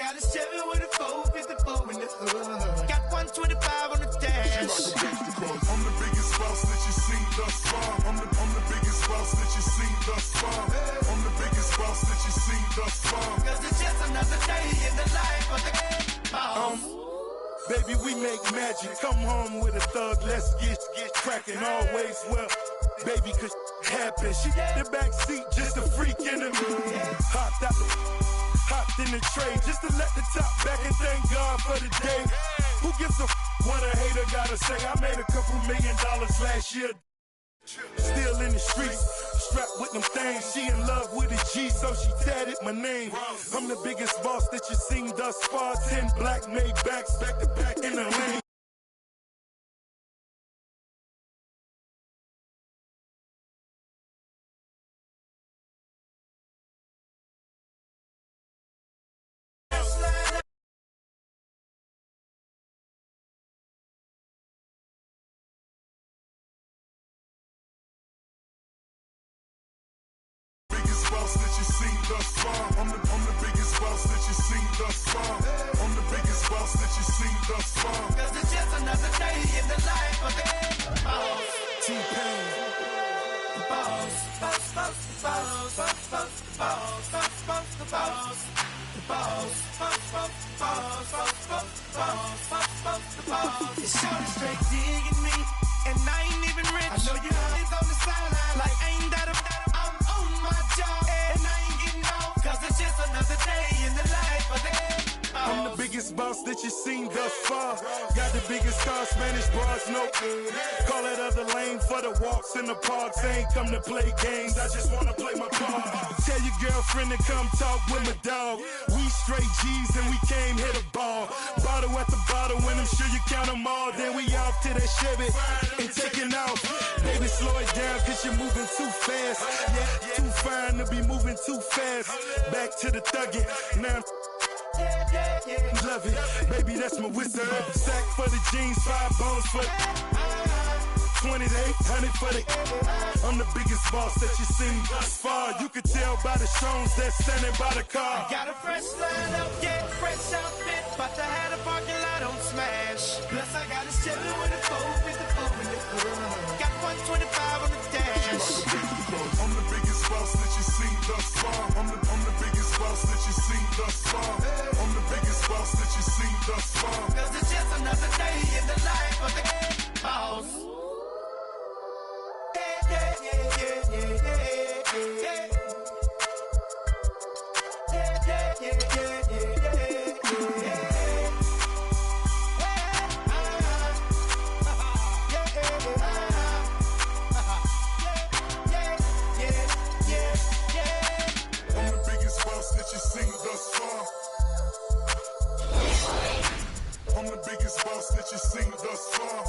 got a Chevy with a 454 in the hood. Got 125 on the dash. I'm the biggest boss that you seen thus far. I'm the biggest boss that you seen thus far. I'm the biggest boss that you seen thus far. Cause it's just another day in the life of the boss. Baby, we make magic. Come home with a thug, let's get cracking. Always well, baby, cause happen. She got the back seat, just a freak in the mood. Hopped in the tray, just to let the top back and thank God for the day. Who gives a what a hater gotta say? I made a couple $1 million last year. Still in the streets, strapped with them things. She in love with a G, so she tatted my name. I'm the biggest boss that you seen thus far. 10 black made backs, back to back in the lane. That you seen thus far. I'm the biggest boss that you seen thus far. I'm the biggest boss that you seen thus far. Cause it's just another day in the life of the boss. T-Pain. The boss. Boss, boss, the boss. Boss, boss, the boss. Boss, boss, the boss. The boss. Boss, boss, the boss. Boss, boss, the boss. Boss, boss, the boss. It's shorty straight digging me, and I ain't even rich. I know you always on the sideline like ain't that I'm on my job. It's just another day in the life of the I'm the biggest boss that you seen thus far. Got the biggest car, Spanish bras, no. Call it other lane for the walks in the parks. Ain't come to play games, I just wanna play my part. Tell your girlfriend to come talk with my dog. We straight G's and we came hit a ball. Bottle at the bottle, when I'm sure you count them all. Then we off to that Chevy and taking off. Baby, slow it down cause you're moving too fast. Yeah, too fine to be moving too fast. Back to the thuggin', now love it, baby, that's my wizard. Sack for the jeans, 5 bones for 20 to 800 for the. I'm the biggest boss that you seen thus far. You can tell by the shows that's standing by the car. I got a fresh line up, yeah, fresh outfit, but I had a parking lot on smash. Plus I got a Chevy with a 454 in the hood. Got 125 on the dash. I'm the biggest boss that you seen thus far. I'm the biggest boss that you seen thus far. I'm the biggest boss that you seen thus far. Cause it's just another day in the life of the boss. Yeah, yeah, yeah, yeah, yeah, yeah. Yeah, yeah, yeah, yeah, yeah, yeah, yeah. That you seen thus far. I'm the biggest boss that you seen thus far.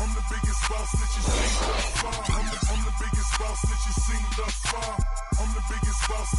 I'm the biggest boss that you seen thus far. I'm the biggest boss that you seen thus far. I'm the biggest boss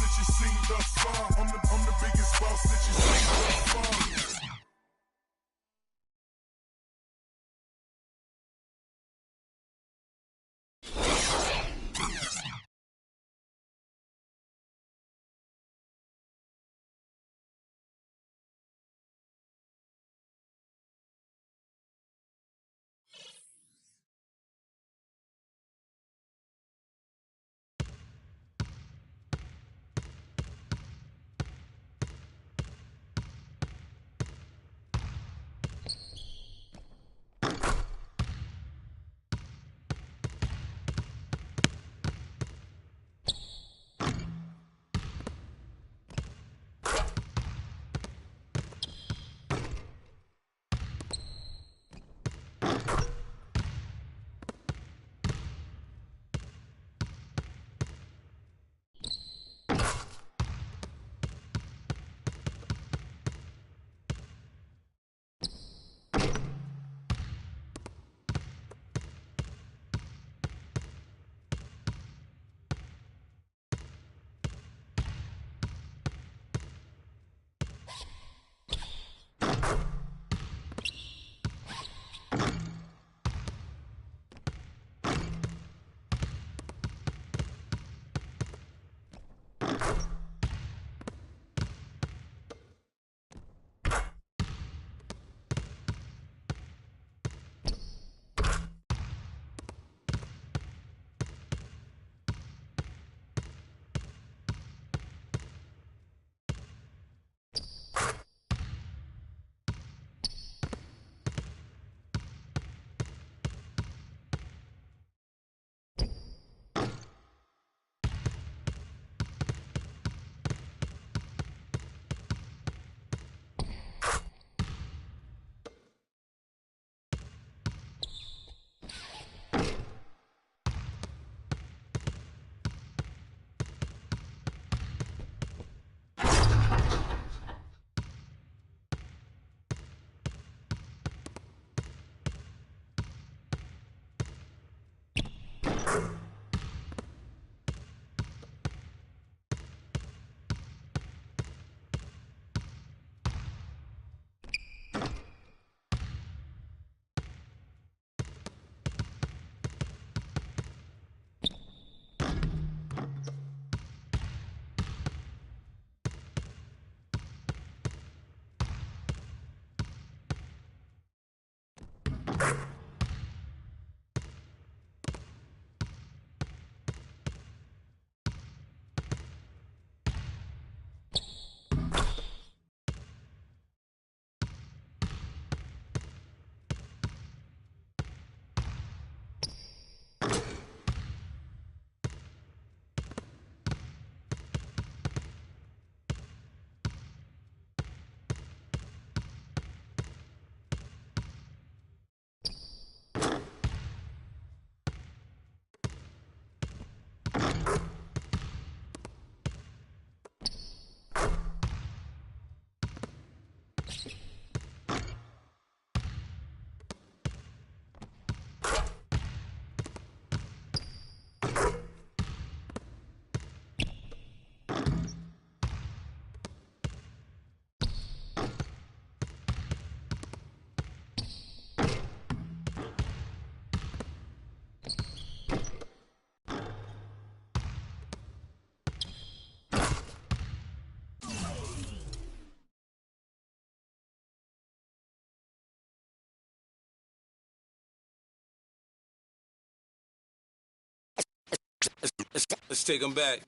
Let's take them back.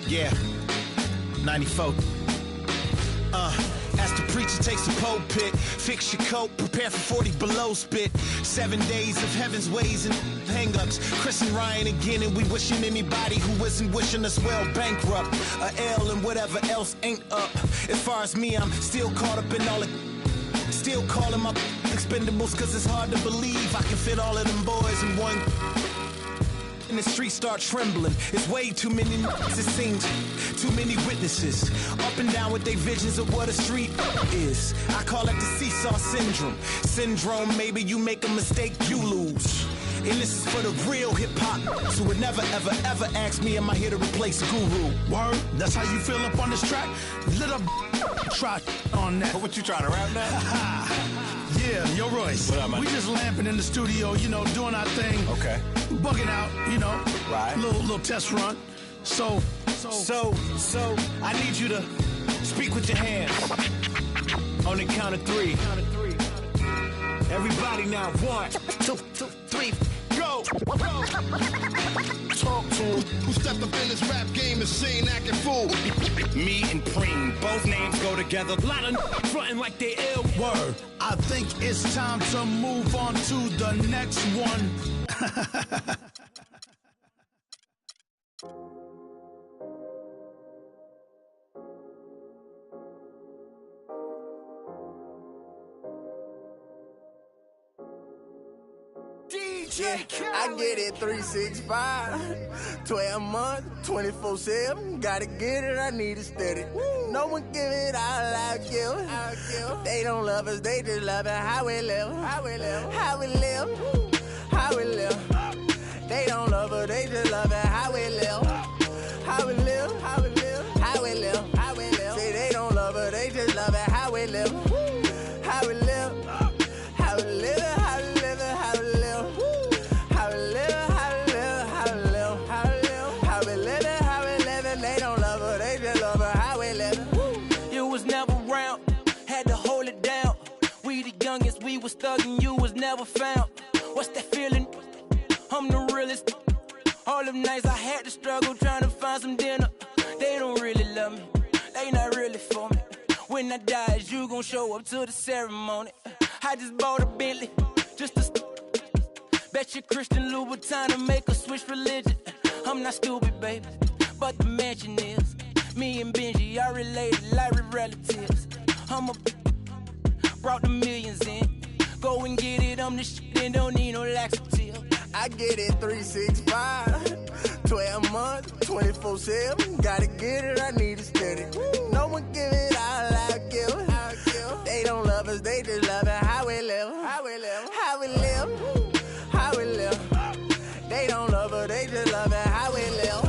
Yeah, 94. As the preacher takes the pulpit, fix your coat, prepare for 40 below spit. 7 days of heaven's ways and hang-ups. Chris and Ryan again, and we wishing anybody who isn't wishing us well bankrupt. A L and whatever else ain't up. As far as me, I'm still caught up in all the... Still calling my expendables, cause it's hard to believe I can fit all of them boys in one... And the streets start trembling. It's way too many it seems. Too many witnesses. Up and down with their visions of what a street is. I call it the seesaw syndrome. Syndrome, maybe you make a mistake, you lose. And this is for the real hip-hop. So would never, ever, ever ask me, am I here to replace a guru? Word, that's how you feel up on this track? Little try on that. What you trying to rap now? Yeah, yo, Royce. What up, man? We just lamping in the studio, you know, doing our thing. Okay. Bugging out, you know. Right. Little test run. So, I need you to speak with your hands. On the count of 3. Everybody now, 1, 2, 3, go! talk to him. Who stepped up in this rap game and seen acting fool? Me and Preem, both names go together. Lot of frontin' like they ill. Word. I think it's time to move on to the next one. Yeah, I get it 365, 12 months, 24/7. Gotta get it, I need it steady. No one give it all I give. They don't love us, they just love it. How we live, how we live, how we live, how we live. They don't love us, they just love it. How we live, how we live, how we live, how we live, how we live. Say they don't love us, they just love it. How we live, how we live, how we live, how we live, how we live. We was thuggin', you was never found. What's that feeling? I'm the realest. All them nights I had to struggle trying to find some dinner. They don't really love me, they not really for me. When I die, is you gon' show up to the ceremony? I just bought a Bentley, just to bet you Christian Louboutin to make a switch religion. I'm not stupid, baby, but the mansion is. Me and Benji are related like we're relatives. I'm a brought the millions in. Go and get it, I'm the shit and don't need no laxative. I get it 365, 12 months, 24/7. Gotta get it, I need it steady. No one give it all I give. They don't love us, they just love it. How we live, how we live, how we live, how we live. They don't love us, they just love it. How we live,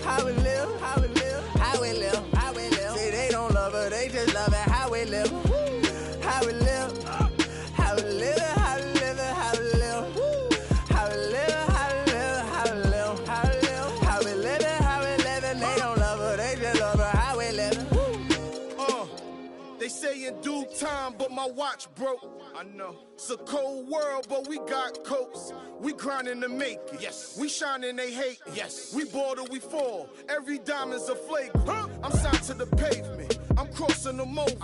how we live, how we live, how we live, how we live. Say they don't love us, they just love it. How we live. How we live, how we live, how we live, how we live, how we live, how we live, how we live, how we live, how we live, how we live, and they don't love her, they just love her. How we live. They say in due time, but my watch broke. I know. It's a cold world, but we got coats. We grinding to make it. Yes. We shining, they hate. Yes. We board or we fall. Every diamond's a flake. I'm signed to the pavement. I'm crossing them over.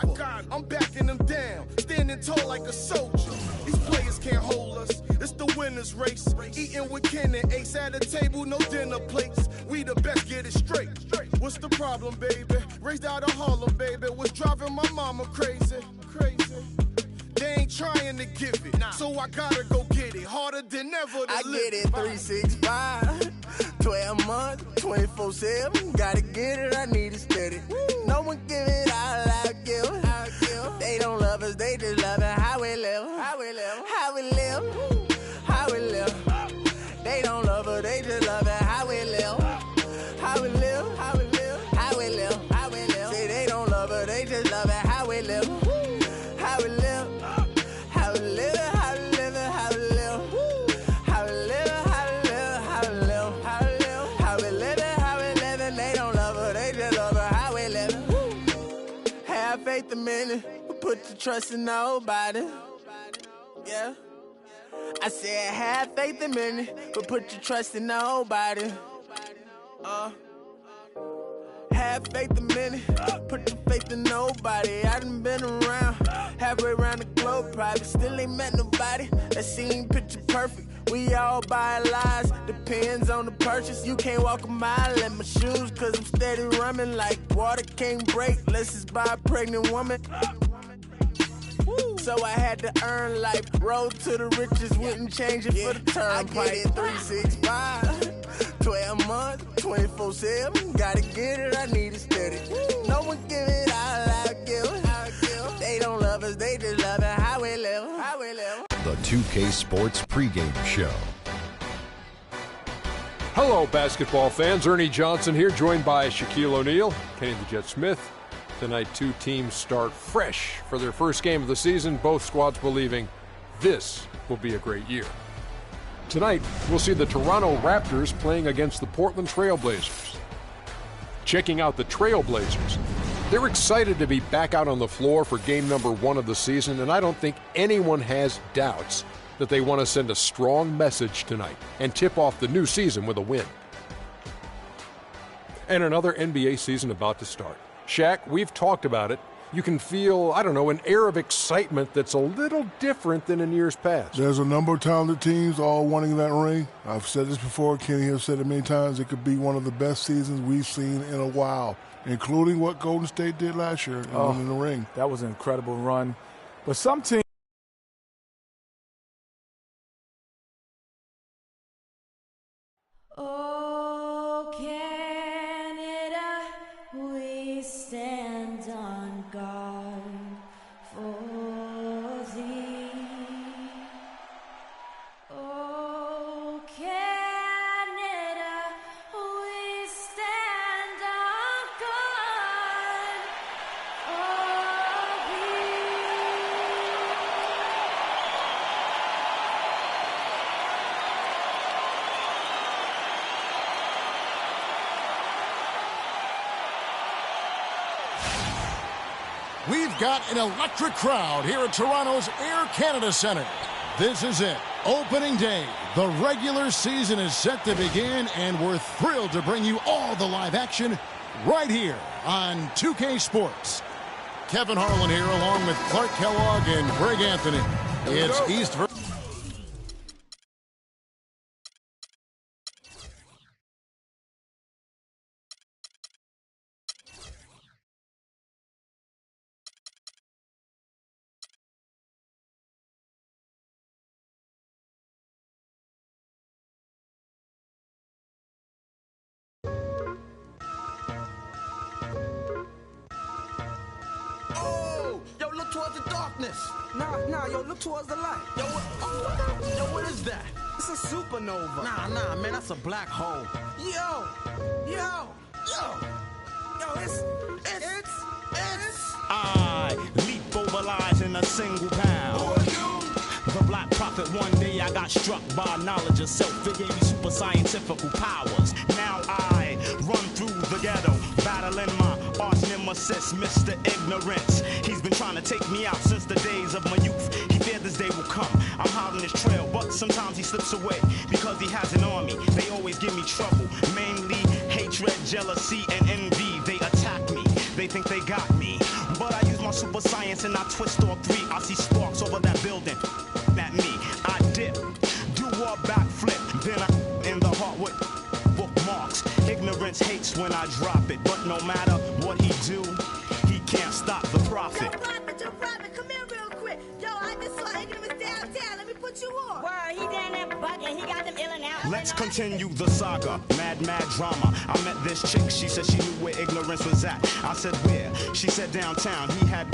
I'm backing them down. Standing tall like a soldier. These players can't hold us. It's the winner's race. Eating with Ken and Ace at a table, no dinner plates. We the best, get it straight. What's the problem, baby? Raised out of Harlem, baby. What's driving my mama crazy? They ain't trying to give it, so I gotta go get it. Harder than ever to I live. get it 365, 12 months, 24/7. Gotta get it, I need it steady. No one give it all I give. They don't love us, they just love it. How we live, how we live, how we live, how we live. They don't love us, they just love it. How we live, how we live, how we live, how we live, how we live. Say they don't love us, they just love it. How we live, how we live, how we live, how we live, how we live, how we live, how we live, how we live, how we live, how we live, how we live, and they don't love her, they just love her. How we live. Have faith a minute, put your trust in nobody. Yeah. I said have faith in many, but put your trust in nobody. Have faith in many, put your faith in nobody. I done been around, halfway around the globe, probably still ain't met nobody that seem picture perfect. We all buy lies, depends on the purchase. You can't walk a mile in my shoes, cause I'm steady running like water can't break. Let's just buy a pregnant woman. So I had to earn life, road to the riches, wouldn't change it for the turnpike. I get it 365, 12 months, 24/7. Gotta get it, I need it steady. No one give it all I give. They don't love us, they just love it how we live. The 2K Sports pregame show. Hello, basketball fans. Ernie Johnson here, joined by Shaquille O'Neal, Kenny the Jet Smith. Tonight, two teams start fresh for their first game of the season, both squads believing this will be a great year. Tonight, we'll see the Toronto Raptors playing against the Portland Trail Blazers. Checking out the Trail Blazers, they're excited to be back out on the floor for game number 1 of the season, and I don't think anyone has doubts that they want to send a strong message tonight and tip off the new season with a win. And another NBA season about to start. Shaq, we've talked about it. You can feel, an air of excitement that's a little different than in years past. There's a number of talented teams all wanting that ring. I've said this before. Kenny has said it many times. It could be one of the best seasons we've seen in a while, including what Golden State did last year in winning the ring. That was an incredible run. But some teams... Oh, Canada, we stand on guard for thee. Oh, Canada, we stand on guard for thee. We've got an electric crowd here at Toronto's Air Canada Centre. This is it. Opening day. The regular season is set to begin, and we're thrilled to bring you all the live action right here on 2K Sports. Kevin Harlan here along with Clark Kellogg and Greg Anthony. It's East versus... Yo, look towards the darkness. Nah, yo, look towards the light. Yo, what is that? It's a supernova. Nah, man, that's a black hole. Yo, it's. I leap over lies in a single pound. The Black Prophet, one day I got struck by knowledge of self. It gave me super scientific powers. Now I run through the ghetto, battling my arch nemesis, Mr. Ignorance. He's been trying to take me out since the days of my youth. He feared this day will come. I'm hot on his trail, but sometimes he slips away because he has an army. They always give me trouble, mainly hatred, jealousy, and envy. They attack me, they think they got me, but I use my super science and I twist all three. I see sparks over that building. At me, I dip, do a backflip, then I in the heart with bookmarks. Ignorance hates when I drop it, but no matter what he do, he can't stop the prophet. Yo, Prophet, come here real quick. Yo, I just saw Ignorance downtown. Let me put you on. Word, he down there bugging. He got them ill and out. Let's continue the saga, mad drama. I met this chick, she said she knew where Ignorance was at. I said where? She said downtown. He had...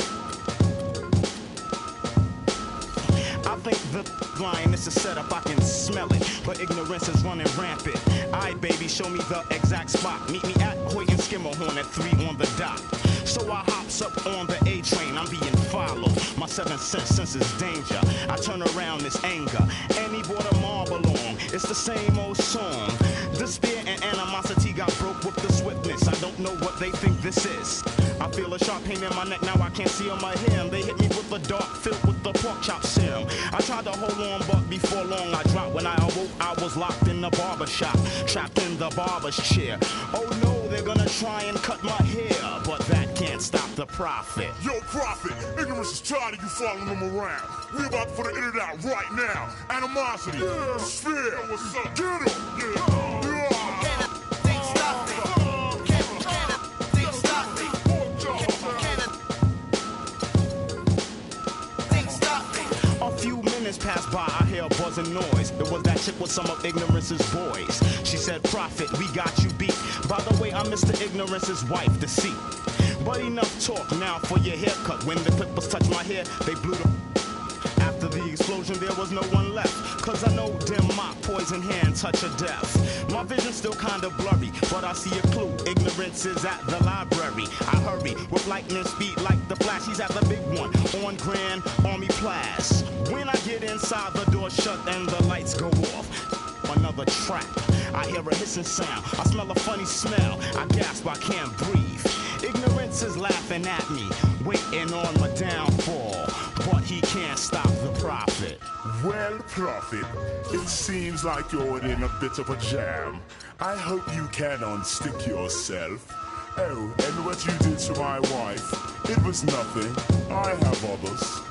I think the line is a setup, I can smell it, but Ignorance is running rampant. Aight, baby, show me the exact spot. Meet me at Hoyt and Skimmerhorn at 3 on the dot. So I hops up on the A train, I'm being followed. My 7th sense is danger. I turn around, it's anger. And he brought a marble along. It's the same old song. Despair and animosity got broke with the swiftness. I don't know what they think this is. I feel a sharp pain in my neck, now I can't see on my hem. They hit me with a dart filled with the pork chop serum. I tried to hold on, but before long I was locked in the barber shop, trapped in the barber's chair. Oh no, they're gonna try and cut my hair, but that can't stop the profit. Yo, Prophet, ignorance is tired of you following them around. We about to put the internet out right now. Animosity, Sphere, what's up? Get him, Passed by, I hear a buzzing noise. It was that chick with some of Ignorance's boys. She said, Prophet, we got you beat. By the way, I'm Mr. Ignorance's wife, deceit. But enough talk now for your haircut. When the clippers touched my hair, they blew the... After the explosion, there was no one left. Cause I know dim mop, poison hand, touch of death. My vision's still kinda blurry, but I see a clue. Ignorance is at the library. I hurry with lightning speed like the Flash. He's at the big one on Grand Army Place. When I get inside, the door shut and the lights go off. Another trap. I hear a hissing sound. I smell a funny smell. I gasp, I can't breathe. Ignorance is laughing at me, waiting on my downfall. But he can't stop the prophet. Well, Prophet, it seems like you're in a bit of a jam. I hope you can unstick yourself. Oh, and what you did to my wife, it was nothing. I have others.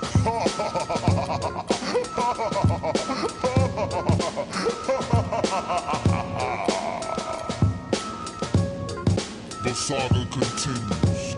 The saga continues.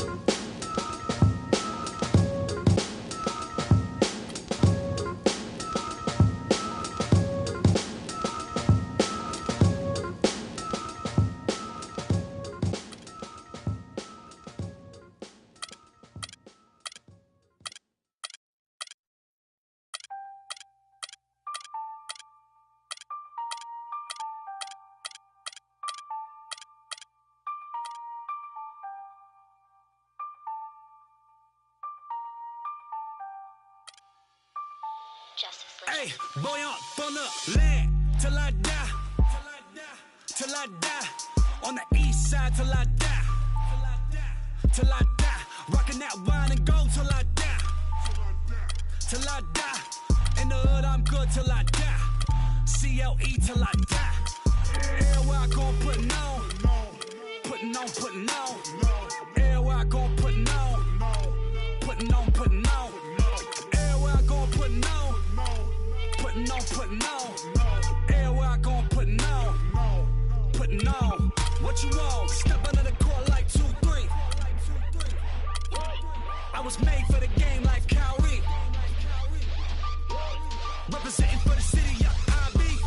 Hey, boy up on the land till I die, till I die, on the east side till I die, till I die, rocking that wine and gold till I die, till I die, in the hood I'm good till I die, CLE till I die, everywhere I go putting on, putting on, putting on, everywhere I go putting on, putting on, putting on, everywhere I go putting on. Putting on, putting on. Everywhere I go, putting on. Putting on. What you want? Step under the court like 2-3. I was made for the game like Kyrie. Representing for the city, yeah, I be.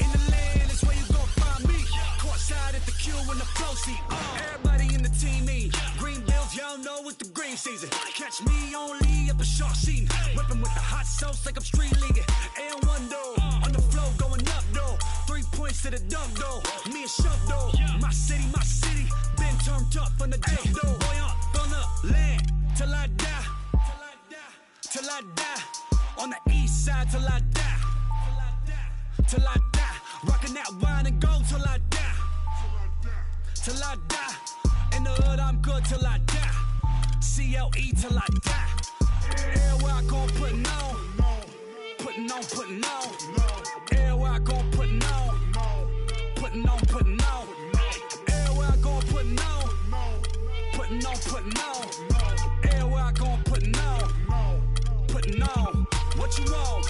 In the land is where you gon' find me. Courtside at the Q in the flow seat. Everybody in the team me. Green bills, y'all know it's the green season. Catch me only at the short seat. Whipping with the hot sauce like I'm street leaguing. And one though, on the flow going up though. 3 points to the dunk though. Me and Shove though. My city, been turned up from the jump though. Boy up on the land till I die, till I die. On the east side till I die, till I die. Rocking that wine and gold till I die, till I die. In the hood I'm good till I die, CLE till I die. Everywhere I go putting on, putting on, putting on. Everywhere I go putting on, putting on, putting on. Everywhere I go putting on, putting on, putting on. Everywhere I go putting on, putting on. What you want?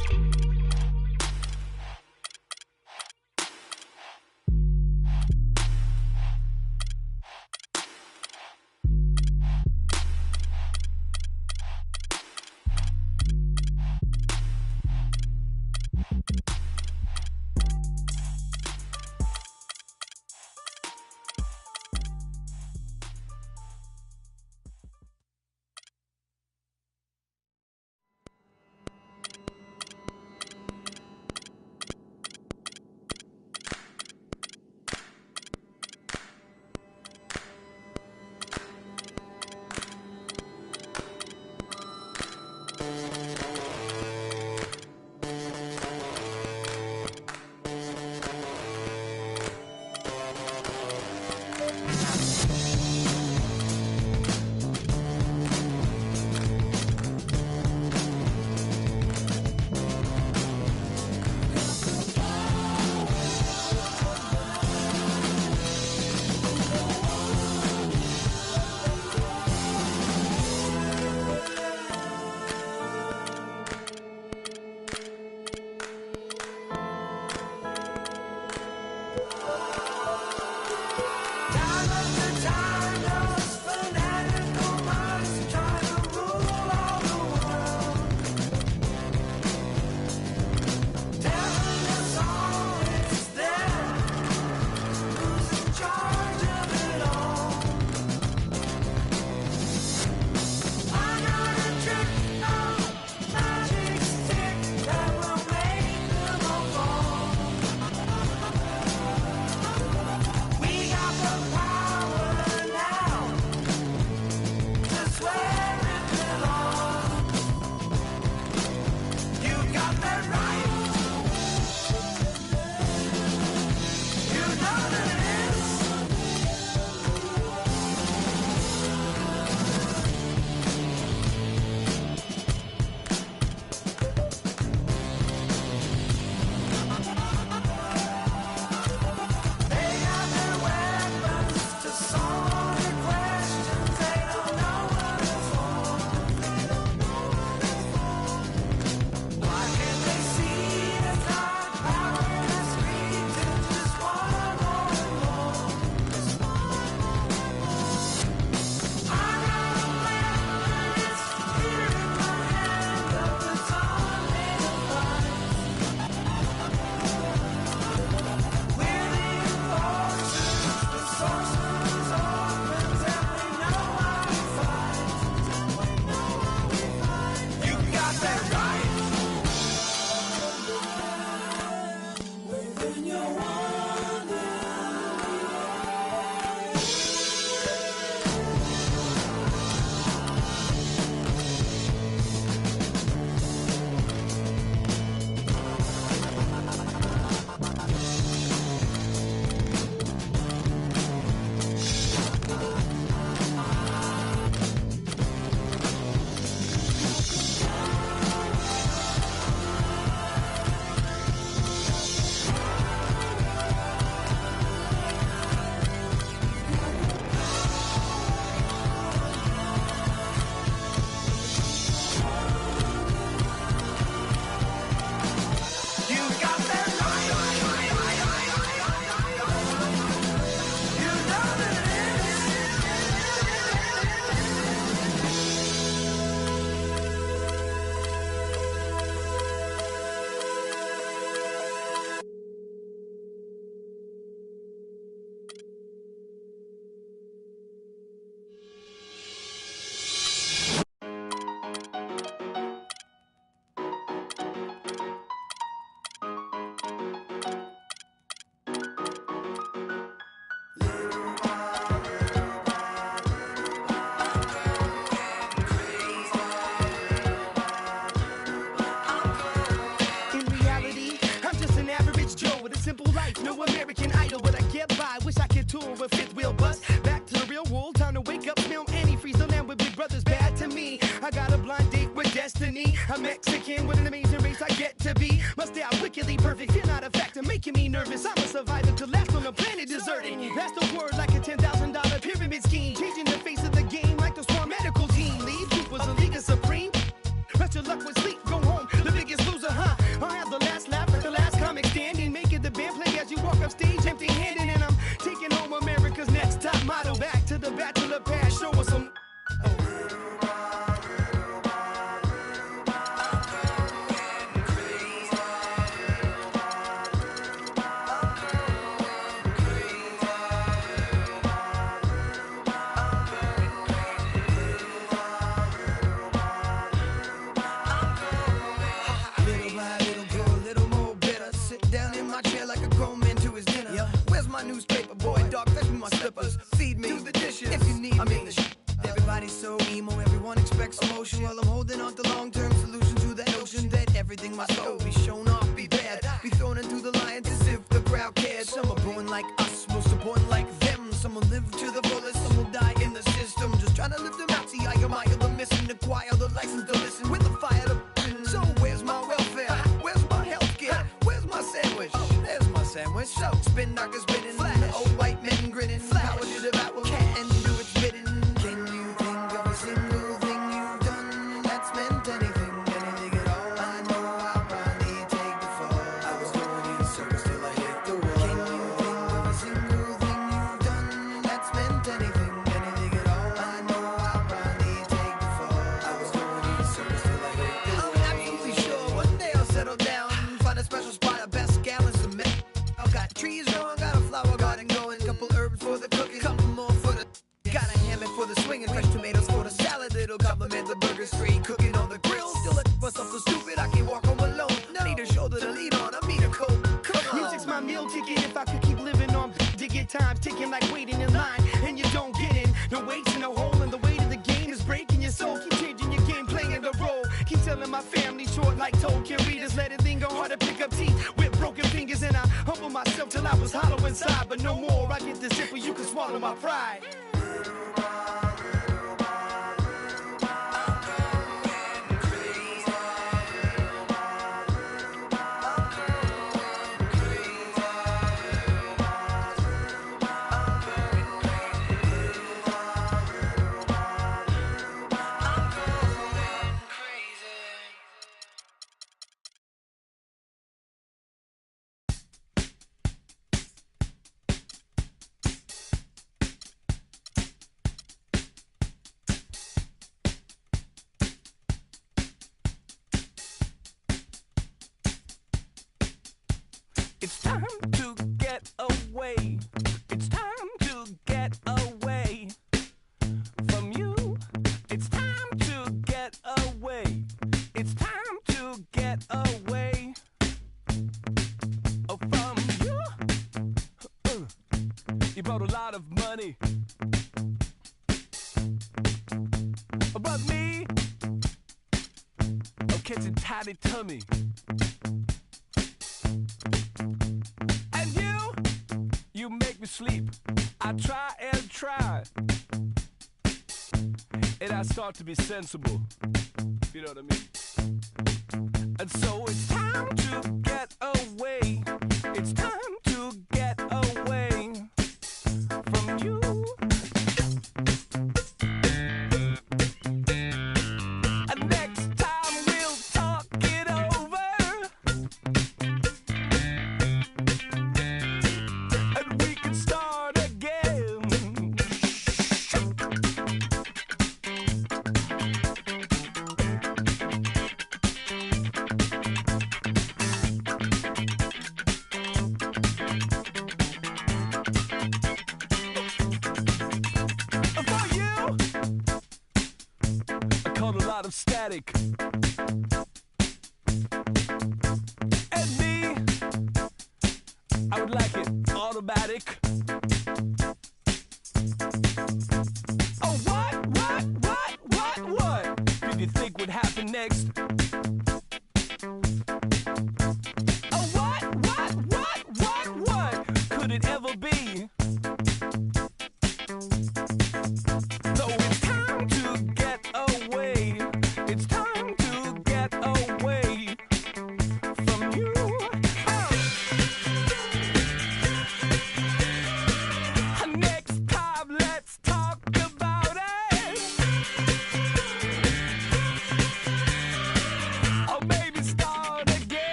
tool with fifth wheel bust. Back to the real world, time to wake up, smell antifreeze. The land with big brothers bad to me. I got a blind date with destiny. A Mexican with an amazing race I get to be. Must stay out wickedly perfect, you're not a factor, making me nervous. I'm a survivor to last on the planet deserted. That's the word like a $10,000 pyramid scheme. Changing the face of the game like the swarm medical team. Leave troopers a league of supreme. Rest your luck with sleep, go home, the biggest loser, huh? I'll have the last laugh at the last comic standing. Make it the band play as you walk up stage empty-handed. And I'm taking home America's next top model. Back to the bachelor pad, show us some... Newspaper boy, dog, fetch me my slippers. Feed me, do the dishes if you need me. Everybody's so emo, everyone expects emotion. While I'm holding on to long-term solution to that notion that everything must go, be shown off, be bad, be thrown into the lions as if the crowd cares. Some are born like us, most are born like them. Some will live to the fullest, some will die in the system. Just trying to live them out, see I admire the missing, acquire the license to listen with the fire to... So where's my welfare? Where's my healthcare? Where's my sandwich? There's my sandwich. So spin knockers spinning. Old white men grinning, power to devour cat and do its bidding. Can you think of a single thing you've done that's meant anything, anything at all? I know I'll probably take the fall. I was going in circles till I hit the wall. Can you think of a single thing you've done that's meant anything, anything at all? I know I'll probably take the fall. I was going in circles till I hit the wall. I'm absolutely sure one day I'll settle down, find a special spot, a best gallons of milk. I've got trees growing, got a flower garden going, couple herbs for the cooking, couple more for the... Got a hammock for the swinging, fresh tomatoes for the salad, it'll compliment the burger, straight cooking on the grill. Still let myself so stupid, I can't walk home alone. No. Need a shoulder to lean on, I need a coat. Come on. Music's my meal ticket, if I could keep living on digging time, ticking like waiting in line, and you don't get in. No weights in no hole, and the weight of the game is breaking your soul. Keep changing your game, playing the role. Keep telling my family short like Tolkien readers, let it linger hard to pick up teeth with broken fingers, and I humble myself till I was hollow inside, but no more. I get this zipper, you can swallow my pride. It's time to get away. It's time to get away from you. It's time to get away. It's time to get away from you. You brought a lot of money, but me, I'm catching tidy tummy. You make me sleep. I try and try, and I start to be sensible. You know what I mean? And so it's time to get away. It's time to get away from you. And next time we'll talk it over. Static. And me, I would like it automatic. Oh, what did you think would happen next? Oh, what could it ever be?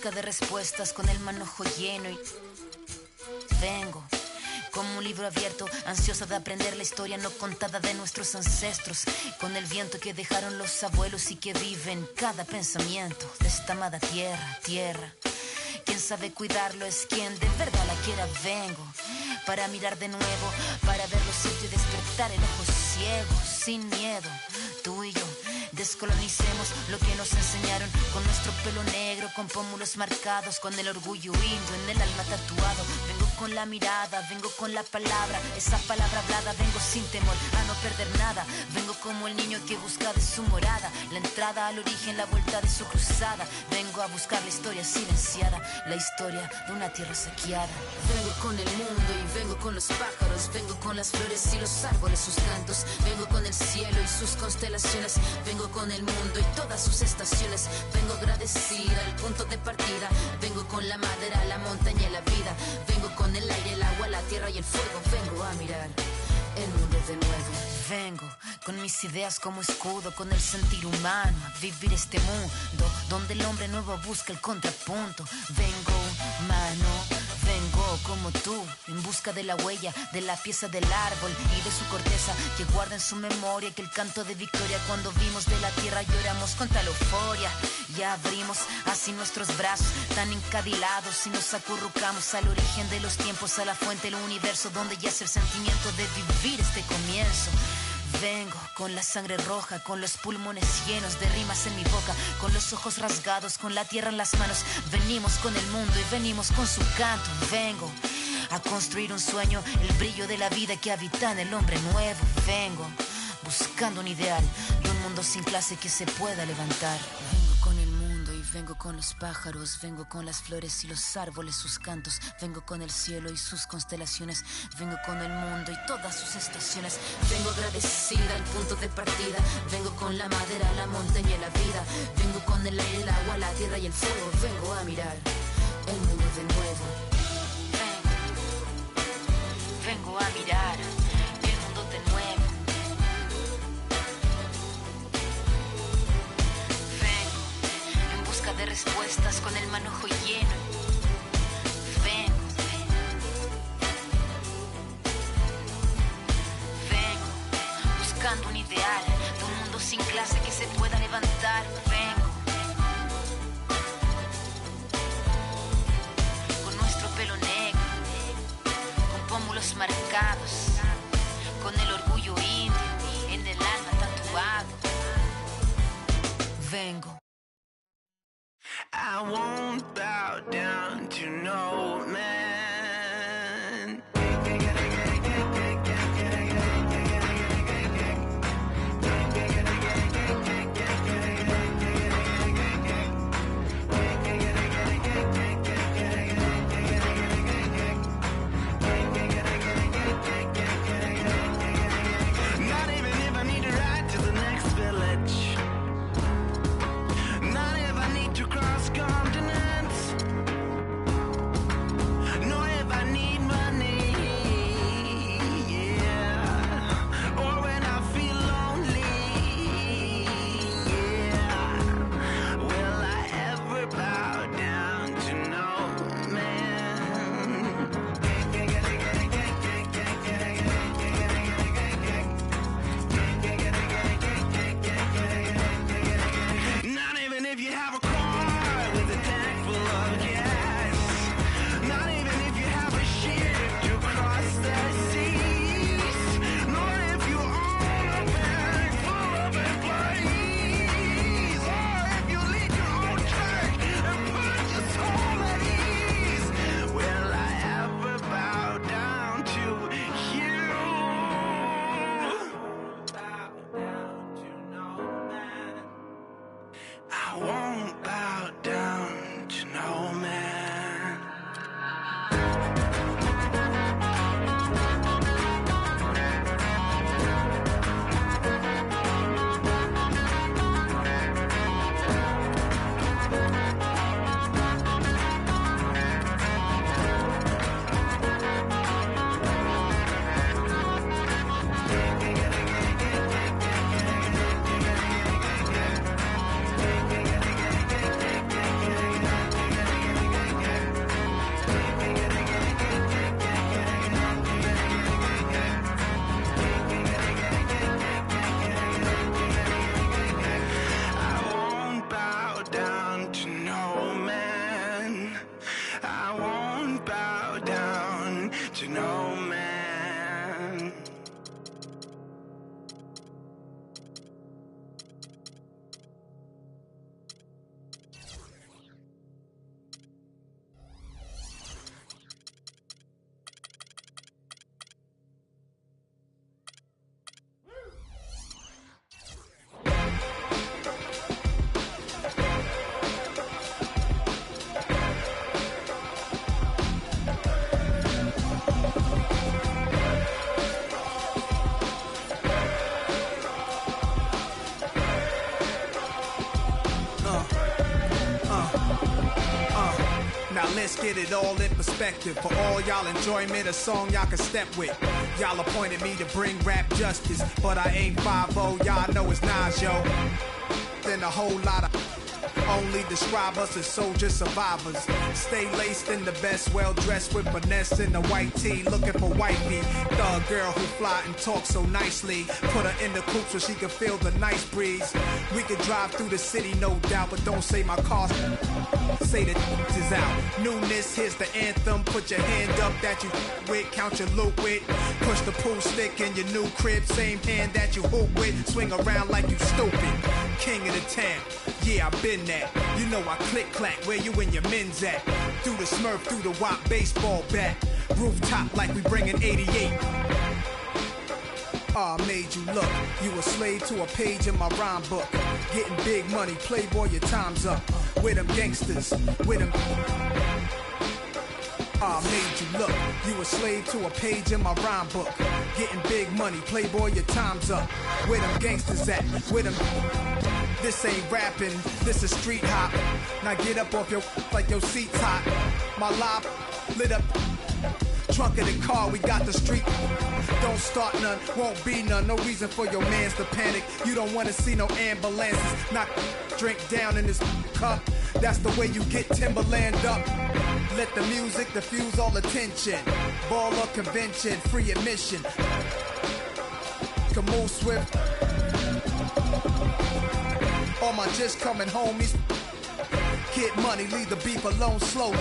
De respuestas con el manojo lleno y vengo como un libro abierto, ansiosa de aprender la historia no contada de nuestros ancestros, con el viento que dejaron los abuelos y que vive en cada pensamiento de esta amada tierra. Quien sabe cuidarlo es quien de verdad la quiera. Vengo para mirar de nuevo, para ver lo cierto y despertar el ojo ciego, sin miedo, tú y yo. Descolonicemos lo que nos enseñaron con nuestro pelo negro, con pómulos marcados, con el orgullo indio en el alma tatuado. Vengo con la mirada, vengo con la palabra, esa palabra hablada. Vengo sin temor a no perder nada. Vengo como el niño que busca de su morada, la entrada al origen, la vuelta de su cruzada. Vengo a buscar la historia silenciada, la historia de una tierra saqueada. Vengo con el mundo y vengo con los pájaros, vengo con las flores y los árboles, sus cantos. Vengo con el cielo y sus constelaciones, vengo con el mundo y todas sus estaciones. Vengo agradecida al punto de partida. Vengo con la madera, la montaña y la vida. Vengo con el aire, el agua, la tierra y el fuego. Vengo a mirar el mundo de nuevo. Vengo con mis ideas como escudo, con el sentir humano, a vivir este mundo donde el hombre nuevo busca el contrapunto. Vengo humano, vengo como tú, en busca de la huella, de la pieza del árbol y de su corteza, que guarda en su memoria que el canto de victoria cuando vimos de la tierra lloramos con tal euforia. Ya abrimos así nuestros brazos tan encadilados y nos acurrucamos al origen de los tiempos, a la fuente del universo donde yace el sentimiento de vivir este comienzo. Vengo con la sangre roja, con los pulmones llenos de rimas en mi boca, con los ojos rasgados, con la tierra en las manos. Venimos con el mundo y venimos con su canto. Vengo a construir un sueño, el brillo de la vida que habita en el hombre nuevo. Vengo buscando un ideal de un mundo sin clase que se pueda levantar. Vengo con el mundo y vengo con los pájaros, vengo con las flores y los árboles, sus cantos. Vengo con el cielo y sus constelaciones, vengo con el mundo y todas sus estaciones. Vengo agradecida al punto de partida. Vengo con la madera, la montaña y la vida. Vengo con el aire, el agua, la tierra y el fuego. Vengo a mirar el mundo de nuevo. Vengo a mirar el mundo de nuevo. Vengo en busca de respuestas con el manojo lleno. Vengo buscando un ideal de un mundo sin clase que se pueda levantar. Vengo con nuestro pelo negro, con pómulos marcados, con el orgullo indio en el alma tatuado. Vengo. I won't bow down to no man. Not even if I need to ride to the next village. Not if I need to cross continents. I won't bow down to no man. Now let's get it all in perspective. For all y'all enjoyment, a song y'all can step with. Y'all appointed me to bring rap justice, but I ain't 5-0, y'all know it's Nas, yo. Then a whole lot of only describe us as soldier survivors. Stay laced in the best, well dressed with finesse in the white tee, looking for wifey. Thug girl who fly and talk so nicely. Put her in the coupe so she can feel the nice breeze. We could drive through the city, no doubt, but don't say my car. Say that is out. Newness, here's the anthem. Put your hand up that you with, count your loot with. Push the pool stick in your new crib, same hand that you hoop with. Swing around like you stupid. King of the town, yeah, I've been that. You know I click clack, where you and your men's at? Through the Smurf, through the WAP baseball bat. Rooftop like we bringing 88. I made you look. You a slave to a page in my rhyme book. Getting big money, playboy, your time's up. With them gangsters, with them. I made you look. You a slave to a page in my rhyme book. Getting big money, playboy, your time's up. Where them gangsters at? With them. This ain't rapping, this is street hop. Now get up off your like your seat's hot. My life lit up. Trunk of the car, we got the street. Don't start none, won't be none. No reason for your mans to panic. You don't wanna see no ambulances. Knock drink down in this cup. That's the way you get Timberland up. Let the music diffuse all attention. Baller convention, free admission. Can move swift. All my just coming homies. Get money, leave the beef alone slowly.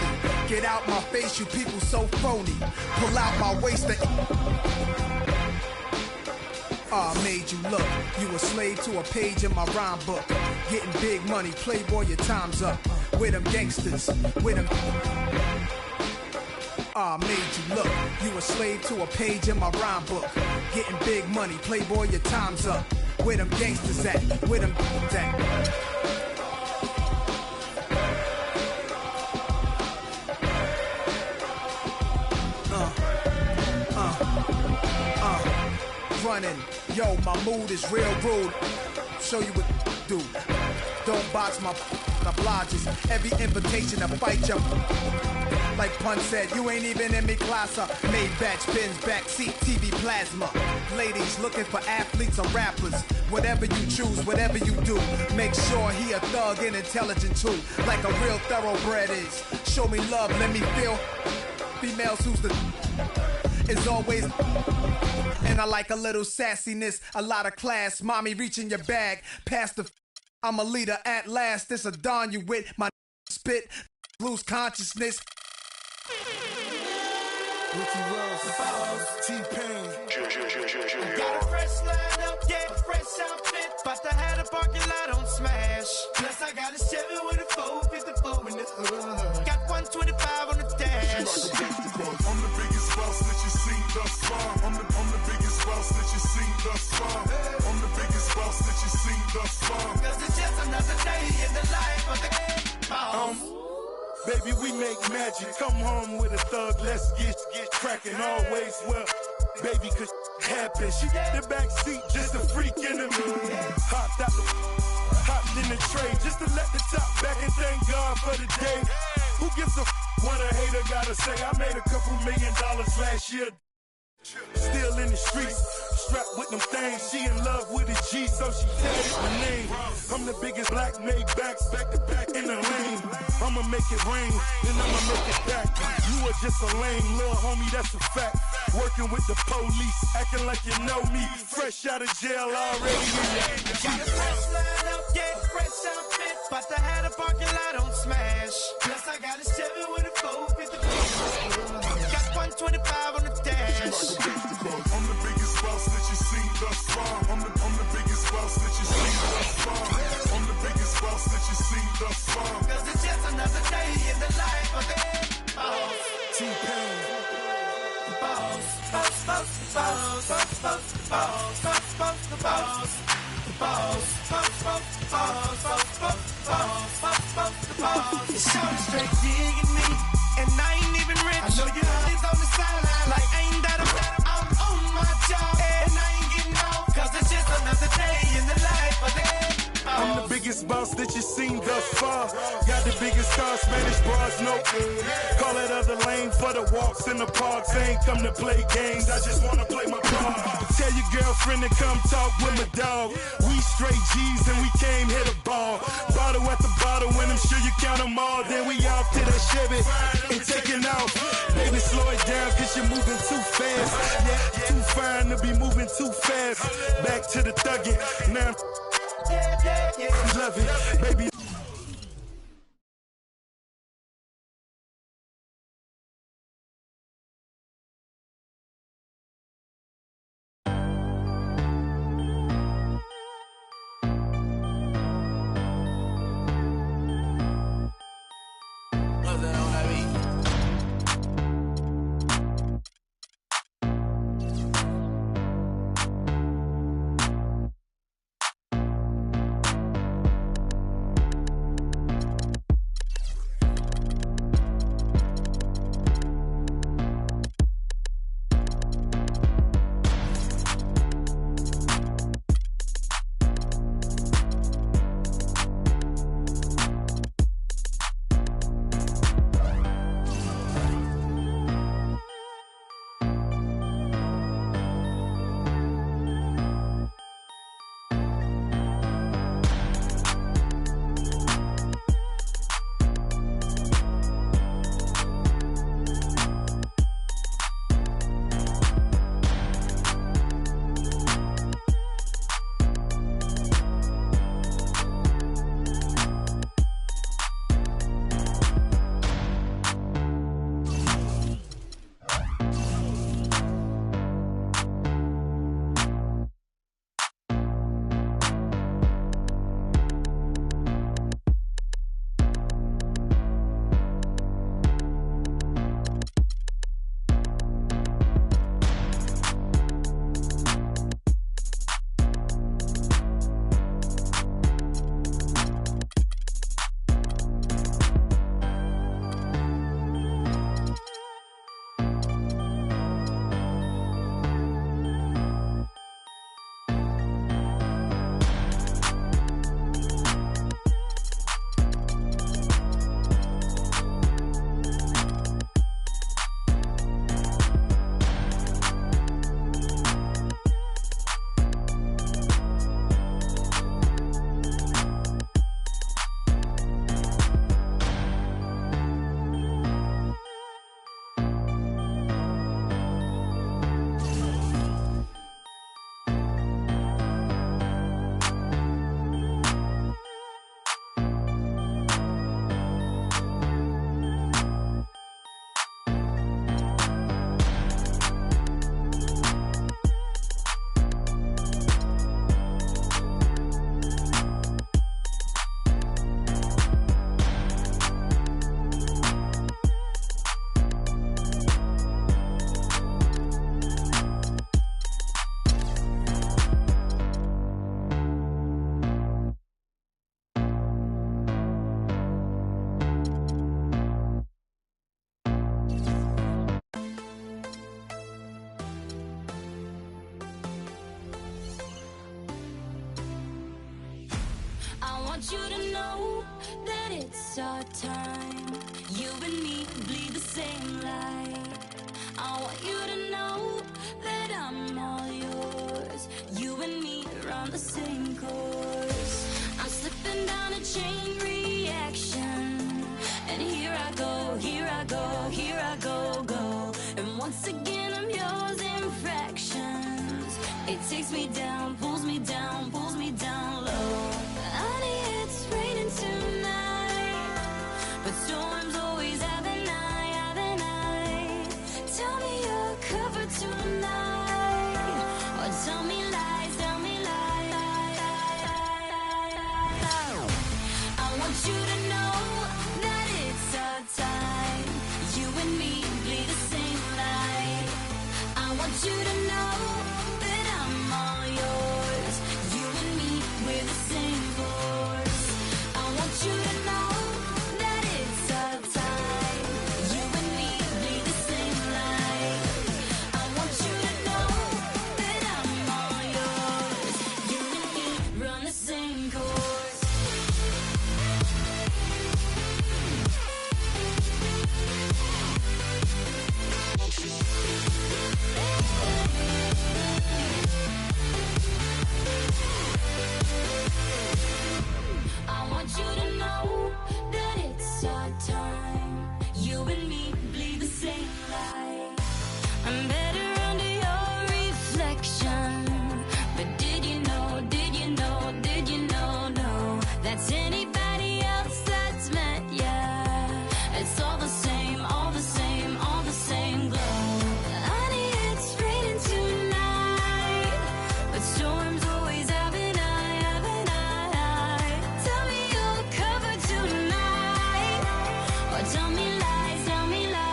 Get out my face, you people so phony. Pull out my waist and I made you look. You a slave to a page in my rhyme book. Getting big money, playboy, your time's up. With them gangsters, with them. I made you look. You a slave to a page in my rhyme book. Getting big money, playboy, your time's up. Where them gangsters at? Where them at? Running, yo, my mood is real rude. Show you what to do. Don't box my obliges. Every invitation to fight you. Like Pun said, you ain't even in me class. Made batch bins, backseat, TV plasma. Ladies looking for athletes or rappers. Whatever you choose, whatever you do, make sure he a thug and intelligent too. Like a real thoroughbred is. Show me love, let me feel. Females who's the is always. And I like a little sassiness, a lot of class. Mommy reaching your bag, past the. I'm a leader at last. This a don you with my spit, lose consciousness. Ricky Rose, T-Pain. Got a fresh line up, yeah, fresh outfit. About to have the parking lot on smash. Plus I got a Chevy with a 454 in the hood. Got 125 on the dash. I'm the biggest boss that you seen thus far. I'm the biggest boss that you seen thus far. I'm the biggest boss that you seen thus far. Cause it's just a another day in the life of the boss. Baby, we make magic. Come home with a thug. Let's get cracking. Always well, baby, cause happen. She got the back seat, just a freak in the mood. Hopped in the tray just to let the top back and thank God for the day. Who gives a what a hater gotta say? I made $2 million last year. Still in the streets, strapped with them things. She in love with a G, so she tatted my name. I'm the biggest black made backs, back to back in the lane. I'ma make it rain, then I'ma make it back. You are just a lame little homie, that's a fact. Working with the police, acting like you know me. Fresh out of jail already in your Got a fresh line up, yeah, fresh outfit. But I had a parking lot on smash. Plus I got a Chevy with a 450. Got 125 on the dash. I'm the biggest boss that you seen thus far. I'm the biggest boss that you seen thus far. I'm the biggest boss that you seen thus far. Cause it's just another day in the life of the boss. T-Pain. Boss, boss, boss, boss, boss, boss, boss, boss, boss, the boss. Boss, boss, boss, boss, boss, boss, boss, boss, boss, the boss. It's short straight digging me, and I ain't even rich. I know you always on the sideline, like ain't that a I'm on my job, and I ain't getting off, cause it's just another day in the life of the boss. I'm the biggest boss that you seen thus far. Got the biggest car, Spanish bras, no. Call that other lane for the walks in the parks. I ain't come to play games, I just wanna play my part. Tell your girlfriend to come talk with my dog. We straight G's and we came hit a ball. Bottle at the bottle, when I'm sure you count them all. Then we off to that Chevy and taking off. Baby, slow it down cause you're moving too fast. Yeah, too fine to be moving too fast. Back to the thuggin', now love it, baby. want you to know that it's our time. You and me bleed the same light. I want you to know that I'm all yours. You and me are on the same course. I'm slipping down a chain reaction, and here I go, here I go, here I go, go. And once again I'm yours in fractions. It takes me down, pulls me down low. Honey, it's raining tonight, but storms always have an eye, have an eye. Tell me you're covered tonight, or tell me lies, tell me lies. I want you to know that it's our time. You and me bleed the same light. I want you to know that I'm all yours. You and me, we're the same force. I want you to know that it's our time. You and me bleed the same light. I want you to know that I'm all yours. You and me run the same course. I want you to know that it's our time. You and me bleed the same light. I'm better under your reflection. But did you know, did you know, did you know, no, that's anybody else that's meant, yeah. It's all the same, all the same, all the same glow. Honey, it's raining tonight, but storms always have an eye, have an eye. Tell me you're covered tonight, or tell me lies, tell me lies.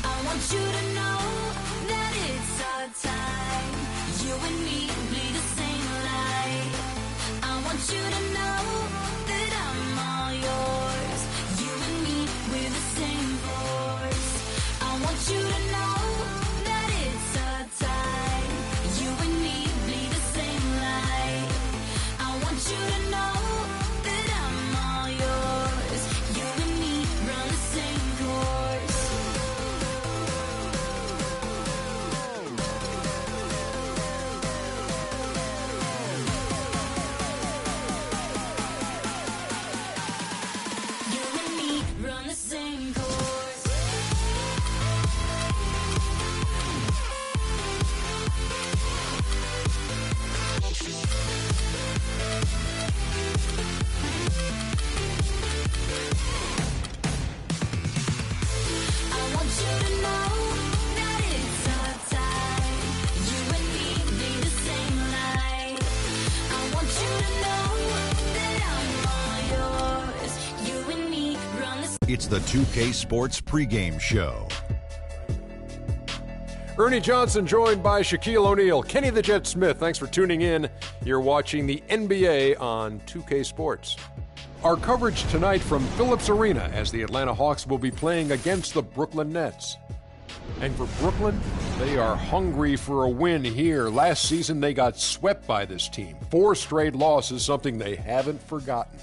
I want you to know that it's our time. You and me bleed the same light. I want you to know that I'm all yours. You and me, we're the same force. I want you to know that it's our time. You and me bleed the same light. I want you to know that I'm all yours. You and me run the same course. You and me run the same course. I want you to know that it's our time. You and me bleed the same light. I want you to know that I'm all yours. You and me run the It's the 2K Sports pregame show. Ernie Johnson joined by Shaquille O'Neal. Kenny the Jet Smith, thanks for tuning in. You're watching the NBA on 2K Sports. Our coverage tonight from Phillips Arena as the Atlanta Hawks will be playing against the Brooklyn Nets. And for Brooklyn, they are hungry for a win here. Last season, they got swept by this team. 4 straight losses, something they haven't forgotten.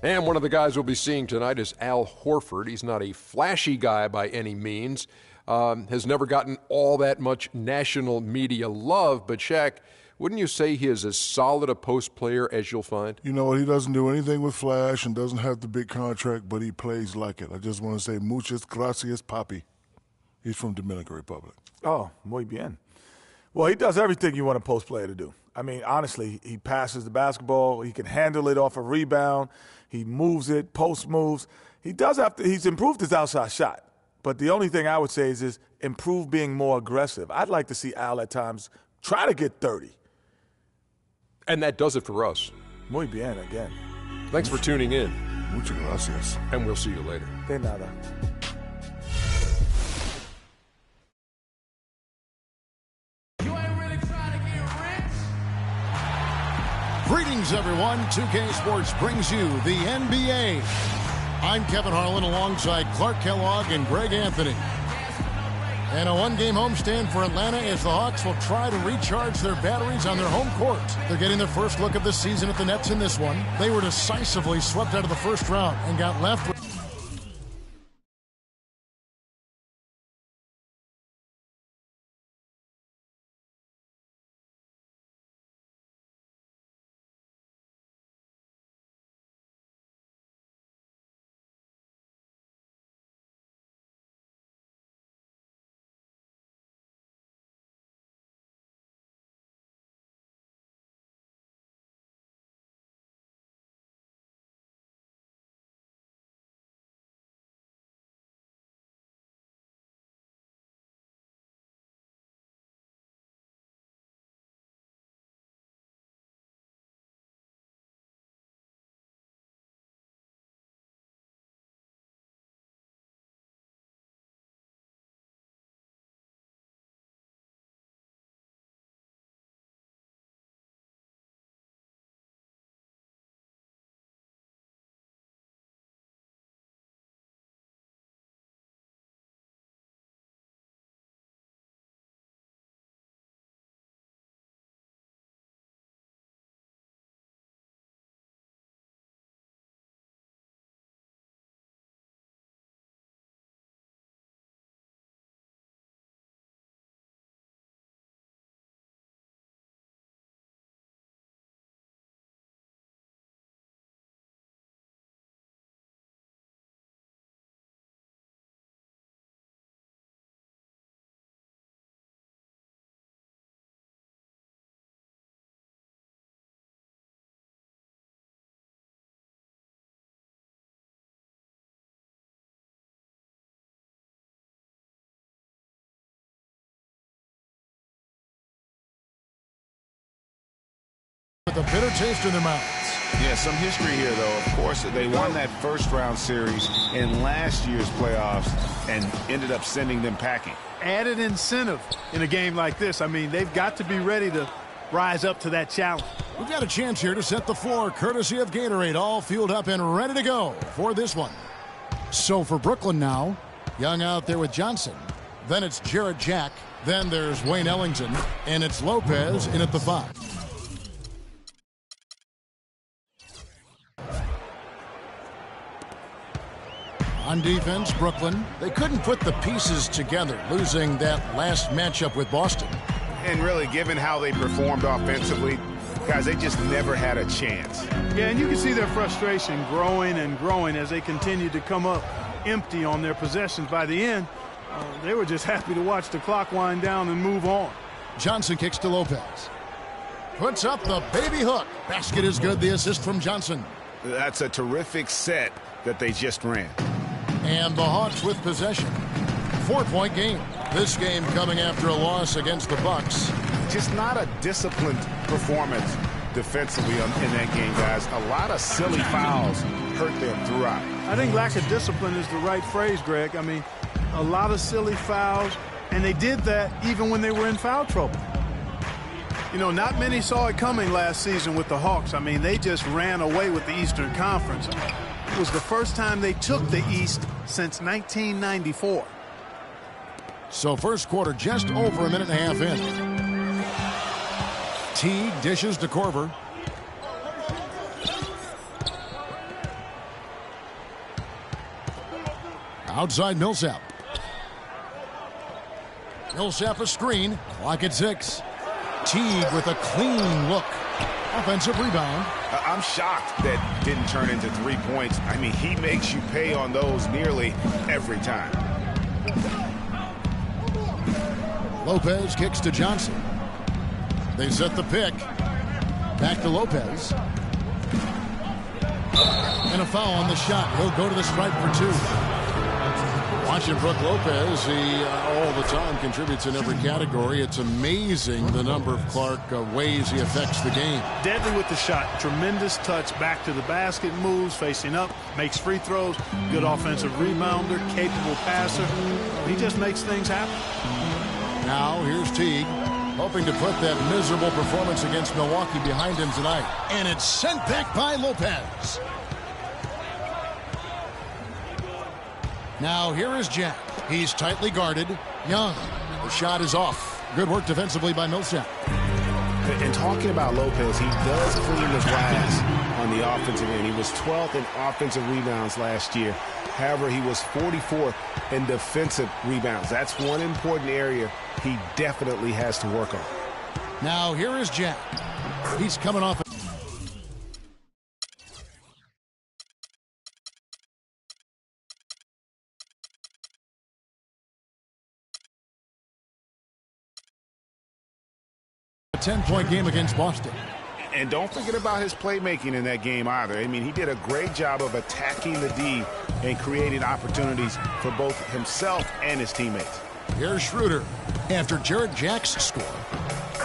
And one of the guys we'll be seeing tonight is Al Horford. He's not a flashy guy by any means. Has never gotten all that much national media love. But, Shaq, wouldn't you say he is as solid a post player as you'll find? You know what? He doesn't do anything with flash and doesn't have the big contract, but he plays like it. I just want to say muchas gracias, papi. He's from Dominican Republic. Oh, muy bien. Well, he does everything you want a post player to do. I mean, honestly, he passes the basketball. He can handle it off a rebound. He moves it, post moves. He does have to. He's improved his outside shot. But the only thing I would say is improve being more aggressive. I'd like to see Al at times try to get 30. And that does it for us. Muy bien again. Thanks for tuning in. Muchas gracias. And we'll see you later. De nada. Greetings, everyone. 2K Sports brings you the NBA. I'm Kevin Harlan alongside Clark Kellogg and Greg Anthony. And a one-game homestand for Atlanta as the Hawks will try to recharge their batteries on their home court. They're getting their first look of the season at the Nets in this one. They were decisively swept out of the first round and got left with a bitter taste in their mouths. Yeah, some history here, though. Of course, they won that first-round series in last year's playoffs and ended up sending them packing. Added incentive in a game like this. I mean, they've got to be ready to rise up to that challenge. We've got a chance here to set the floor, courtesy of Gatorade, all fueled up and ready to go for this one. So for Brooklyn now, Young out there with Johnson. Then it's Jarrett Jack. Then there's Wayne Ellington. And it's Lopez in at the 5. On defense, Brooklyn, they couldn't put the pieces together, losing that last matchup with Boston. And really, given how they performed offensively, guys, they just never had a chance. Yeah, and you can see their frustration growing and growing as they continue to come up empty on their possessions. By the end, they were just happy to watch the clock wind down and move on. Johnson kicks to Lopez. Puts up the baby hook. Basket is good. The assist from Johnson. That's a terrific set that they just ran. And the Hawks with possession. 4-point game. This game coming after a loss against the Bucks. Just not a disciplined performance defensively in that game, guys. A lot of silly fouls hurt them throughout. I think lack of discipline is the right phrase, Greg. I mean, a lot of silly fouls, and they did that even when they were in foul trouble. You know, not many saw it coming last season with the Hawks. I mean, they just ran away with the Eastern Conference. It was the first time they took the East since 1994. So first quarter just over a minute and a half in. Teague dishes to Korver. Outside Millsap. Millsap a screen. Clock at 6. Teague with a clean look. Offensive rebound. I'm shocked that didn't turn into 3 points. I mean, he makes you pay on those nearly every time. Lopez kicks to Johnson. They set the pick. Back to Lopez. And a foul on the shot. He'll go to the stripe for 2. Watching Brook Lopez, he all the time contributes in every category. It's amazing the number of ways he affects the game. Deadly with the shot. Tremendous touch back to the basket, moves, facing up, makes free throws. Good offensive rebounder, capable passer. He just makes things happen. Now here's Teague, hoping to put that miserable performance against Milwaukee behind him tonight. And it's sent back by Lopez. Now here is Jack. He's tightly guarded. Young. The shot is off. Good work defensively by Millsap. And talking about Lopez, he does clean the glass on the offensive end. He was 12th in offensive rebounds last year. However, he was 44th in defensive rebounds. That's one important area he definitely has to work on. Now here is Jack. He's coming off. A 10-point game against Boston. And don't forget about his playmaking in that game either. I mean, he did a great job of attacking the D and creating opportunities for both himself and his teammates. Here's Schroeder after Jarrett Jack's score.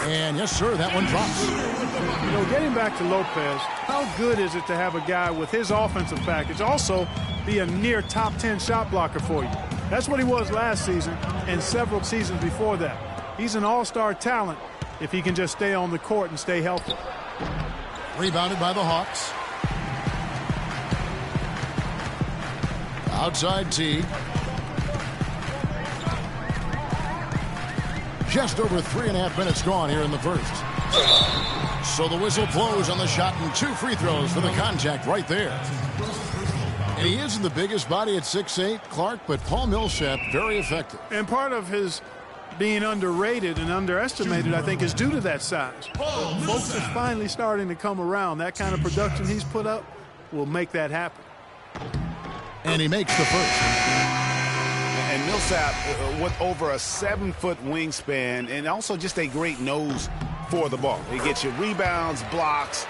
And yes, sir, that one drops. You know, getting back to Lopez, how good is it to have a guy with his offensive package also be a near top 10 shot blocker for you? That's what he was last season and several seasons before that. He's an all-star talent if he can just stay on the court and stay healthy. Rebounded by the Hawks. Outside T. Just over 3.5 minutes gone here in the first. So the whistle blows on the shot and 2 free throws for the contact right there. And he isn't the biggest body at 6'8", Clark, but Paul Millsap, very effective. And part of his being underrated and underestimated, I think, is due to that size. Folks are finally starting to come around. That kind of production he's put up will make that happen. And he makes the first. And Millsap with over a 7-foot wingspan and also just a great nose for the ball. He gets you rebounds, blocks,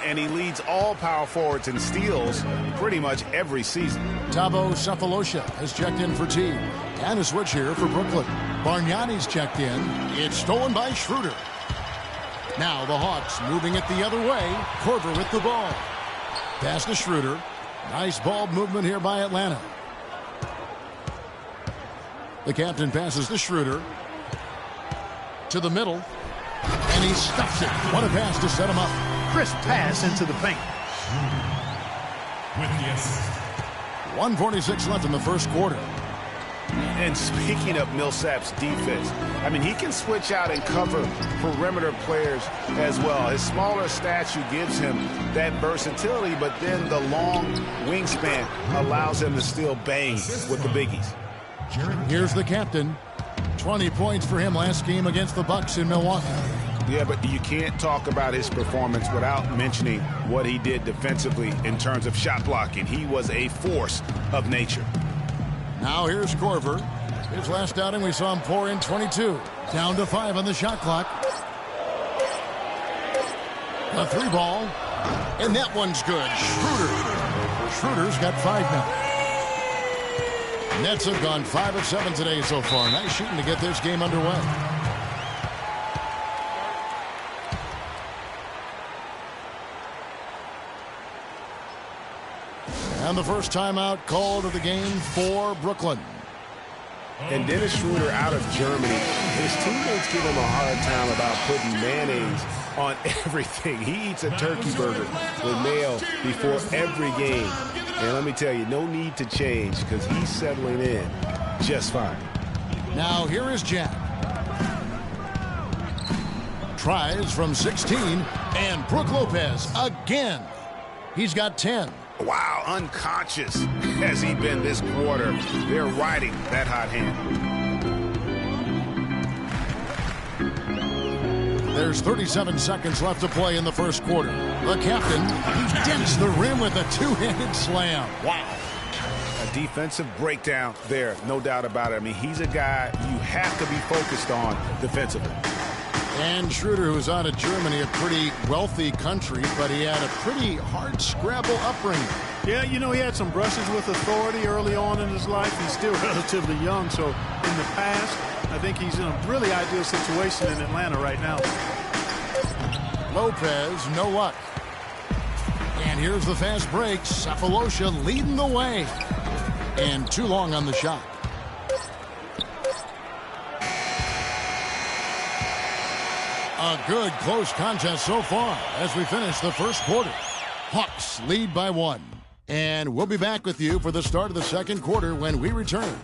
and he leads all power forwards in steals pretty much every season. Thabo Sefolosha has checked in for T. And a switch here for Brooklyn. Bargnani's checked in. It's stolen by Schroeder. Now the Hawks moving it the other way. Korver with the ball. Pass to Schroeder. Nice ball movement here by Atlanta. The captain passes to Schroeder. To the middle. And he stuffs it. What a pass to set him up. Crisp pass into the paint. With the assist. 1:46 left in the first quarter. And speaking of Millsap's defense, I mean, he can switch out and cover perimeter players as well. His smaller stature gives him that versatility, but then the long wingspan allows him to still bang with the biggies. Here's the captain. 20 points for him last game against the Bucks in Milwaukee. Yeah, but you can't talk about his performance without mentioning what he did defensively in terms of shot blocking. He was a force of nature. Now here's Korver. His last outing, we saw him pour in 22. Down to 5 on the shot clock. A 3 ball. And that one's good. Schroeder's got 5 now. Nets have gone 5 of 7 today so far. Nice shooting to get this game underway. And the first timeout called of the game for Brooklyn. And Dennis Schroeder out of Germany. His teammates give him a hard time about putting mayonnaise on everything. He eats a turkey burger with mayo before every game. And let me tell you, no need to change because he's settling in just fine. Now here is Jack. Tries from 16. And Brook Lopez again. He's got 10. Wow, unconscious has he been this quarter. They're riding that hot hand. There's 37 seconds left to play in the first quarter. The captain, he dents the rim with a 2-handed slam. Wow. A defensive breakdown there, no doubt about it. I mean, he's a guy you have to be focused on defensively. And Schroeder, who's out of Germany, a pretty wealthy country, but he had a pretty hard scrabble upbringing. Yeah, you know, he had some brushes with authority early on in his life. He's still relatively young, so in the past, I think he's in a really ideal situation in Atlanta right now. Lopez, no luck. And here's the fast break. Sefolosha leading the way. And too long on the shot. A good close contest so far as we finish the first quarter. Hawks lead by 1. And we'll be back with you for the start of the second quarter when we return.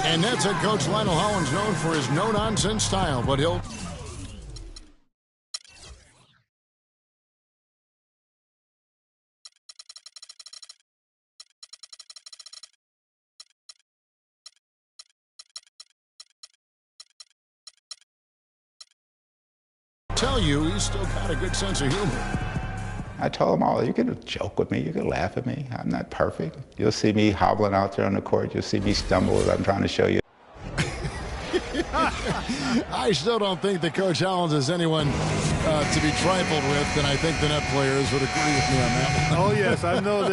And Nets head coach Lionel Hollins known for his no-nonsense style, but he'll tell you he's still got a good sense of humor. I told them all, you can joke with me, you can laugh at me. I'm not perfect. You'll see me hobbling out there on the court. You'll see me stumble as I'm trying to show you. I still don't think that Coach Hollins is anyone to be trifled with, and I think the net players would agree with me on that one. Oh, yes, I know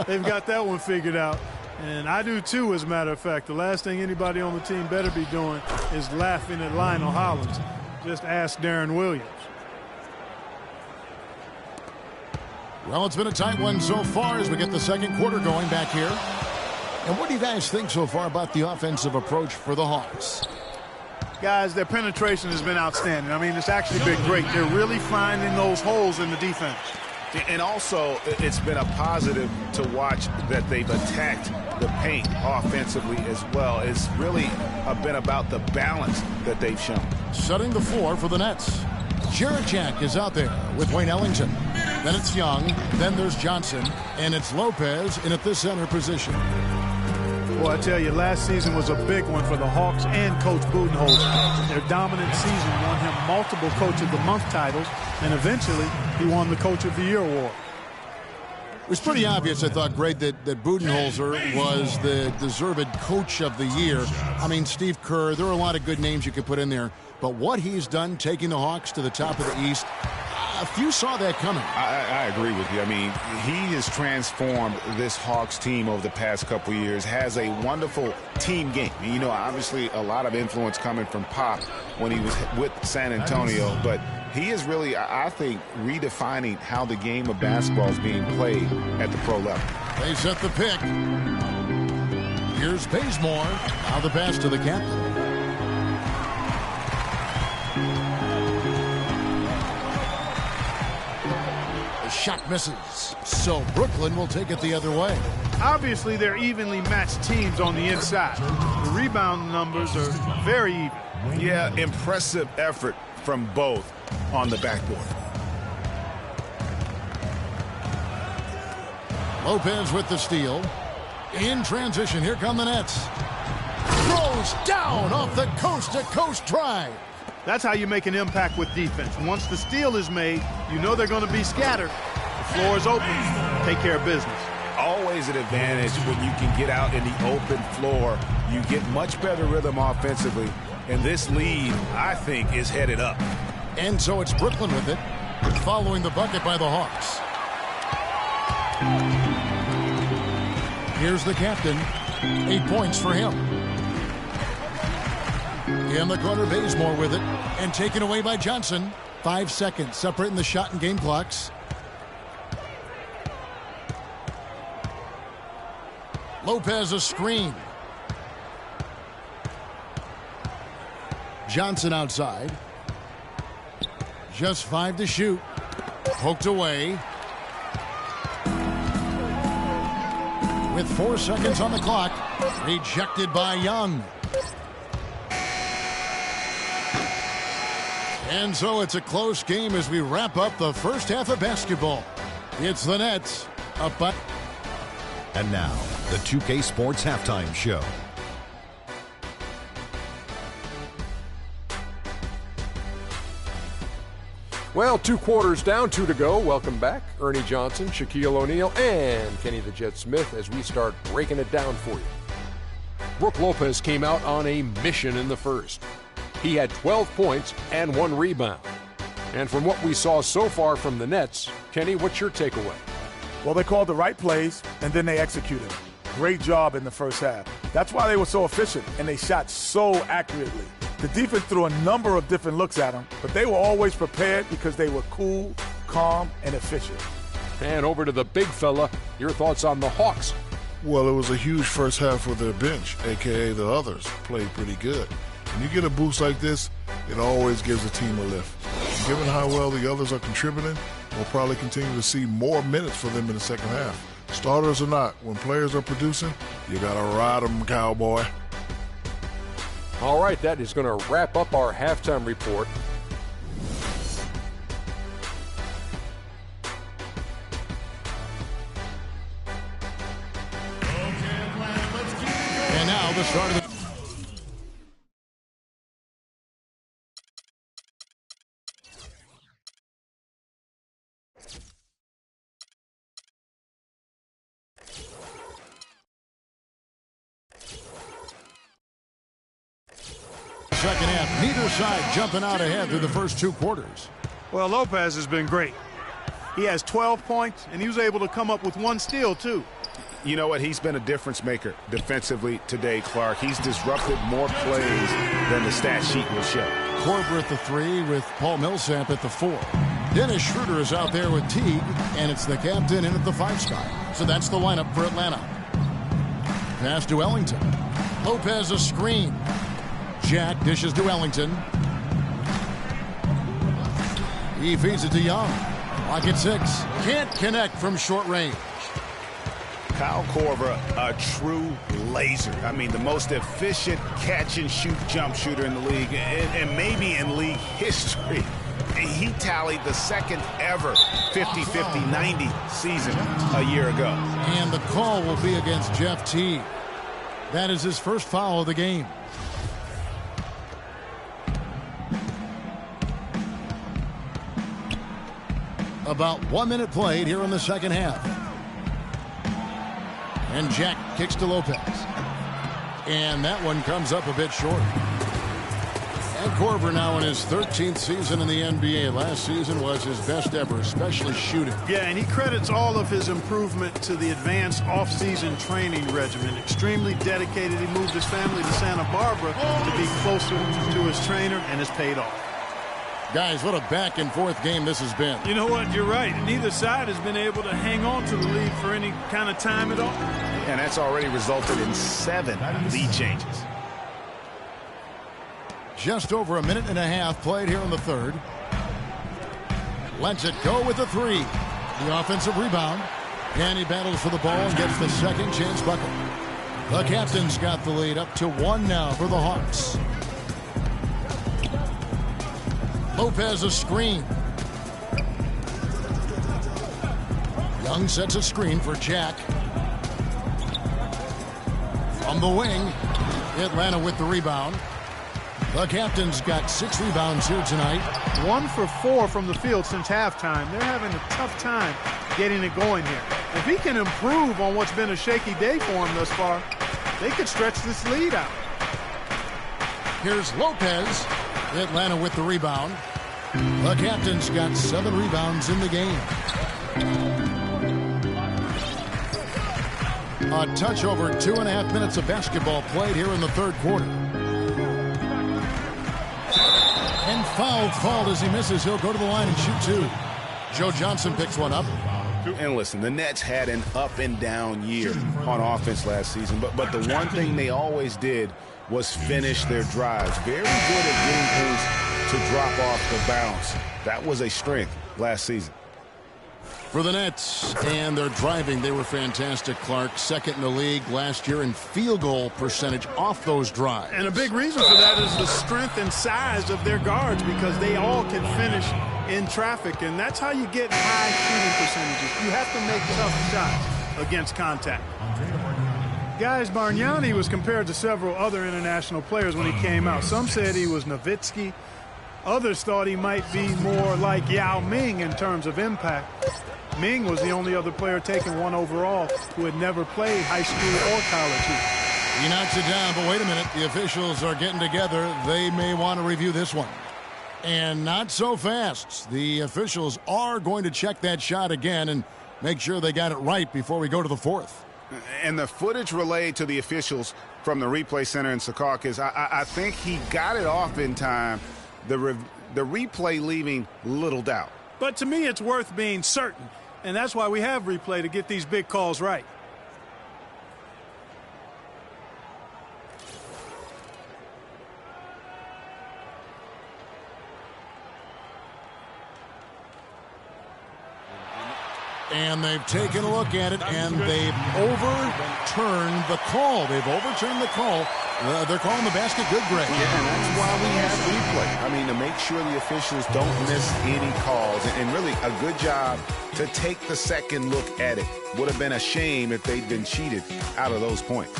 they've got that one figured out. And I do, too, as a matter of fact. The last thing anybody on the team better be doing is laughing at Lionel Hollins. Just ask Darren Williams. Well, it's been a tight one so far as we get the second quarter going back here. And what do you guys think so far about the offensive approach for the Hawks? Guys, their penetration has been outstanding. I mean, it's actually been great. They're really finding those holes in the defense. And also, it's been a positive to watch that they've attacked the paint offensively as well. It's really been about the balance that they've shown. Setting the floor for the Nets. Jarrett Jack is out there with Wayne Ellington. Then it's Young. Then there's Johnson. And it's Lopez in at the center position. Well, I tell you, last season was a big one for the Hawks and Coach Budenholzer. Their dominant season won him multiple Coach of the Month titles, and eventually he won the Coach of the Year award. It was pretty obvious, I thought, Greg, that Budenholzer was the deserved Coach of the Year. I mean, Steve Kerr, there are a lot of good names you could put in there. But what he's done, taking the Hawks to the top of the East, a few saw that coming. I agree with you. I mean, he has transformed this Hawks team over the past couple years, has a wonderful team game. You know, obviously a lot of influence coming from Pop when he was with San Antonio, but he is really, I think, redefining how the game of basketball is being played at the pro level. They set the pick. Here's Bazemore. Now the pass to the captain. Shot misses, so Brooklyn will take it the other way. Obviously, they're evenly matched teams on the inside. The rebound numbers are very even. Yeah, impressive effort from both on the backboard. Lopez with the steal. In transition, here come the Nets. Throws down off the coast-to-coast drive. That's how you make an impact with defense. Once the steal is made, you know they're going to be scattered. The floor is open. Take care of business. Always an advantage when you can get out in the open floor. You get much better rhythm offensively. And this lead, I think, is headed up. And so it's Brooklyn with it, following the bucket by the Hawks. Here's the captain. 8 points for him. In the corner, Bazemore with it, and taken away by Johnson. 5 seconds separating the shot and game clocks. Lopez a screen. Johnson outside. Just 5 to shoot. Poked away. With 4 seconds on the clock. Rejected by Young. And so it's a close game as we wrap up the first half of basketball. It's the Nets up by... And now, the 2K Sports Halftime Show. Well, 2 quarters down, 2 to go. Welcome back, Ernie Johnson, Shaquille O'Neal, and Kenny the Jet Smith as we start breaking it down for you. Brook Lopez came out on a mission in the first. He had 12 points and 1 rebound. And from what we saw so far from the Nets, Kenny, what's your takeaway? Well, they called the right plays, and then they executed. Great job in the first half. That's why they were so efficient, and they shot so accurately. The defense threw a number of different looks at them, but they were always prepared because they were cool, calm, and efficient. And over to the big fella, your thoughts on the Hawks? Well, it was a huge first half for their bench, a.k.a. the others, played pretty good. When you get a boost like this, it always gives a team a lift. And given how well the others are contributing, we'll probably continue to see more minutes for them in the second half. Starters or not, when players are producing, you got to ride them, cowboy. All right, that is going to wrap up our halftime report. And now the start of the... Second half, neither side jumping out ahead through the first 2 quarters. Well, Lopez has been great. He has 12 points, and he was able to come up with 1 steal, too. You know what? He's been a difference maker defensively today, Clark. He's disrupted more plays than the stat sheet will show. Korver at the 3 with Paul Millsap at the 4. Dennis Schroeder is out there with Teague, and it's the captain in at the 5 spot. So that's the lineup for Atlanta. Pass to Ellington. Lopez a screen. Jack dishes to Ellington. He feeds it to Young. Lock at 6. Can't connect from short range. Kyle Korver, a true laser. I mean, the most efficient catch-and-shoot jump shooter in the league, and maybe in league history. He tallied the second ever 50-50-90 season a year ago. And the call will be against Jeff Teague. That is his first foul of the game. About 1 minute played here in the second half. And Jack kicks to Lopez. And that one comes up a bit short. And Korver now in his 13th season in the NBA. Last season was his best ever, especially shooting. Yeah, and he credits all of his improvement to the advanced off-season training regimen. Extremely dedicated. He moved his family to Santa Barbara to be closer to his trainer, and it's paid off. Guys, what a back-and-forth game this has been. You know what? You're right. Neither side has been able to hang on to the lead for any kind of time at all. And that's already resulted in 7 lead changes. Just over a minute and a half played here in the third. Lets it go with the 3. The offensive rebound. And he battles for the ball and gets the second chance bucket. The captain's got the lead up to 1 now for the Hawks. Lopez a screen. Young sets a screen for Jack. From the wing, Atlanta with the rebound. The captain's got 6 rebounds here tonight. 1 for 4 from the field since halftime. They're having a tough time getting it going here. If he can improve on what's been a shaky day for him thus far, they could stretch this lead out. Here's Lopez. Atlanta with the rebound. The captain's got 7 rebounds in the game. A touch over 2.5 minutes of basketball played here in the third quarter. And foul called as he misses. He'll go to the line and shoot 2. Joe Johnson picks one up. And listen, the Nets had an up and down year on offense last season, but the one thing they always did was finish their drives. Very good at getting things to drop off the bounce. That was a strength last season. For the Nets, and their driving, they were fantastic, Clark. Second in the league last year in field goal percentage off those drives. And a big reason for that is the strength and size of their guards, because they all can finish in traffic, and that's how you get high shooting percentages. You have to make tough shots against contact. Guys, Bargnani was compared to several other international players when he came out. Some said he was Nowitzki. Others thought he might be more like Yao Ming in terms of impact. Ming was the only other player taken 1 overall who had never played high school or college here. He knocks it down, but wait a minute. The officials are getting together. They may want to review this one. And not so fast. The officials are going to check that shot again and make sure they got it right before we go to the fourth. And the footage relayed to the officials from the replay center in Secaucus, I think he got it off in time. The replay leaving little doubt. But to me, it's worth being certain. And that's why we have replay, to get these big calls right. And they've taken a look at it, and they've overturned the call. They're calling the basket good, Greg. Yeah, and that's why we have replay. I mean, to make sure the officials don't miss any calls. And really, a good job to take the second look at it. Would have been a shame if they'd been cheated out of those points.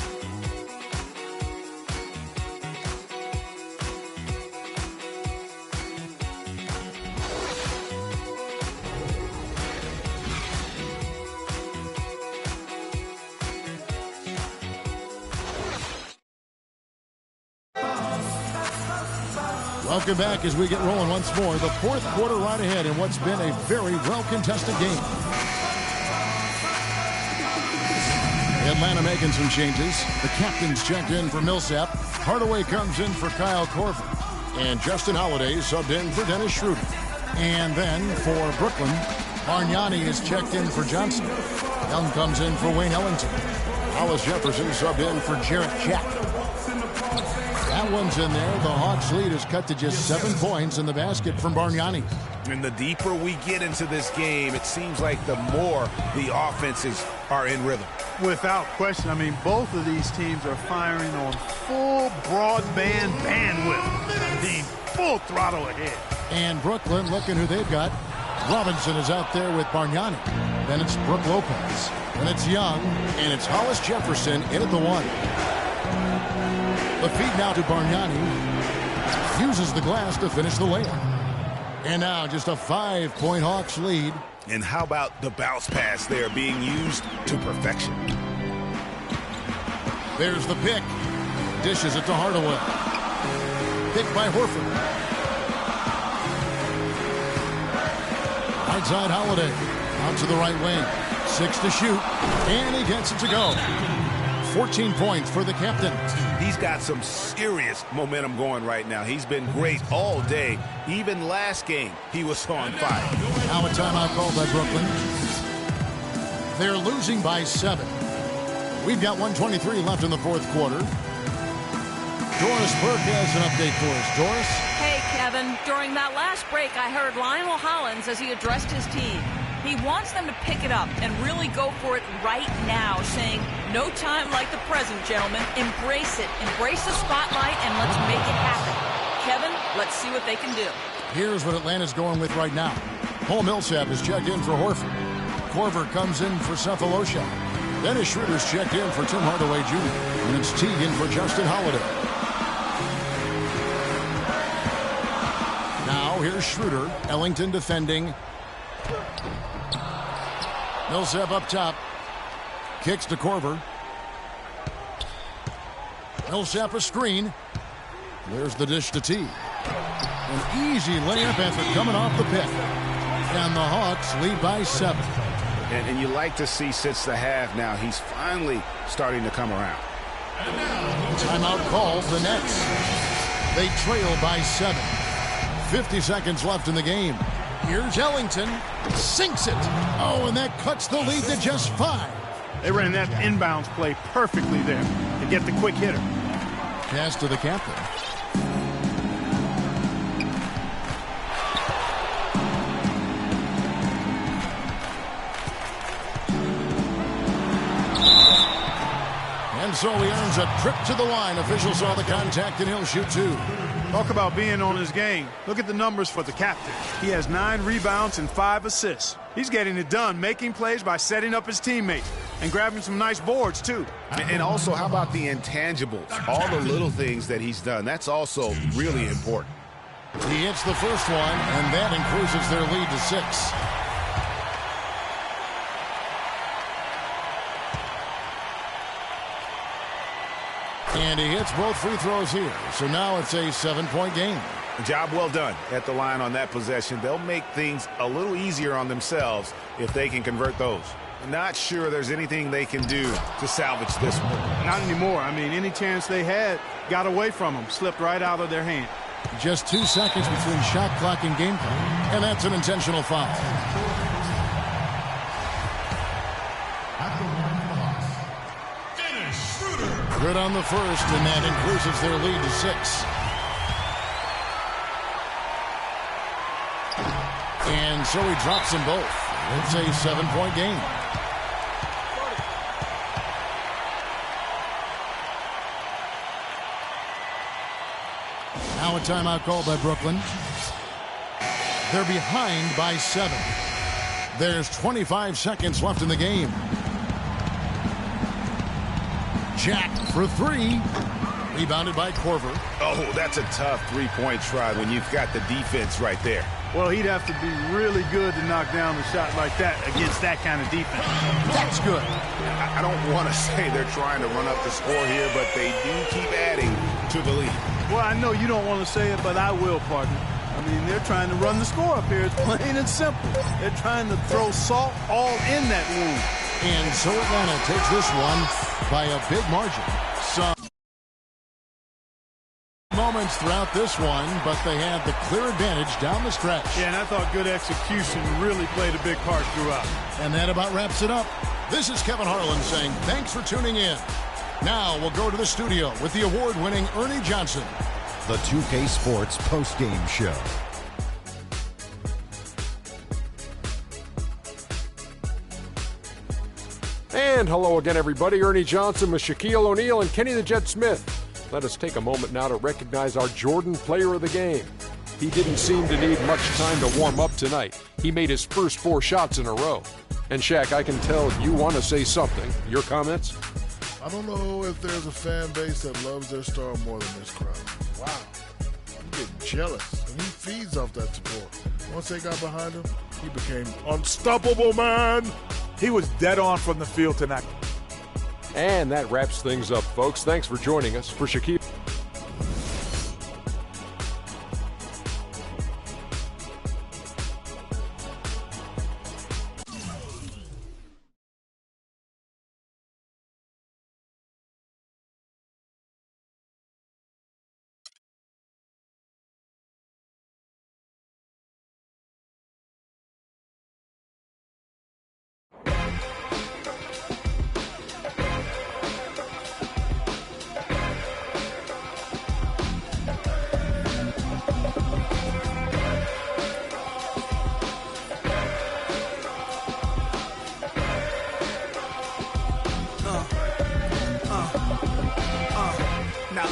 Welcome back as we get rolling once more. The fourth quarter right ahead in what's been a very well-contested game. Atlanta making some changes. The captain's checked in for Millsap. Hardaway comes in for Kyle Korver. And Justin Holiday subbed in for Dennis Schroeder. And then for Brooklyn, Bargnani is checked in for Johnson. Young comes in for Wayne Ellington. Hollis Jefferson subbed in for Jarrett Jack. That one's in there. The Hawks' lead is cut to just 7 points in the basket from Bargnani. And the deeper we get into this game, it seems like the more the offenses are in rhythm. Without question. I mean, both of these teams are firing on full broadband bandwidth. I mean, full throttle ahead. And Brooklyn, looking who they've got. Robinson is out there with Bargnani. Then it's Brook Lopez. Then it's Young. And it's Hollis Jefferson in at the 1. The feed now to Bargnani. Uses the glass to finish the layup. And now just a 5-point Hawks lead. And how about the bounce pass there being used to perfection? There's the pick. Dishes it to Hardaway. Picked by Horford. Right side Holiday. Out to the right wing. 6 to shoot. And he gets it to go. 14 points for the captain. He's got some serious momentum going right now. He's been great all day. Even last game, he was on fire. Now a timeout called by Brooklyn. They're losing by 7. We've got 1:23 left in the fourth quarter. Doris Burke has an update for us. Doris? Hey, Kevin. During that last break, I heard Lionel Hollins as he addressed his team. He wants them to pick it up and really go for it right now, saying, no time like the present, gentlemen. Embrace it. Embrace the spotlight, and let's make it happen. Kevin, let's see what they can do. Here's what Atlanta's going with right now. Paul Millsap is checked in for Horford. Korver comes in for Cephalosha. Dennis Schroeder's checked in for Tim Hardaway Jr. And it's Teagan for Justin Holiday. Now here's Schroeder. Ellington defending. Millsap up top. Kicks to Korver. Millsap a screen. There's the dish to T. An easy layup after coming off the pick. And the Hawks lead by 7. And you like to see since the half now, he's finally starting to come around. Timeout called the Nets. They trail by 7. 50 seconds left in the game. Here's Ellington. Sinks it. Oh, and that cuts the lead to just 5. They ran that inbounds play perfectly there to get the quick hitter. Pass to the captain. And so he earns a trip to the line. Official saw the contact, and he'll shoot 2. Talk about being on his game. Look at the numbers for the captain. He has 9 rebounds and 5 assists. He's getting it done, making plays by setting up his teammates and grabbing some nice boards, too. And also, how about the intangibles? All the little things that he's done. That's also really important. He hits the first one, and that increases their lead to 6. And he hits both free throws here. So now it's a 7-point game. Job well done at the line on that possession. They'll make things a little easier on themselves if they can convert those. Not sure there's anything they can do to salvage this one. Not anymore. I mean, any chance they had got away from them, slipped right out of their hand. Just 2 seconds between shot clock and game time. And that's an intentional foul. Good on the first, and that increases their lead to 6. And so he drops them both. It's a 7-point game. Now a timeout called by Brooklyn. They're behind by 7. There's 25 seconds left in the game. Jack for 3. Rebounded by Korver. Oh, that's a tough three-point try when you've got the defense right there. Well, he'd have to be really good to knock down a shot like that against that kind of defense. That's good. I don't want to say they're trying to run up the score here, but they do keep adding to the lead. Well, I know you don't want to say it, but I will, partner. I mean, they're trying to run the score up here. It's plain and simple. They're trying to throw salt all in that wound. And so Atlanta takes this one by a big margin. Some moments throughout this one, but they had the clear advantage down the stretch. Yeah, and I thought good execution really played a big part throughout. And that about wraps it up. This is Kevin Harlan saying thanks for tuning in. Now we'll go to the studio with the award-winning Ernie Johnson. The 2K Sports postgame show. And hello again, everybody. Ernie Johnson with Shaquille O'Neal and Kenny the Jet Smith. Let us take a moment now to recognize our Jordan player of the game. He didn't seem to need much time to warm up tonight. He made his first 4 shots in a row. And Shaq, I can tell you want to say something. Your comments? I don't know if there's a fan base that loves their star more than this crowd. Wow. I'm getting jealous. And he feeds off that support. Once they got behind him, he became unstoppable, man. He was dead on from the field tonight. And that wraps things up, folks. Thanks for joining us. For Shaquille.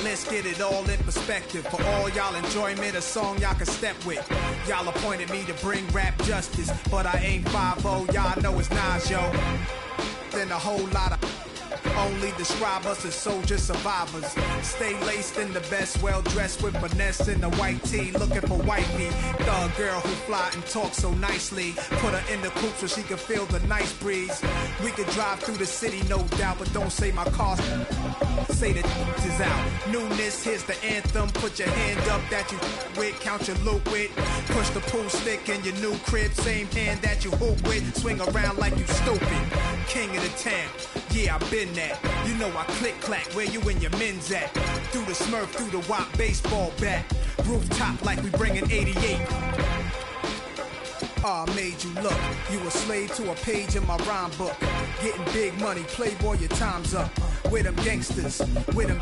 Let's get it all in perspective. For all y'all enjoyment, a song y'all can step with. Y'all appointed me to bring rap justice, but I ain't 5-0, y'all know it's Nas, yo. Then a whole lot of only describe us as soldier survivors. Stay laced in the best, well dressed with finesse in the white tee, looking for wifey. Thug girl who fly and talk so nicely. Put her in the coupe so she can feel the nice breeze. We could drive through the city, no doubt, but don't say my car. Say that is out. Newness, here's the anthem. Put your hand up that you with, count your loot with. Push the pool stick in your new crib, same hand that you hoop with. Swing around like you stupid. King of the town, yeah, I've been that. You know I click clack, where you and your men's at? Through the Smurf, through the WAP baseball bat. Rooftop like we bringing 88. I made you look. You a slave to a page in my rhyme book. Getting big money, playboy, your time's up. With them gangsters, with them.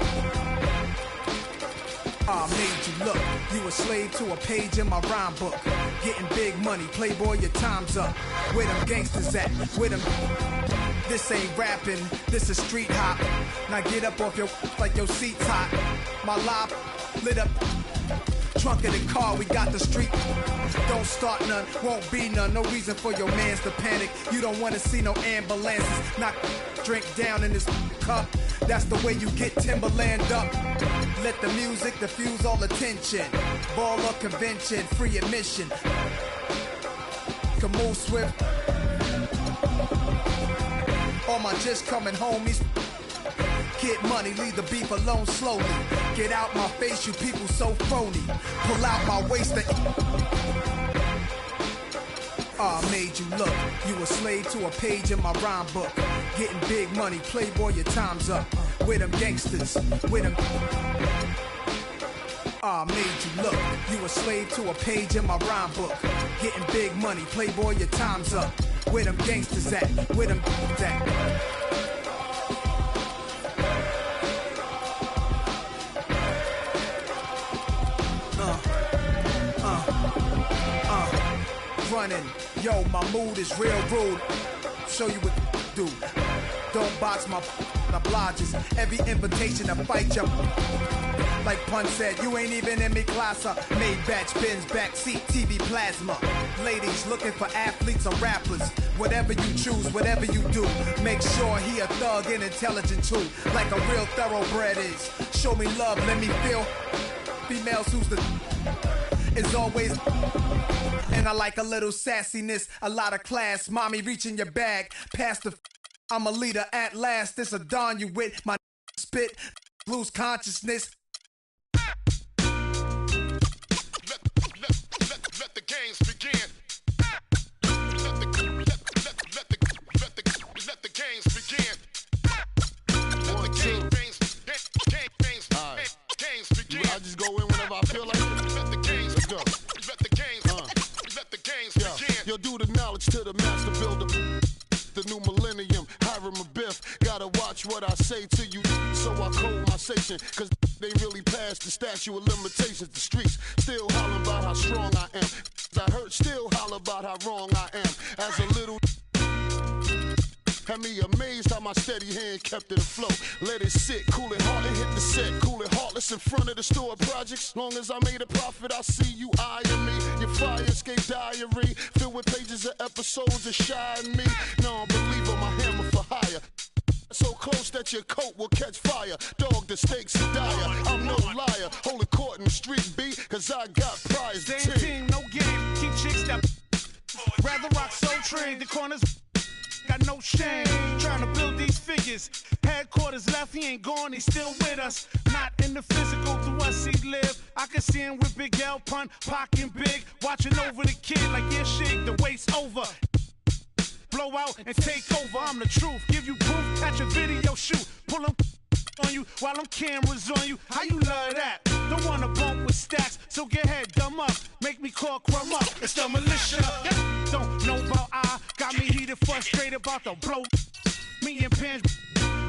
I made you look. You a slave to a page in my rhyme book. Getting big money, playboy, your time's up. Where them gangsters at? Where them. This ain't rapping, this is street hop. Now get up off your like your seat's hot. My life lit up. Trunk of the car, we got the street. Don't start none, won't be none. No reason for your mans to panic. You don't wanna see no ambulances. Knock drink down in this cup. That's the way you get Timberland up. Let the music diffuse all attention. Ball or convention, free admission. Can move swift. All my just coming homies. Get money, leave the beef alone slowly. Get out my face, you people so phony. Pull out my waist and I made you look. You a slave to a page in my rhyme book. Getting big money, playboy, your time's up. With them gangsters, with them. I made you look. You a slave to a page in my rhyme book. Getting big money, playboy, your time's up. Where them gangsters at? Where them at? running. Yo, my mood is real rude. Show you what to do. Don't box my obliges. Every invitation to fight you. Like Pun said, you ain't even in me class. Made batch, Benz, backseat, TV plasma. Ladies looking for athletes or rappers. Whatever you choose, whatever you do, make sure he a thug and intelligent too. Like a real thoroughbred is. Show me love, let me feel. Females who's the is always. And I like a little sassiness, a lot of class. Mommy, reach in your bag, pass the. I'm a leader at last. This a dawn you with. My spit, lose consciousness. Let the games begin. Let the games begin. Let the games begin. I just go in whenever I feel like it. Let the games go. Let the games begin. Yo, do the knowledge to the master builder. The new millennium, Hiram a Biff. Gotta watch what I say to you, so I code my station. Cause they really passed the statute of limitations. The streets still holler about how strong I am. I heard still holler about how wrong I am. As a little had me amazed how my steady hand kept it afloat. Let it sit, cool it hard and hit the set. Cool it heartless in front of the store projects. Long as I made a profit, I see you eyeing me. Your fire escape diary filled with pages of episodes of shy and me. No, believe on my hammer for hire. So close that your coat will catch fire. Dog, the stakes are dire. I'm no liar. Hold a court in the street beat, cause I got prize. Same team, no game. Keep chicks that rather rock Soul Train. The corners got no shame. Trying to build these figures. Headquarters left, he ain't gone, he's still with us. Not in the physical, through us he live. I can see him with Big L, Pun, Pac and Big. Watching over the kid like, yeah, shake, the wait's over. Blow out and take over, I'm the truth. Give you proof, catch a video shoot. Pull them on you while them cameras on you. How you love that? Don't wanna bump with stacks, so get head dumb up. Make me call crumb up, it's the militia. Don't know about I, got me heated, frustrated about the blow. Me and Pans,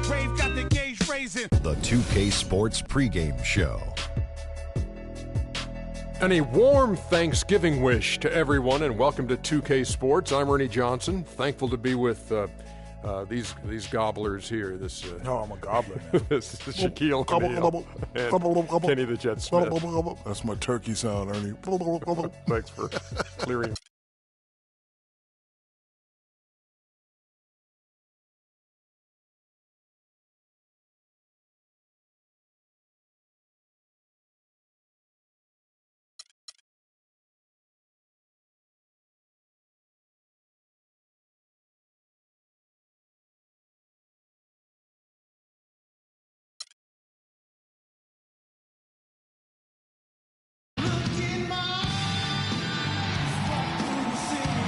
Rave got the gauge raising. The 2K Sports pregame show. And a warm Thanksgiving wish to everyone, and welcome to 2K Sports. I'm Ernie Johnson. Thankful to be with these gobblers here. This I'm a gobbler. This is Shaquille O'Neal and Kenny the Jet Smith. That's my turkey sound, Ernie. Thanks for clearing.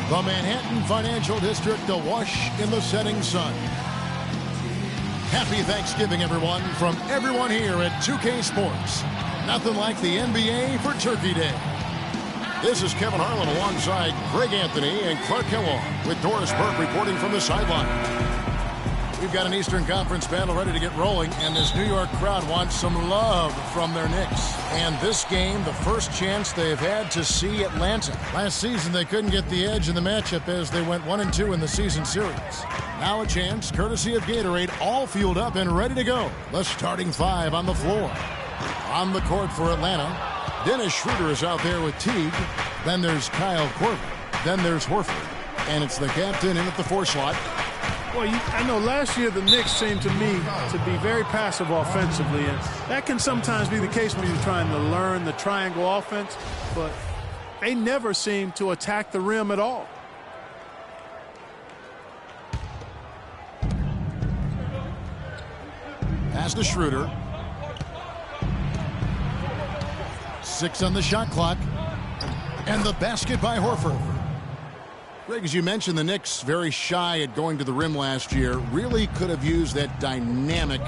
The Manhattan Financial District awash in the setting sun. Happy Thanksgiving, everyone, from everyone here at 2K Sports. Nothing like the NBA for Turkey Day. This is Kevin Harlan alongside Greg Anthony and Clark Kellogg with Doris Burke reporting from the sideline. We've got an Eastern Conference battle ready to get rolling, and this New York crowd wants some love from their Knicks. And this game, the first chance they've had to see Atlanta. Last season, they couldn't get the edge in the matchup as they went 1-2 in the season series. Now a chance, courtesy of Gatorade, all fueled up and ready to go. The starting five on the floor. On the court for Atlanta, Dennis Schroeder is out there with Teague. Then there's Kyle Korver. Then there's Horford. And it's the captain in at the 4 slot. Well, I know last year the Knicks seemed to me to be very passive offensively, and that can sometimes be the case when you're trying to learn the triangle offense, but they never seem to attack the rim at all. Pass to Schroeder. 6 on the shot clock. And the basket by Horford. Greg, as you mentioned, the Knicks very shy at going to the rim last year. Really could have used that dynamic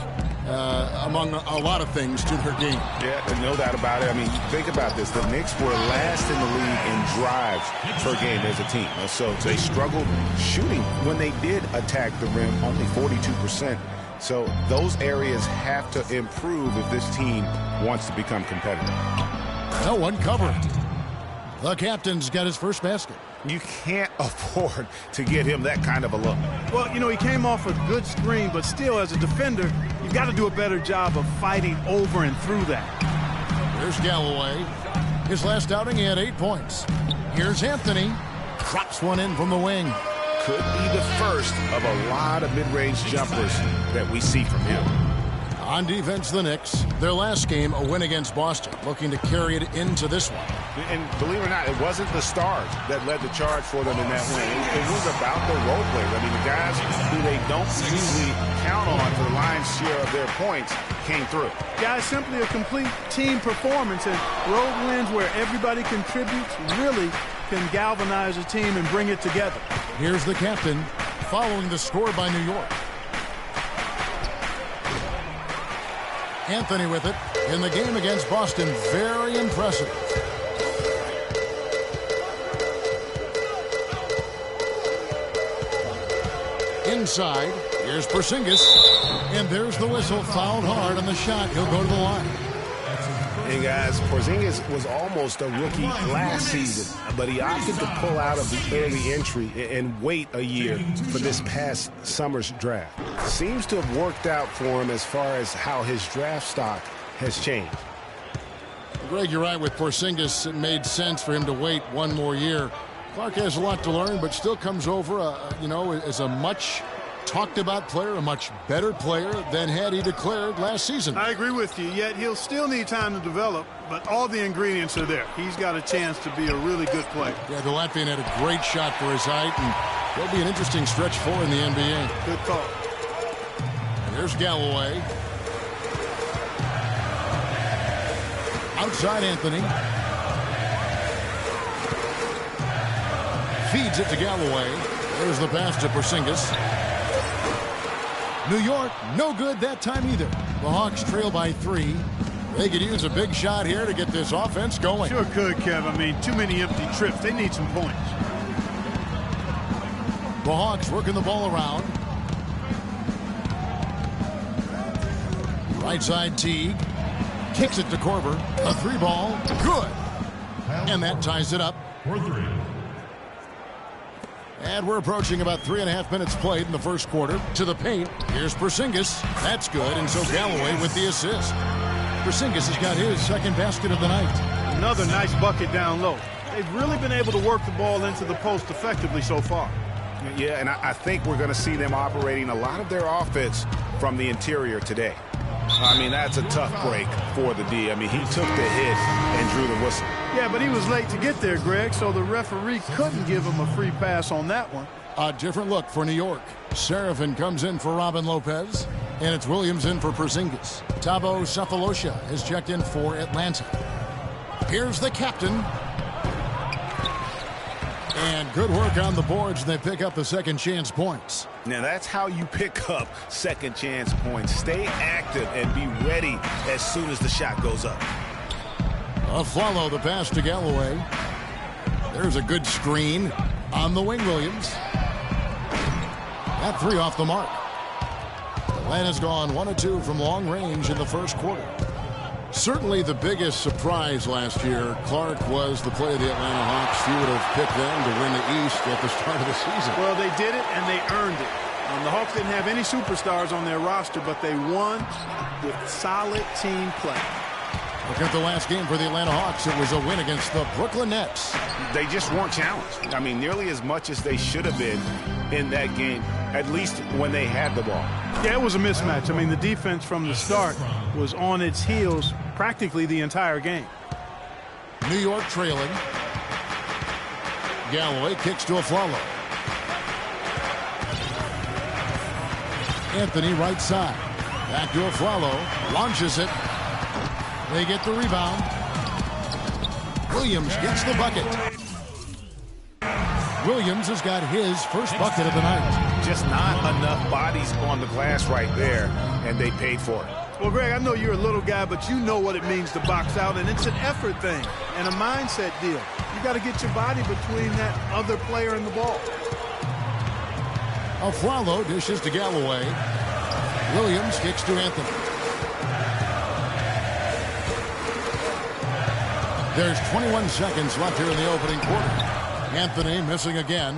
among a lot of things to their game. Yeah, no doubt about it. I mean, think about this. The Knicks were last in the league in drives per game as a team. So they struggled shooting. When they did attack the rim, only 42%. So those areas have to improve if this team wants to become competitive. No one covered. The captain's got his first basket. You can't afford to get him that kind of a look. Well, you know, he came off a good screen, but still, as a defender, you've got to do a better job of fighting over and through that. Here's Galloway. His last outing, he had 8 points. Here's Anthony. Drops one in from the wing. Could be the first of a lot of mid-range jumpers that we see from him. On defense, the Knicks, their last game, a win against Boston, looking to carry it into this one. And believe it or not, it wasn't the stars that led the charge for them in that win. It was about the role players. I mean, the guys who they don't usually count on for the lion's share of their points came through. Guys, simply a complete team performance, and road wins where everybody contributes really can galvanize a team and bring it together. Here's the captain following the score by New York. Anthony with it in the game against Boston. Very impressive. Inside, here's Porzingis. And there's the whistle. Fouled hard on the shot. He'll go to the line. And guys, Porzingis was almost a rookie last season, but he opted to pull out of the early entry and wait a year for this past summer's draft. Seems to have worked out for him as far as how his draft stock has changed. Greg, you're right with Porzingis. It made sense for him to wait one more year. Clark has a lot to learn, but still comes over, as a much talked about player, a much better player than had he declared last season. I agree with you, yet he'll still need time to develop, but all the ingredients are there. He's got a chance to be a really good player. Yeah, the Latvian had a great shot for his height, and he'll be an interesting stretch for in the NBA. Good call. Here's Galloway. Outside Anthony. Feeds it to Galloway. There's the pass to Porzingis. New York, no good that time either. The Hawks trail by 3. They could use a big shot here to get this offense going. Sure could, Kev. I mean, too many empty trips. They need some points. The Hawks working the ball around. Right side Teague. Kicks it to Korver. A 3-ball. Good. And that ties it up. And we're approaching about 3.5 minutes played in the first quarter. To the paint. Here's Porzingis. That's good. And so Galloway with the assist. Porzingis has got his second basket of the night. Another nice bucket down low. They've really been able to work the ball into the post effectively so far. Yeah, and I think we're going to see them operating a lot of their offense from the interior today. I mean, that's a tough break for the D. I mean, he took the hit and drew the whistle. Yeah, but he was late to get there, Greg, so the referee couldn't give him a free pass on that one. A different look for New York. Serafin comes in for Robin Lopez, and it's Williams in for Porzingis. Thabo Sefolosha has checked in for Atlanta. Here's the captain. And good work on the boards. They pick up the second chance points. Now that's how you pick up second chance points. Stay active and be ready as soon as the shot goes up. Follow the pass to Galloway. There's a good screen on the wing, Williams. That 3 off the mark. Atlanta's gone 1 of 2 from long range in the first quarter. Certainly the biggest surprise last year, Clark, was the play of the Atlanta Hawks. Few would have picked them to win the East at the start of the season. Well, they did it, and they earned it. The Hawks didn't have any superstars on their roster, but they won with solid team play. Look at the last game for the Atlanta Hawks. It was a win against the Brooklyn Nets. They just weren't challenged. I mean, nearly as much as they should have been in that game, at least when they had the ball. Yeah, it was a mismatch. I mean, the defense from the start was on its heels practically the entire game. New York trailing. Galloway kicks to Aflalo. Anthony right side. Back to Aflalo. Launches it. They get the rebound. Williams gets the bucket. Williams has got his first bucket of the night. Just not enough bodies on the glass right there, and they paid for it. Well, Greg, I know you're a little guy, but you know what it means to box out, and it's an effort thing and a mindset deal. You got to get your body between that other player and the ball. Aflalo dishes to Galloway. Williams kicks to Anthony. There's 21 seconds left here in the opening quarter. Anthony missing again.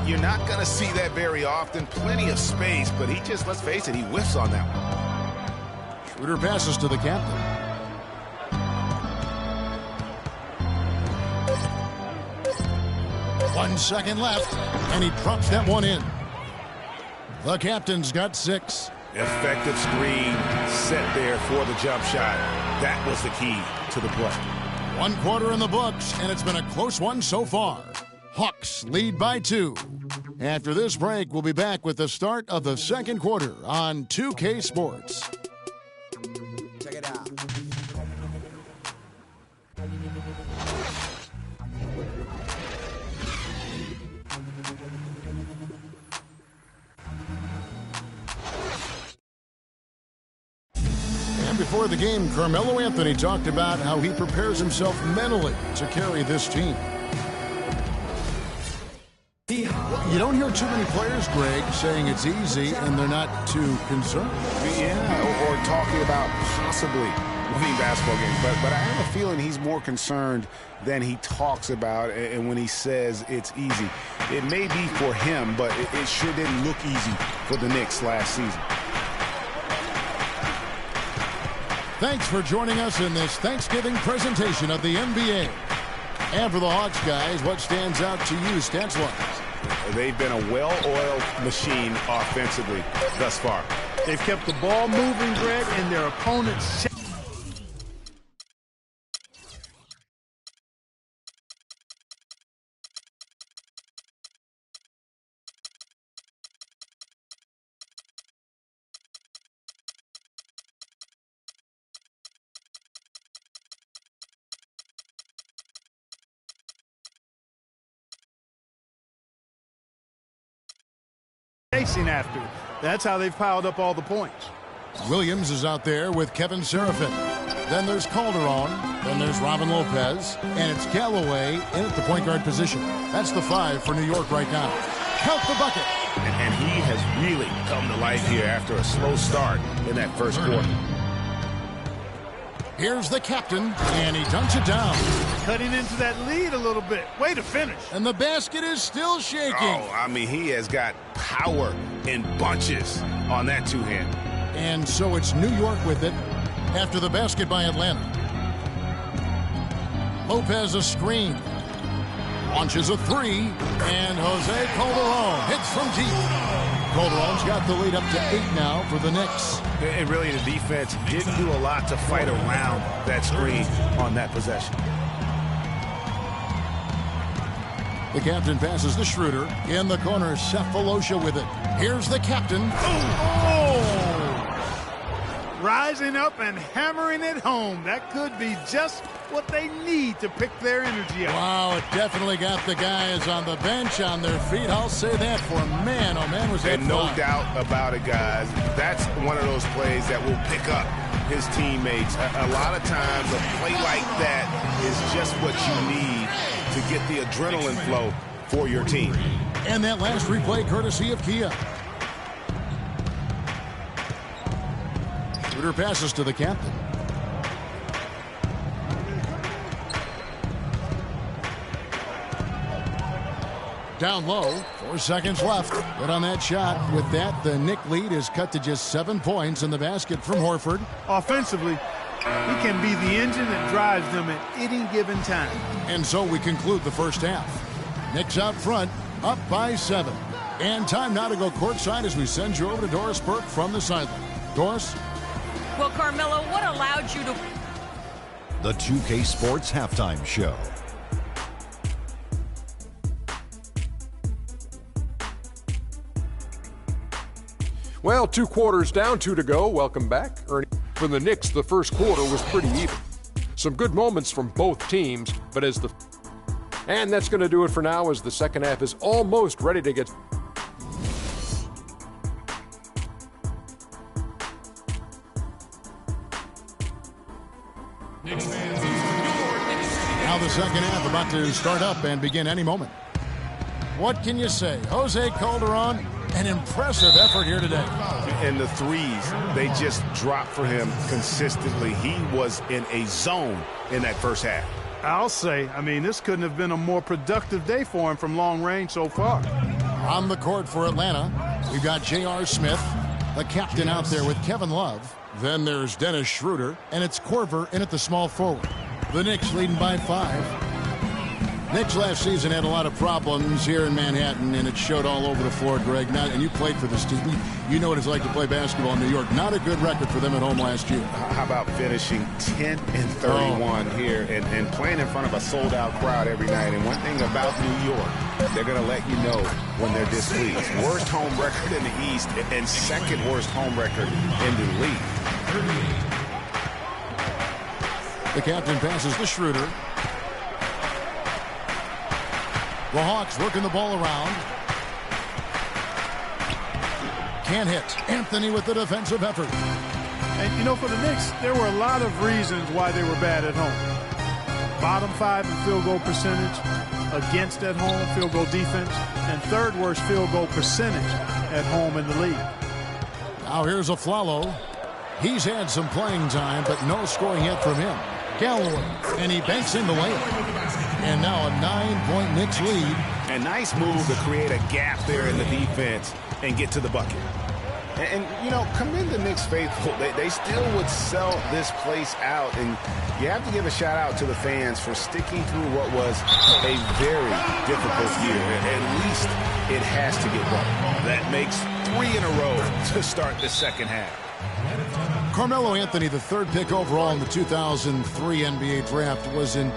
You're not going to see that very often. Plenty of space, but he just, let's face it, he whiffs on that one. Schroeder passes to the captain. One second left, and he drops that one in. The captain's got 6. Effective screen set there for the jump shot. That was the key to the play. 1 quarter in the books, and it's been a close one so far. Hawks lead by 2. After this break, we'll be back with the start of the second quarter on 2K Sports. Check it out. And before the game, Carmelo Anthony talked about how he prepares himself mentally to carry this team. You don't hear too many players, Greg, saying it's easy and they're not too concerned. Yeah, or talking about possibly winning basketball games. But I have a feeling he's more concerned than he talks about, and when he says it's easy. It may be for him, but it sure didn't look easy for the Knicks last season. Thanks for joining us in this Thanksgiving presentation of the NBA. And for the Hawks, guys, what stands out to you stats-wise? They've been a well-oiled machine offensively thus far. They've kept the ball moving, Greg, and their opponents. Chasing after. That's how they've piled up all the points. Williams is out there with Kevin Serafin. Then there's Calderon. Then there's Robin Lopez. And it's Galloway in at the point guard position. That's the 5 for New York right now. Count the bucket. And he has really come to life here after a slow start in that first quarter. Here's the captain, and he dunks it down. Cutting into that lead a little bit. Way to finish. And the basket is still shaking. Oh, I mean, he has got power in bunches on that two-hand. And so it's New York with it after the basket by Atlanta. Lopez a screen. Launches a 3, and Jose Calderon hits from deep. Calderon's got the lead up to 8 now for the Knicks. And really, the defense didn't do a lot to fight around that screen on that possession. The captain passes to Schroeder. In the corner, Cephalosha with it. Here's the captain. Oh! Rising up and hammering it home. That could be just what they need to pick their energy up. Wow, it definitely got the guys on the bench on their feet. I'll say that for man. Oh, man, was that And no fun. doubt about it, guys. That's one of those plays that will pick up his teammates. A lot of times, a play like that is just what you need to get the adrenaline flow for your team. And that last replay courtesy of Kia. Schroeder passes to the captain. Down low, 4 seconds left. Good on that shot. With that, the Knick lead is cut to just 7 points in the basket from Horford. Offensively, he can be the engine that drives them at any given time. And so we conclude the first half. Knicks out front, up by 7. And time now to go courtside as we send you over to Doris Burke from the sideline. Doris? Well, Carmelo, what allowed you to... The 2K Sports Halftime Show. Well, 2 quarters down, 2 to go. Welcome back. Ernie, for the Knicks, the first quarter was pretty even. Some good moments from both teams, but and that's going to do it for now as the second half is almost ready to get... Now the second half about to start up and begin any moment. What can you say? Jose Calderon, an impressive effort here today. And the threes, they just dropped for him consistently. He was in a zone in that first half. I'll say, I mean, this couldn't have been a more productive day for him from long range so far. On the court for Atlanta, we've got J.R. Smith, the captain out there with Kevin Love. Then there's Dennis Schroeder, and it's Korver in at the small forward. The Knicks leading by 5. Knicks last season had a lot of problems here in Manhattan, and it showed all over the floor, Greg. And you played for this team. You know what it's like to play basketball in New York. Not a good record for them at home last year. How about finishing 10-31 here and playing in front of a sold-out crowd every night? And one thing about New York, they're going to let you know when they're displeased. Worst home record in the East and second worst home record in the league. The captain passes to Schroeder. The Hawks working the ball around. Can't hit. Anthony with the defensive effort. And, you know, for the Knicks, there were a lot of reasons why they were bad at home. Bottom 5 in field goal percentage, against at home field goal defense, and third worst field goal percentage at home in the league. Now here's Aflalo. He's had some playing time, but no scoring yet from him. Galloway, and he banks in the layup. And now a 9-point Knicks lead. A nice move to create a gap there in the defense and get to the bucket. And you know, commend the Knicks faithful. They still would sell this place out. And you have to give a shout out to the fans for sticking through what was a very difficult year. At least it has to get better. That makes 3 in a row to start the second half. Carmelo Anthony, the 3rd pick overall in the 2003 NBA draft, was in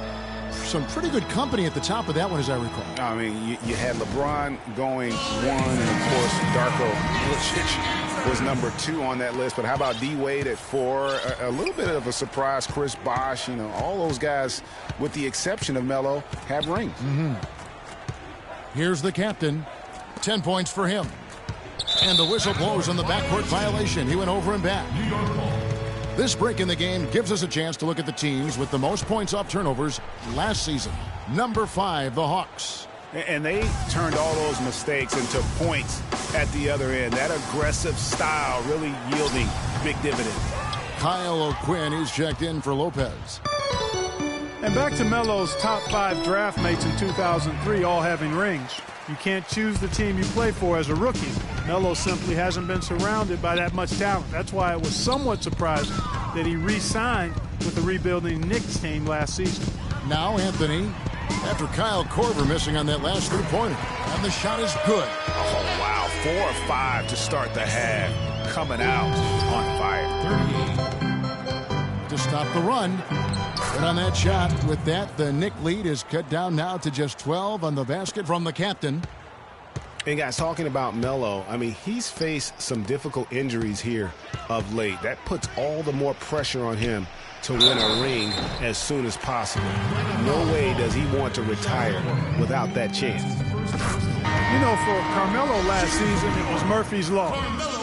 some pretty good company at the top of that one, as I recall. I mean, you had LeBron going 1, and of course, Darko Milicic was number 2 on that list. But how about D-Wade at 4? A little bit of a surprise, Chris Bosh. You know, all those guys, with the exception of Melo, have rings. Here's the captain. 10 points for him. And the whistle blows on the backcourt violation. He went over and back. This break in the game gives us a chance to look at the teams with the most points off turnovers last season. Number 5, the Hawks. And they turned all those mistakes into points at the other end. That aggressive style really yielding big dividends. Kyle O'Quinn is checked in for Lopez. And back to Melo's top 5 draft mates in 2003 all having rings. You can't choose the team you play for as a rookie. Melo simply hasn't been surrounded by that much talent. That's why it was somewhat surprising that he re-signed with the rebuilding Knicks team last season. Now Anthony, after Kyle Korver missing on that last 3-pointer. And the shot is good. Oh, wow. 4 or 5 to start the half. Coming out on fire. To stop the run. Good on that shot. With that, the Knick lead is cut down now to just 12 on the basket from the captain. And guys, talking about Melo, I mean, he's faced some difficult injuries here of late. That puts all the more pressure on him to win a ring as soon as possible. No way does he want to retire without that chance. You know, for Carmelo last season, it was Murphy's Law.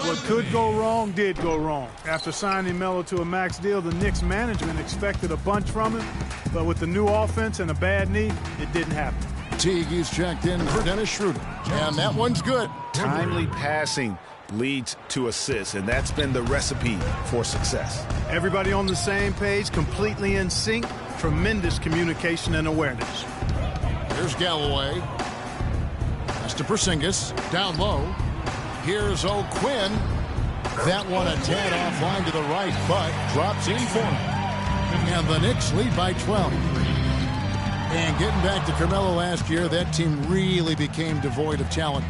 What could go wrong did go wrong. After signing Melo to a max deal, the Knicks management expected a bunch from him, but with the new offense and a bad knee, it didn't happen. Teague is checked in for Dennis Schroeder, and that one's good. Timely passing leads to assists, and that's been the recipe for success. Everybody on the same page, completely in sync, tremendous communication and awareness. Here's Galloway. That's to Porzingis, down low. Here's O'Quinn. That one a tad offline to the right, but drops in for him. And the Knicks lead by 12. And getting back to Carmelo last year, that team really became devoid of talent.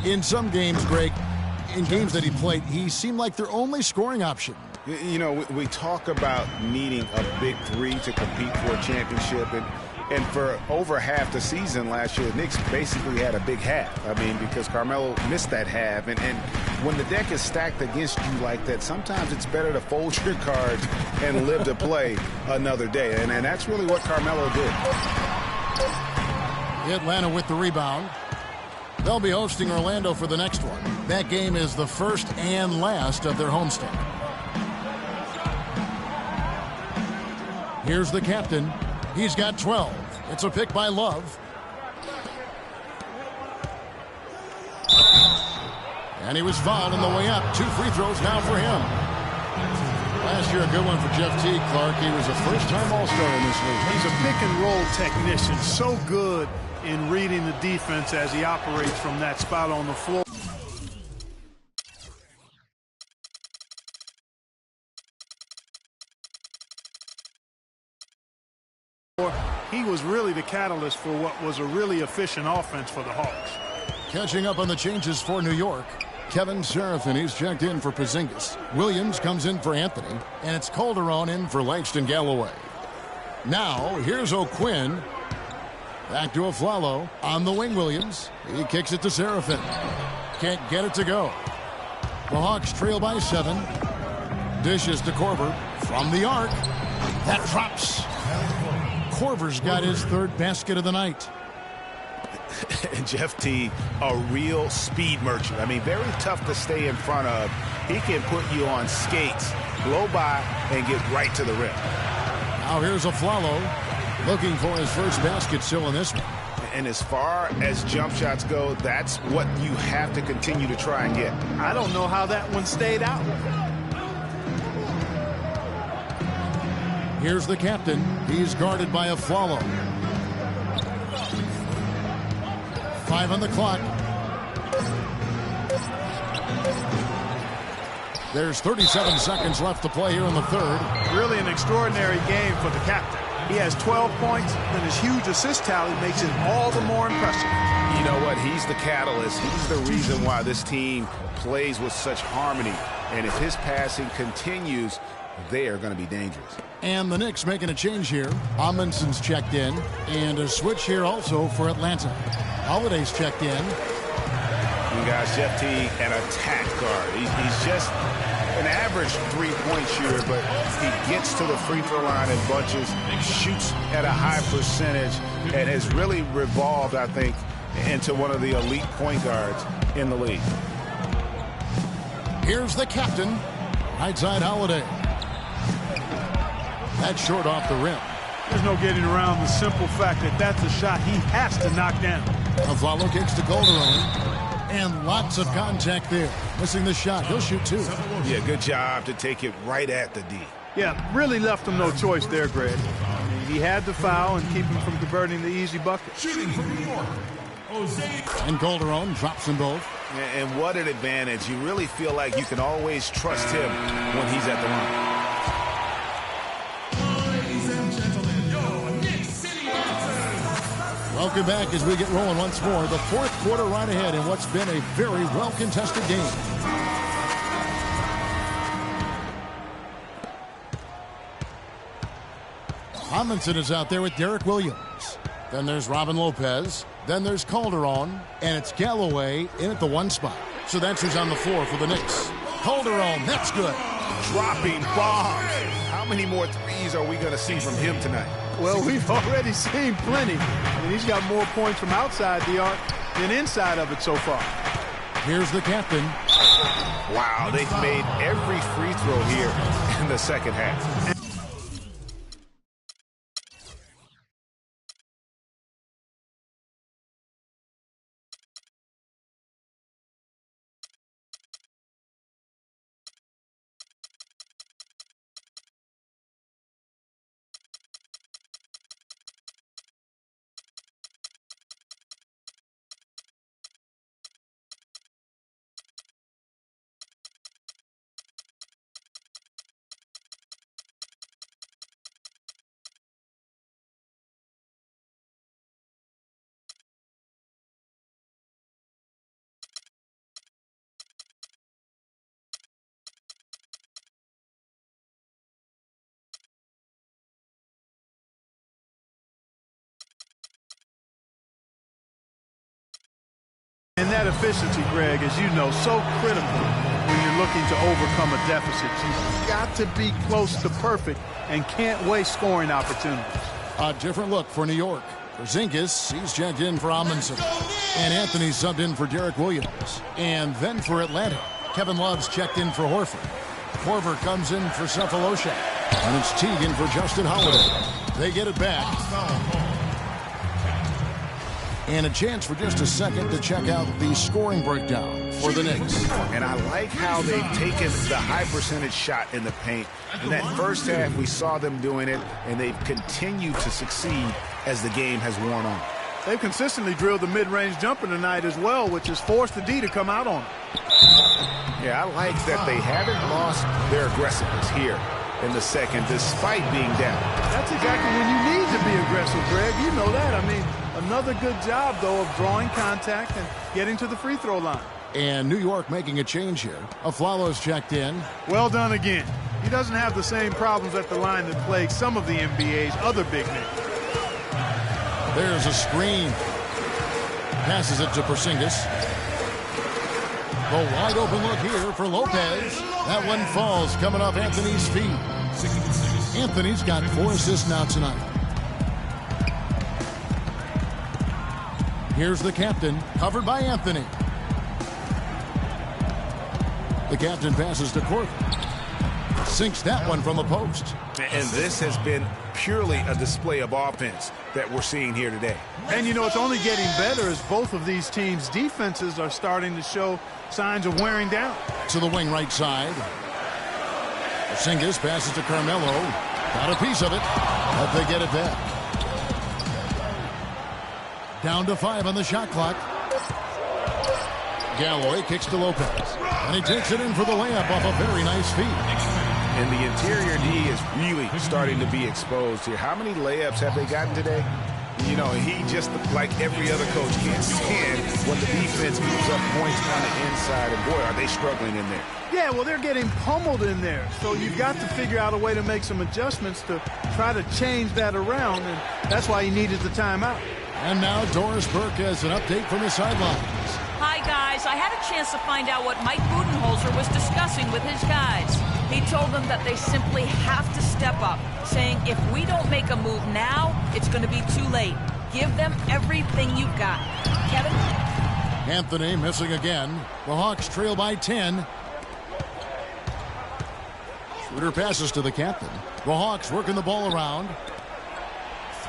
In some games, Greg, in games that he played, he seemed like their only scoring option. You know, we talk about needing a big 3 to compete for a championship, and for over half the season last year, the Knicks basically had a big half. I mean, because Carmelo missed that half. And when the deck is stacked against you like that, sometimes it's better to fold your cards and live to play another day. And that's really what Carmelo did. Atlanta with the rebound. They'll be hosting Orlando for the next one. That game is the first and last of their homestand. Here's the captain. He's got 12. It's a pick by Love. And he was fouled on the way up. 2 free throws now for him. Last year, a good one for Jeff Teague, Clark. He was a first-time All-Star in this league. He's a pick-and-roll technician, so good in reading the defense as he operates from that spot on the floor. He was really the catalyst for what was a really efficient offense for the Hawks. Catching up on the changes for New York. Kevin Serafin, he's checked in for Porzingis. Williams comes in for Anthony, and it's Calderon in for Langston Galloway. Now, here's O'Quinn. Back to Aflalo on the wing, Williams. He kicks it to Serafin. Can't get it to go. The Hawks trail by 7. Dishes to Korver from the arc. That drops. Korver's got his 3rd basket of the night. Jeff Teague, a real speed merchant. I mean, very tough to stay in front of. He can put you on skates, blow by, and get right to the rim. Now here's Aflalo looking for his first basket still in this one. And as far as jump shots go, that's what you have to continue to try and get. I don't know how that one stayed out. Here's the captain. He's guarded by Aflalo. 5 on the clock. There's 37 seconds left to play here in the 3rd. Really an extraordinary game for the captain. He has 12 points, and his huge assist tally makes it all the more impressive. You know what? He's the catalyst. He's the reason why this team plays with such harmony. And if his passing continues, they are going to be dangerous. And the Knicks making a change here. Amundsen's checked in. And a switch here also for Atlanta. Holiday's checked in. You guys, Jeff Teague, an attack guard. He's just an average three-point shooter, but he gets to the free throw line in bunches, shoots at a high percentage, and has really revolved, I think, into one of the elite point guards in the league. Here's the captain, right side Holiday. That's short off the rim. There's no getting around the simple fact that that's a shot he has to knock down. Aflalo kicks to Calderon. And lots of contact there. Missing the shot. He'll shoot 2. Yeah, good job to take it right at the D. Yeah, really left him no choice there, Greg. I mean, he had to foul and keep him from converting the easy bucket. Shooting from New York, Jose. And Calderon drops them both. And what an advantage. You really feel like you can always trust him when he's at the line. Welcome back as we get rolling once more. The 4th quarter right ahead in what's been a very well-contested game. Amundsen is out there with Derek Williams. Then there's Robin Lopez. Then there's Calderon. And it's Galloway in at the 1 spot. So that's who's on the floor for the Knicks. Calderon, that's good. Dropping bombs. How many more threes are we going to see from him tonight? Well, we've already seen plenty. And he's got more points from outside the arc than inside of it so far. Here's the captain. Wow, they've made every free throw here in the second half. And that efficiency, Greg, as you know, so critical when you're looking to overcome a deficit. You've got to be close to perfect and can't waste scoring opportunities. A different look for New York. Porzingis, he's checked in for Amundsen. And Anthony subbed in for Derek Williams. And then for Atlanta, Kevin Love's checked in for Horford. Korver comes in for Cephalosha. And it's Teague in for Justin Holiday. They get it back. And a chance for just a second to check out the scoring breakdown for the Knicks. And I like how they've taken the high percentage shot in the paint. In that first half, we saw them doing it, and they've continued to succeed as the game has worn on. They've consistently drilled the mid-range jumper tonight as well, which has forced the D to come out on it. Yeah, I like that they haven't lost their aggressiveness here in the second, despite being down. That's exactly when you need to be aggressive, Greg. You know that. I mean, another good job, though, of drawing contact and getting to the free throw line. And New York making a change here. Aflalo's checked in. Well done again. He doesn't have the same problems at the line that plague some of the NBA's other big men. There's a screen. Passes it to Porzingis. The wide open look here for Lopez. That one falls coming off Anthony's feet. Anthony's got 4 assists now tonight. Here's the captain, covered by Anthony. The captain passes to Court. Sinks that one from the post. And this has been purely a display of offense that we're seeing here today. And, you know, it's only getting better as both of these teams' defenses are starting to show signs of wearing down. To the wing right side. Porzingis passes to Carmelo. Got a piece of it, but they get it back. Down to 5 on the shot clock. Galloway kicks to Lopez. And he takes it in for the layup off a very nice feed. And the interior D is really starting to be exposed here. How many layups have they gotten today? You know, he just, like every other coach, can't stand when the defense gives up points on the inside. And boy, are they struggling in there. Yeah, well, they're getting pummeled in there. So you've got to figure out a way to make some adjustments to try to change that around. And that's why he needed the timeout. And now Doris Burke has an update from the sidelines. Hi, guys. I had a chance to find out what Mike Budenholzer was discussing with his guys. He told them that they simply have to step up, saying if we don't make a move now, it's going to be too late. Give them everything you've got. Kevin? Anthony missing again. The Hawks trail by 10. Schroeder passes to the captain. The Hawks working the ball around.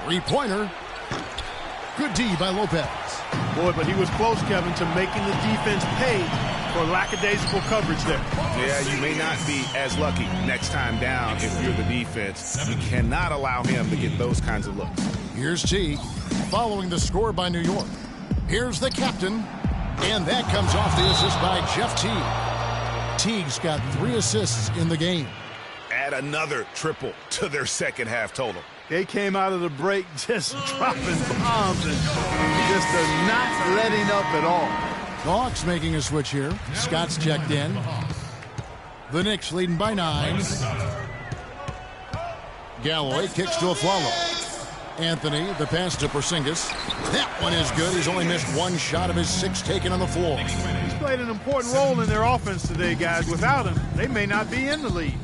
Three-pointer. Good D by Lopez. Boy, but he was close, Kevin, to making the defense pay for lackadaisical coverage there. Yeah, you may not be as lucky next time down if you're the defense. You cannot allow him to get those kinds of looks. Here's Teague following the score by New York. Here's the captain, and that comes off the assist by Jeff Teague. Teague's got 3 assists in the game. Add another triple to their second half total. They came out of the break just dropping bombs and just not letting up at all. The Hawks making a switch here. Scott's checked in. The Knicks leading by 9. Galloway kicks to Aflalo. Anthony, the pass to Porzingis. That one is good. He's only missed 1 shot of his 6 taken on the floor. He's played an important role in their offense today, guys. Without him, they may not be in the lead.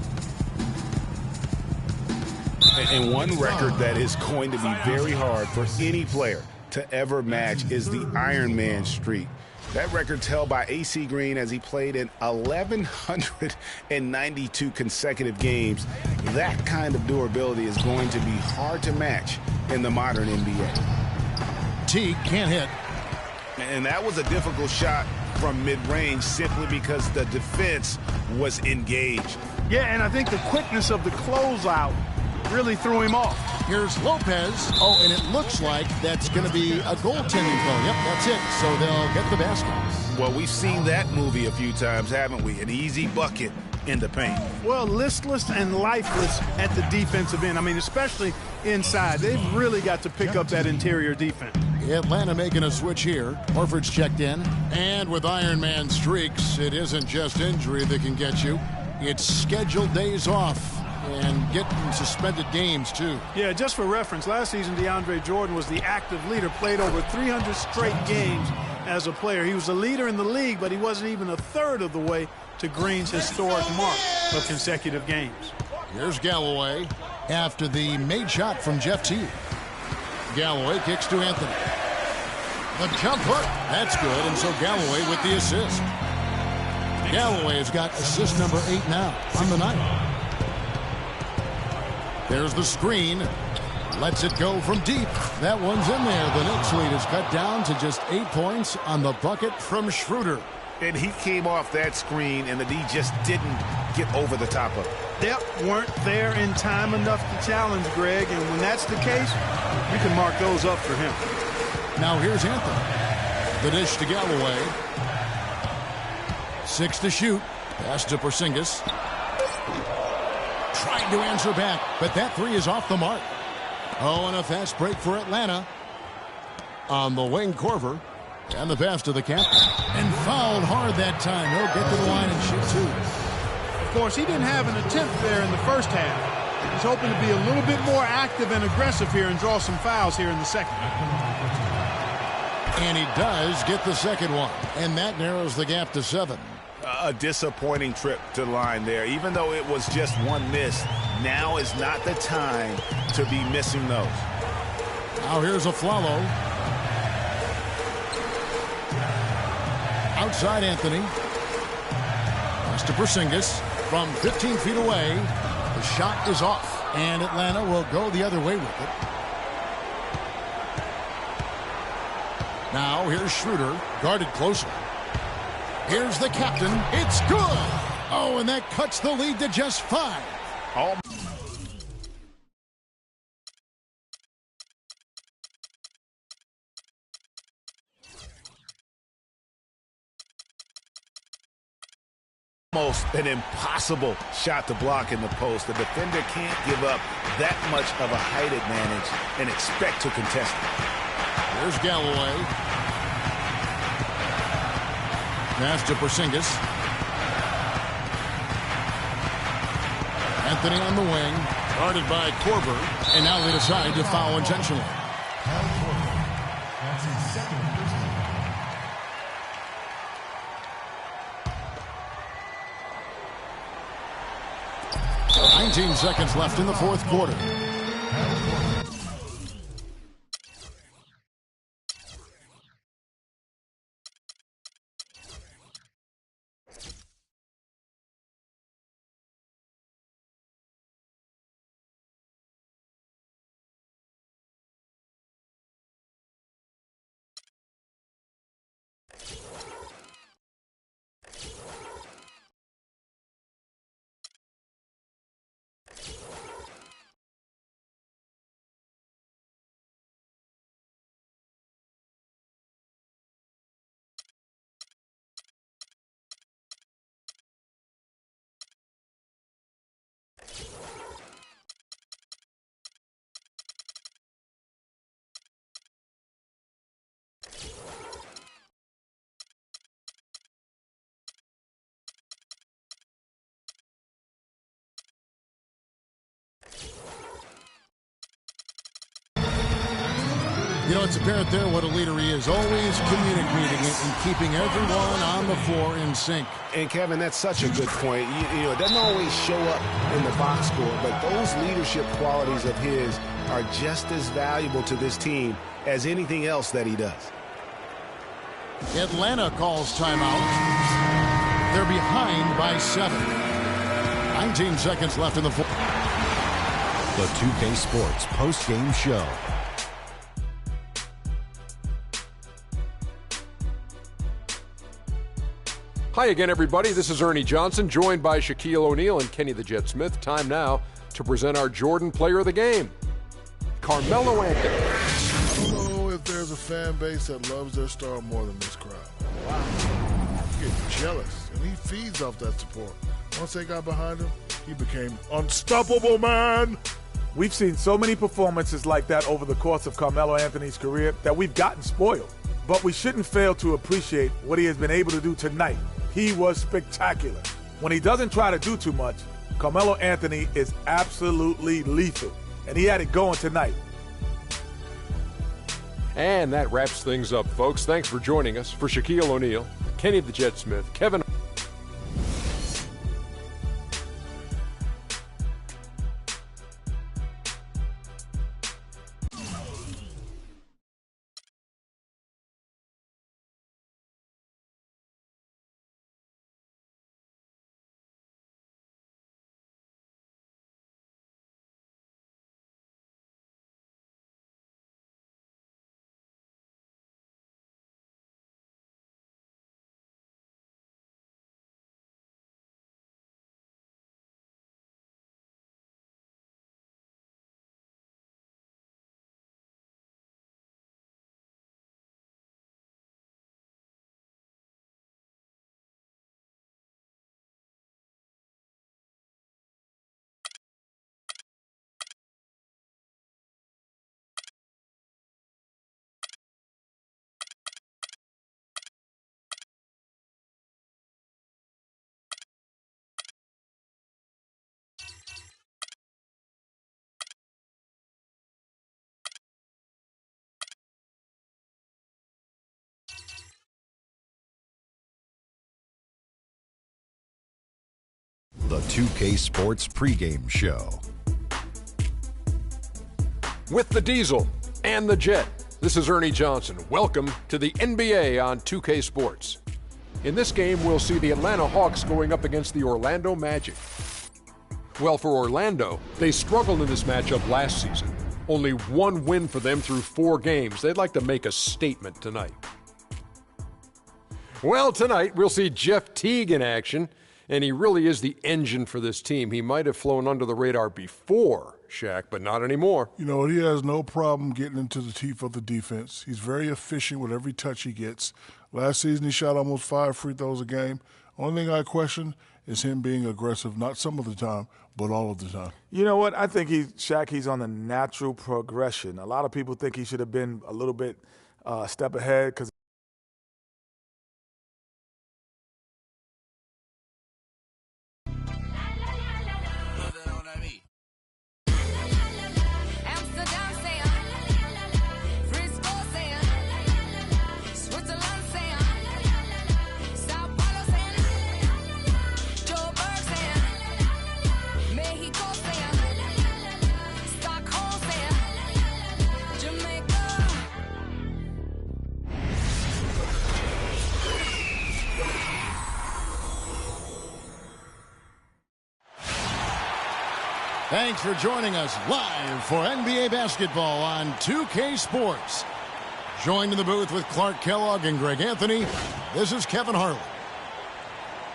And one record that is going to be very hard for any player to ever match is the Iron Man streak. That record's held by AC Green as he played in 1,192 consecutive games. That kind of durability is going to be hard to match in the modern NBA. Teague can't hit. And that was a difficult shot from mid-range simply because the defense was engaged. Yeah, and I think the quickness of the closeout really threw him off. Here's Lopez. Oh, and it looks like that's going to be a goaltending goal. Yep, that's it. So they'll get the basket. Well, we've seen that movie a few times, haven't we? An easy bucket in the paint. Well, listless and lifeless at the defensive end. I mean, especially inside. They've really got to pick up that interior defense. Atlanta making a switch here. Horford's checked in. And with Iron Man streaks, it isn't just injury that can get you. It's scheduled days off. And getting suspended games, too. Yeah, just for reference, last season DeAndre Jordan was the active leader, played over 300 straight games as a player. He was a leader in the league, but he wasn't even a third of the way to Green's historic mark of consecutive games. Here's Galloway after the made shot from Jeff Teague. Galloway kicks to Anthony. The jump hook, that's good, and so Galloway with the assist. Galloway has got assist number 8 now on the night. There's the screen. Lets it go from deep. That one's in there. The Knicks lead is cut down to just 8 points on the bucket from Schroeder. And he came off that screen, and the D just didn't get over the top of it. They weren't there in time enough to challenge Greg, and when that's the case, you can mark those up for him. Now here's Anthony. The dish to Galloway. 6 to shoot. Pass to Porzingis. Trying to answer back, but that three is off the mark. Oh, and a fast break for Atlanta. On the wing, Korver. And the pass to the captain. And fouled hard that time. He'll get to the line and shoot two. Of course, he didn't have an attempt there in the first half. He's hoping to be a little bit more active and aggressive here and draw some fouls here in the second. And he does get the second one. And that narrows the gap to 7. A disappointing trip to the line there. Even though it was just one miss, now is not the time to be missing those. Now here's a Flalo. Outside Anthony. Pass to Porzingis from 15 feet away. The shot is off, and Atlanta will go the other way with it. Now here's Schroeder, guarded closely. Here's the captain. It's good. Oh, and that cuts the lead to just 5. Almost an impossible shot to block in the post. The defender can't give up that much of a height advantage and expect to contest it. There's Galloway. Pass to Porzingis. Anthony on the wing, guarded by Korver, and now they decide to foul intentionally. That's his second personal. 19 seconds left in the fourth quarter. You know, it's apparent there what a leader he is, always communicating it and keeping everyone on the floor in sync. And, Kevin, that's such a good point. You know, it doesn't always show up in the box score, but those leadership qualities of his are just as valuable to this team as anything else that he does. Atlanta calls timeout. They're behind by 7. 19 seconds left in the fourth. The 2K Sports post-game show. Hi again, everybody. This is Ernie Johnson, joined by Shaquille O'Neal and Kenny the Jet Smith. Time now to present our Jordan Player of the Game, Carmelo Anthony. I don't know if there's a fan base that loves their star more than this crowd. Wow. You get jealous, and he feeds off that support. Once they got behind him, he became unstoppable, man. We've seen so many performances like that over the course of Carmelo Anthony's career that we've gotten spoiled. But we shouldn't fail to appreciate what he has been able to do tonight. He was spectacular. When he doesn't try to do too much, Carmelo Anthony is absolutely lethal. And he had it going tonight. And that wraps things up, folks. Thanks for joining us. For Shaquille O'Neal, Kenny the Jet Smith, Kevin the 2K Sports pregame show. With the Diesel and the Jet, this is Ernie Johnson. Welcome to the NBA on 2K Sports. In this game, we'll see the Atlanta Hawks going up against the Orlando Magic. Well, for Orlando, they struggled in this matchup last season. Only one win for them through 4 games. They'd like to make a statement tonight. Well, tonight we'll see Jeff Teague in action, and he really is the engine for this team. He might have flown under the radar before, Shaq, but not anymore. You know, he has no problem getting into the teeth of the defense. He's very efficient with every touch he gets. Last season, he shot almost 5 free throws a game. Only thing I question is him being aggressive, not some of the time, but all of the time. You know what? I think he's on the natural progression. A lot of people think he should have been a little bit step ahead because Thanks for joining us live for NBA basketball on 2K Sports. Joined in the booth with Clark Kellogg and Greg Anthony, this is Kevin Harlan.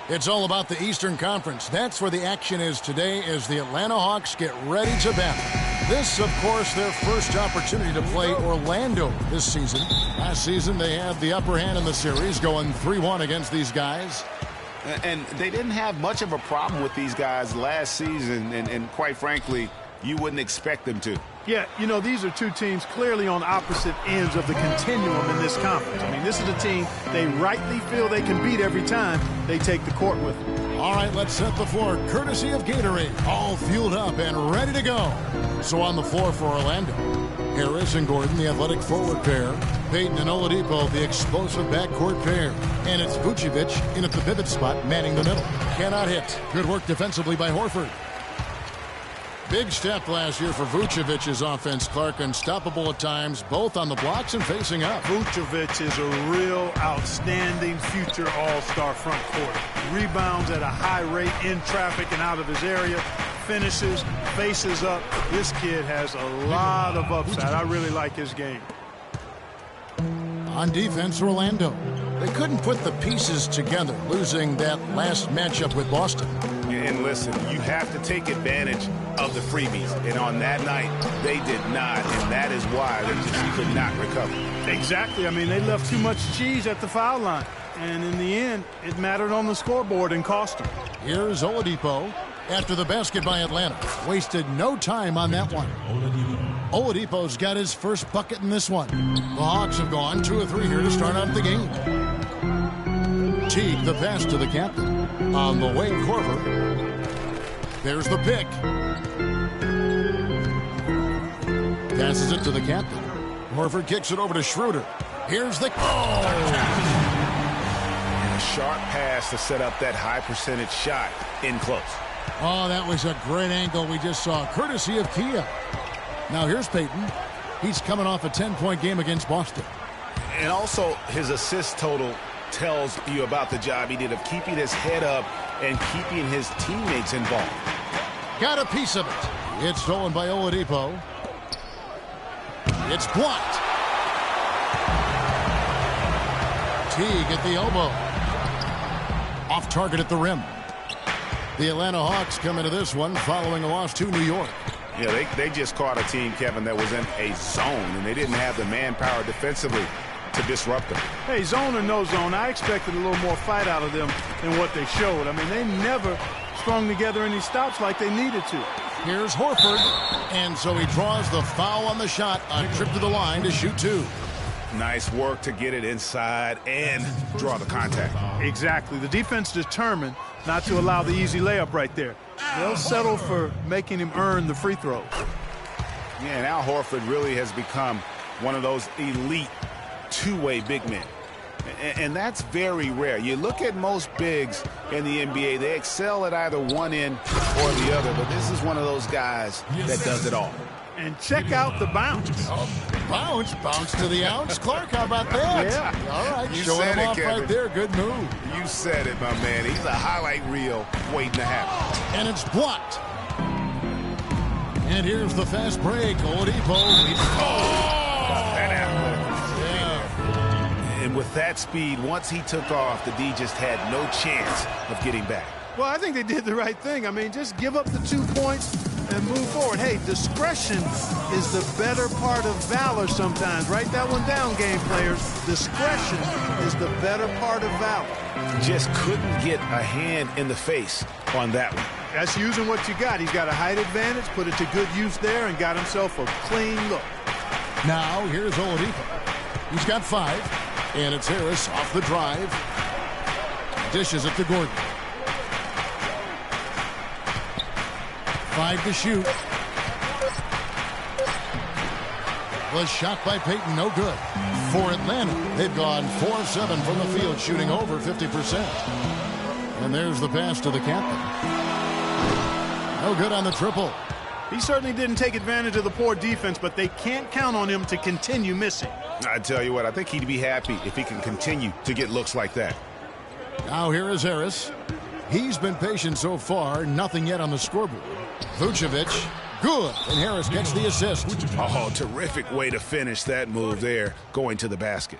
It's all about the Eastern Conference. That's where the action is today as the Atlanta Hawks get ready to battle. This, of course, their first opportunity to play Orlando this season. Last season, they had the upper hand in the series, going 3-1 against these guys. And they didn't have much of a problem with these guys last season, and quite frankly, you wouldn't expect them to. Yeah, you know, these are two teams clearly on opposite ends of the continuum in this conference. I mean, this is a team they rightly feel they can beat every time they take the court with them. All right, let's set the floor courtesy of Gatorade. All fueled up and ready to go. So on the floor for Orlando, Harris and Gordon, the athletic forward pair. Payton and Oladipo, the explosive backcourt pair. And it's Vucevic in at the pivot spot, manning the middle. Cannot hit. Good work defensively by Horford. Big step last year for Vucevic's offense, Clark. Unstoppable at times, both on the blocks and facing up. Vucevic is a real outstanding future all-star front court. Rebounds at a high rate in traffic and out of his area. Finishes, faces up. This kid has a lot of upside. I really like his game. On defense, Orlando. They couldn't put the pieces together, losing that last matchup with Boston. And listen, you have to take advantage of the freebies. And on that night, they did not. And that is why they just could not recover. Exactly. I mean, they left too much cheese at the foul line. And in the end, it mattered on the scoreboard and cost them. Here's Oladipo after the basket by Atlanta. Wasted no time on that one. Oladipo's got his first bucket in this one. The Hawks have gone 2 of 3 here to start out the game. Teague, the pass to the captain. On the way, Korver. There's the pick. Passes it to the captain. Horford kicks it over to Schroeder. Here's the... Oh! And a sharp pass to set up that high percentage shot in close. Oh, that was a great angle we just saw, courtesy of Kia. Now here's Payton. He's coming off a 10-point game against Boston. And also his assist total tells you about the job he did of keeping his head up and keeping his teammates involved. Got a piece of it. It's stolen by Oladipo. It's blocked. Teague at the elbow. Off target at the rim. The Atlanta Hawks come into this one following a loss to New York. Yeah, they just caught a team, Kevin, that was in a zone, and they didn't have the manpower defensively to disrupt them. Hey, zone or no zone, I expected a little more fight out of them than what they showed. I mean, they never strung together any stops like they needed to. Here's Horford, and so he draws the foul on the shot, a trip to the line to shoot 2. Nice work to get it inside and draw the contact. Exactly. The defense determined not to allow the easy layup right there. They'll settle for making him earn the free throws. Yeah, now Horford really has become one of those elite two-way big men. And that's very rare. You look at most bigs in the NBA, they excel at either one end or the other, but this is one of those guys that does it all. And check out the bounce. Bounce to the ounce. Clark, how about that? Yeah. All right, You showing said him it, off Kevin. right there. Good move. You said it, my man. He's a highlight reel waiting to happen. And it's blocked. And here's the fast break. Oladipo. That athletic. And with that speed, once he took off, the D just had no chance of getting back. Well, I think they did the right thing. I mean, just give up the 2 points and move forward. Hey, discretion is the better part of valor sometimes. Write that one down, game players. Discretion is the better part of valor. Just couldn't get a hand in the face on that one. That's using what you got. He's got a height advantage, put it to good use there, and got himself a clean look. Now, here's Oladipo. He's got 5, and it's Harris off the drive. Dishes it to Gordon. 5 to shoot. Was shot by Payton, no good. For Atlanta, they've gone 4-7 from the field, shooting over 50%. And there's the pass to the captain. No good on the triple. He certainly didn't take advantage of the poor defense, but they can't count on him to continue missing. I tell you what, I think he'd be happy if he can continue to get looks like that. Now here is Harris. He's been patient so far, nothing yet on the scoreboard. Vucevic, good, and Harris gets the assist. Oh, terrific way to finish that move there, going to the basket.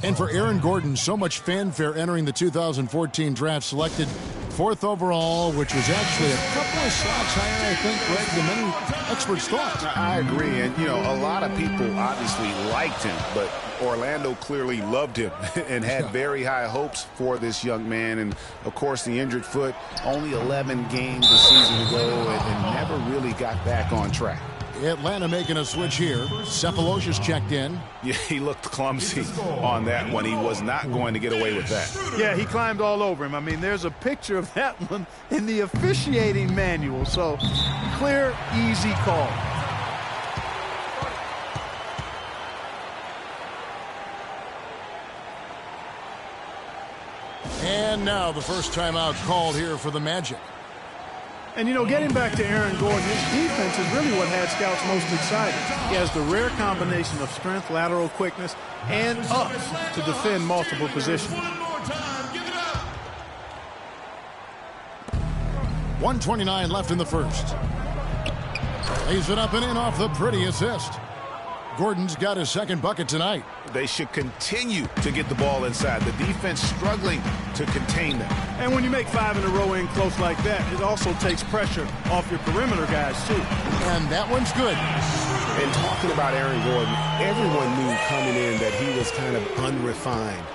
And for Aaron Gordon, so much fanfare entering the 2014 draft, selected 4th overall, which was actually a couple of slots higher, I think, Greg, than many experts thought. I agree, and, you know, a lot of people obviously liked him, but Orlando clearly loved him and had very high hopes for this young man. And, of course, the injured foot, only 11 games a season ago and never really got back on track. Atlanta making a switch here. Cephalosha's checked in. Yeah, he looked clumsy on that one. He was not going to get away with that. Yeah, he climbed all over him. I mean, there's a picture of that one in the officiating manual. So, clear, easy call. And now the first timeout called here for the Magic. And, you know, getting back to Aaron Gordon, his defense is really what had scouts most excited. He has the rare combination of strength, lateral quickness, and ups to defend multiple positions. 1:29 left in the first. Lays it up and in off the pretty assist. Gordon's got his second bucket tonight. They should continue to get the ball inside. The defense struggling to contain them. And when you make 5 in a row in close like that, it also takes pressure off your perimeter guys, too. And that one's good. And talking about Aaron Gordon, everyone knew coming in that he was kind of unrefined.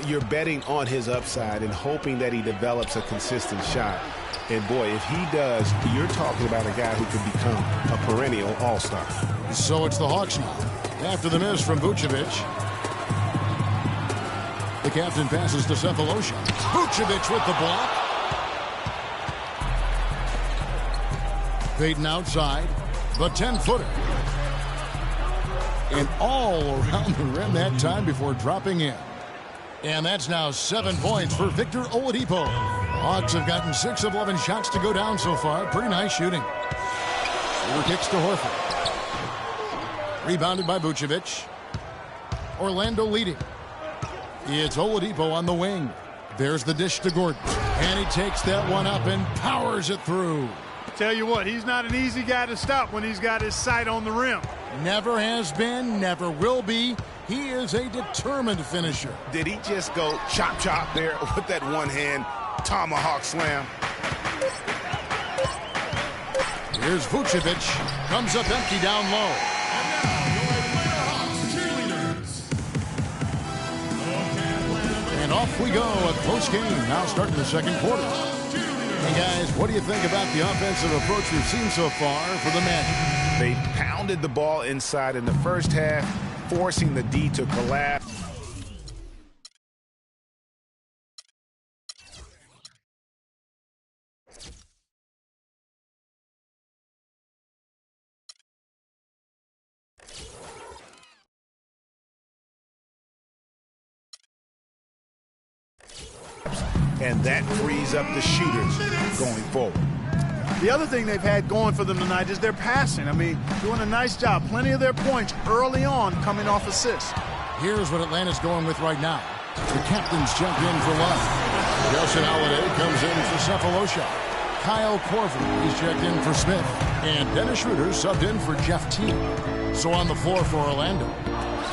You're betting on his upside and hoping that he develops a consistent shot. And, boy, if he does, you're talking about a guy who could become a perennial all-star. So it's the Hawks now. After the miss from Vucevic. The captain passes to Cephalosha. Vucevic with the block. Payton outside. The 10-footer. And all around the rim that time before dropping in. And that's now 7 points for Victor Oladipo. Hawks have gotten 6 of 11 shots to go down so far. Pretty nice shooting. 4 kicks to Horford. Rebounded by Vucevic. Orlando leading. It's Oladipo on the wing. There's the dish to Gordon. And he takes that one up and powers it through. Tell you what, he's not an easy guy to stop when he's got his sight on the rim. Never has been, never will be. He is a determined finisher. Did he just go chop chop there with that one hand tomahawk slam? Here's Vucevic. Comes up empty down low. And off we go at close game. Now starting the second quarter. Hey guys, what do you think about the offensive approach we've seen so far for the Magic? They pounded the ball inside in the first half, forcing the D to collapse. and that frees up the shooters going forward. The other thing they've had going for them tonight is their passing. I mean, doing a nice job. Plenty of their points early on coming off assists. Here's what Atlanta's going with right now. The captains check in for Love. Justin Holiday comes in for Cephalosha. Kyle Korver, he's checked in for Smith. And Dennis Schroeder subbed in for Jeff Teague. So on the floor for Orlando,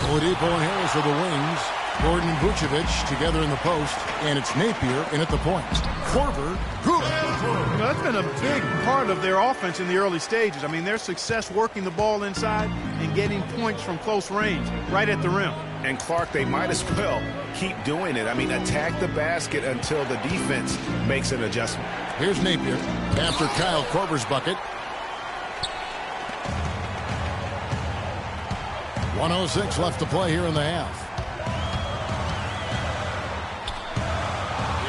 Oladipo and Harris are the wings. Gordon and Vucevic together in the post. And it's Napier in at the point. Korver, good. That's been a big part of their offense in the early stages. I mean, their success working the ball inside and getting points from close range, right at the rim. And Clark, they might as well keep doing it. I mean, attack the basket until the defense makes an adjustment. Here's Napier after Kyle Korver's bucket. 1:06 left to play here in the half.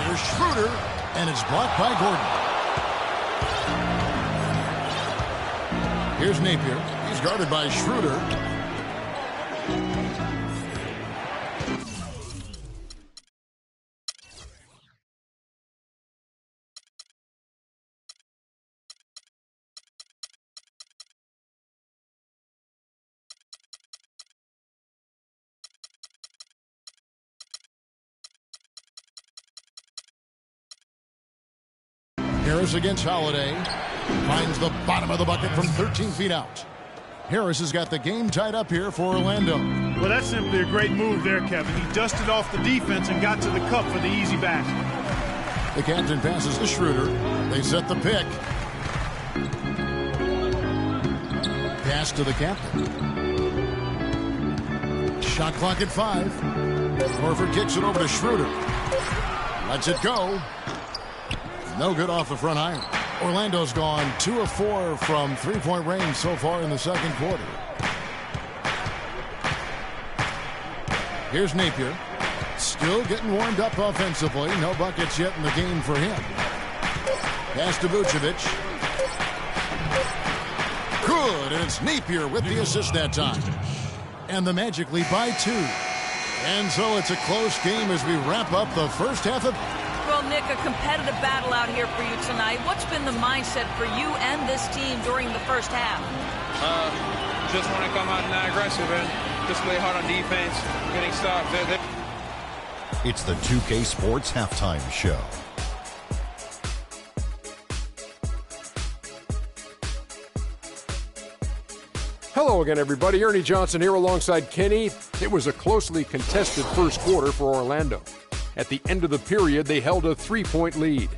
Here's Schroeder, and it's blocked by Gordon. Here's Napier. He's guarded by Schroeder. Harris against Holiday. Finds the bottom of the bucket from 13 feet out. Harris has got the game tied up here for Orlando. Well, that's simply a great move there, Kevin. He dusted off the defense and got to the cup for the easy basket. The captain passes to Schroeder. They set the pick. Pass to the captain. Shot clock at 5. Horford kicks it over to Schroeder. Lets it go. No good off the front iron. Orlando's gone 2 of 4 from three-point range so far in the second quarter. Here's Napier. Still getting warmed up offensively. No buckets yet in the game for him. Pass to Vucevic. Good, and it's Napier with the assist that time. And the Magic lead by 2. And so it's a close game as we wrap up the first half of... Well, Nick, a competitive battle out here for you tonight. What's been the mindset for you and this team during the first half? Just want to come out and not aggressive and just play hard on defense, getting stopped. It's the 2K Sports Halftime Show. Hello again, everybody. Ernie Johnson here alongside Kenny. It was a closely contested first quarter for Orlando. At the end of the period, they held a 3-point lead.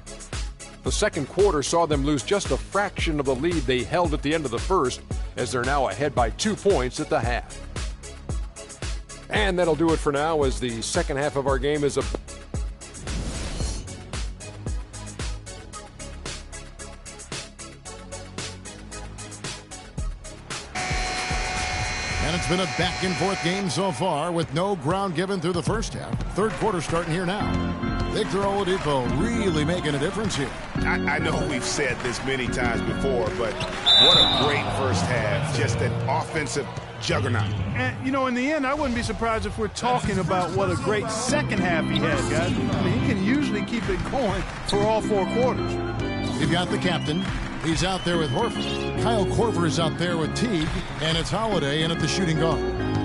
The second quarter saw them lose just a fraction of the lead they held at the end of the first, as they're now ahead by 2 points at the half. And that'll do it for now, as the second half of our game is a... And it's been a back-and-forth game so far with no ground given through the first half. Third quarter starting here now. Victor Oladipo really making a difference here. I know we've said this many times before, but what a great first half. Just an offensive juggernaut. And, you know, in the end, I wouldn't be surprised if we're talking about what a great second half he had, guys. I mean, he can usually keep it going for all 4 quarters. We've got the captain. He's out there with Horford. Kyle Korver is out there with Teague. And it's Holiday in at the shooting guard.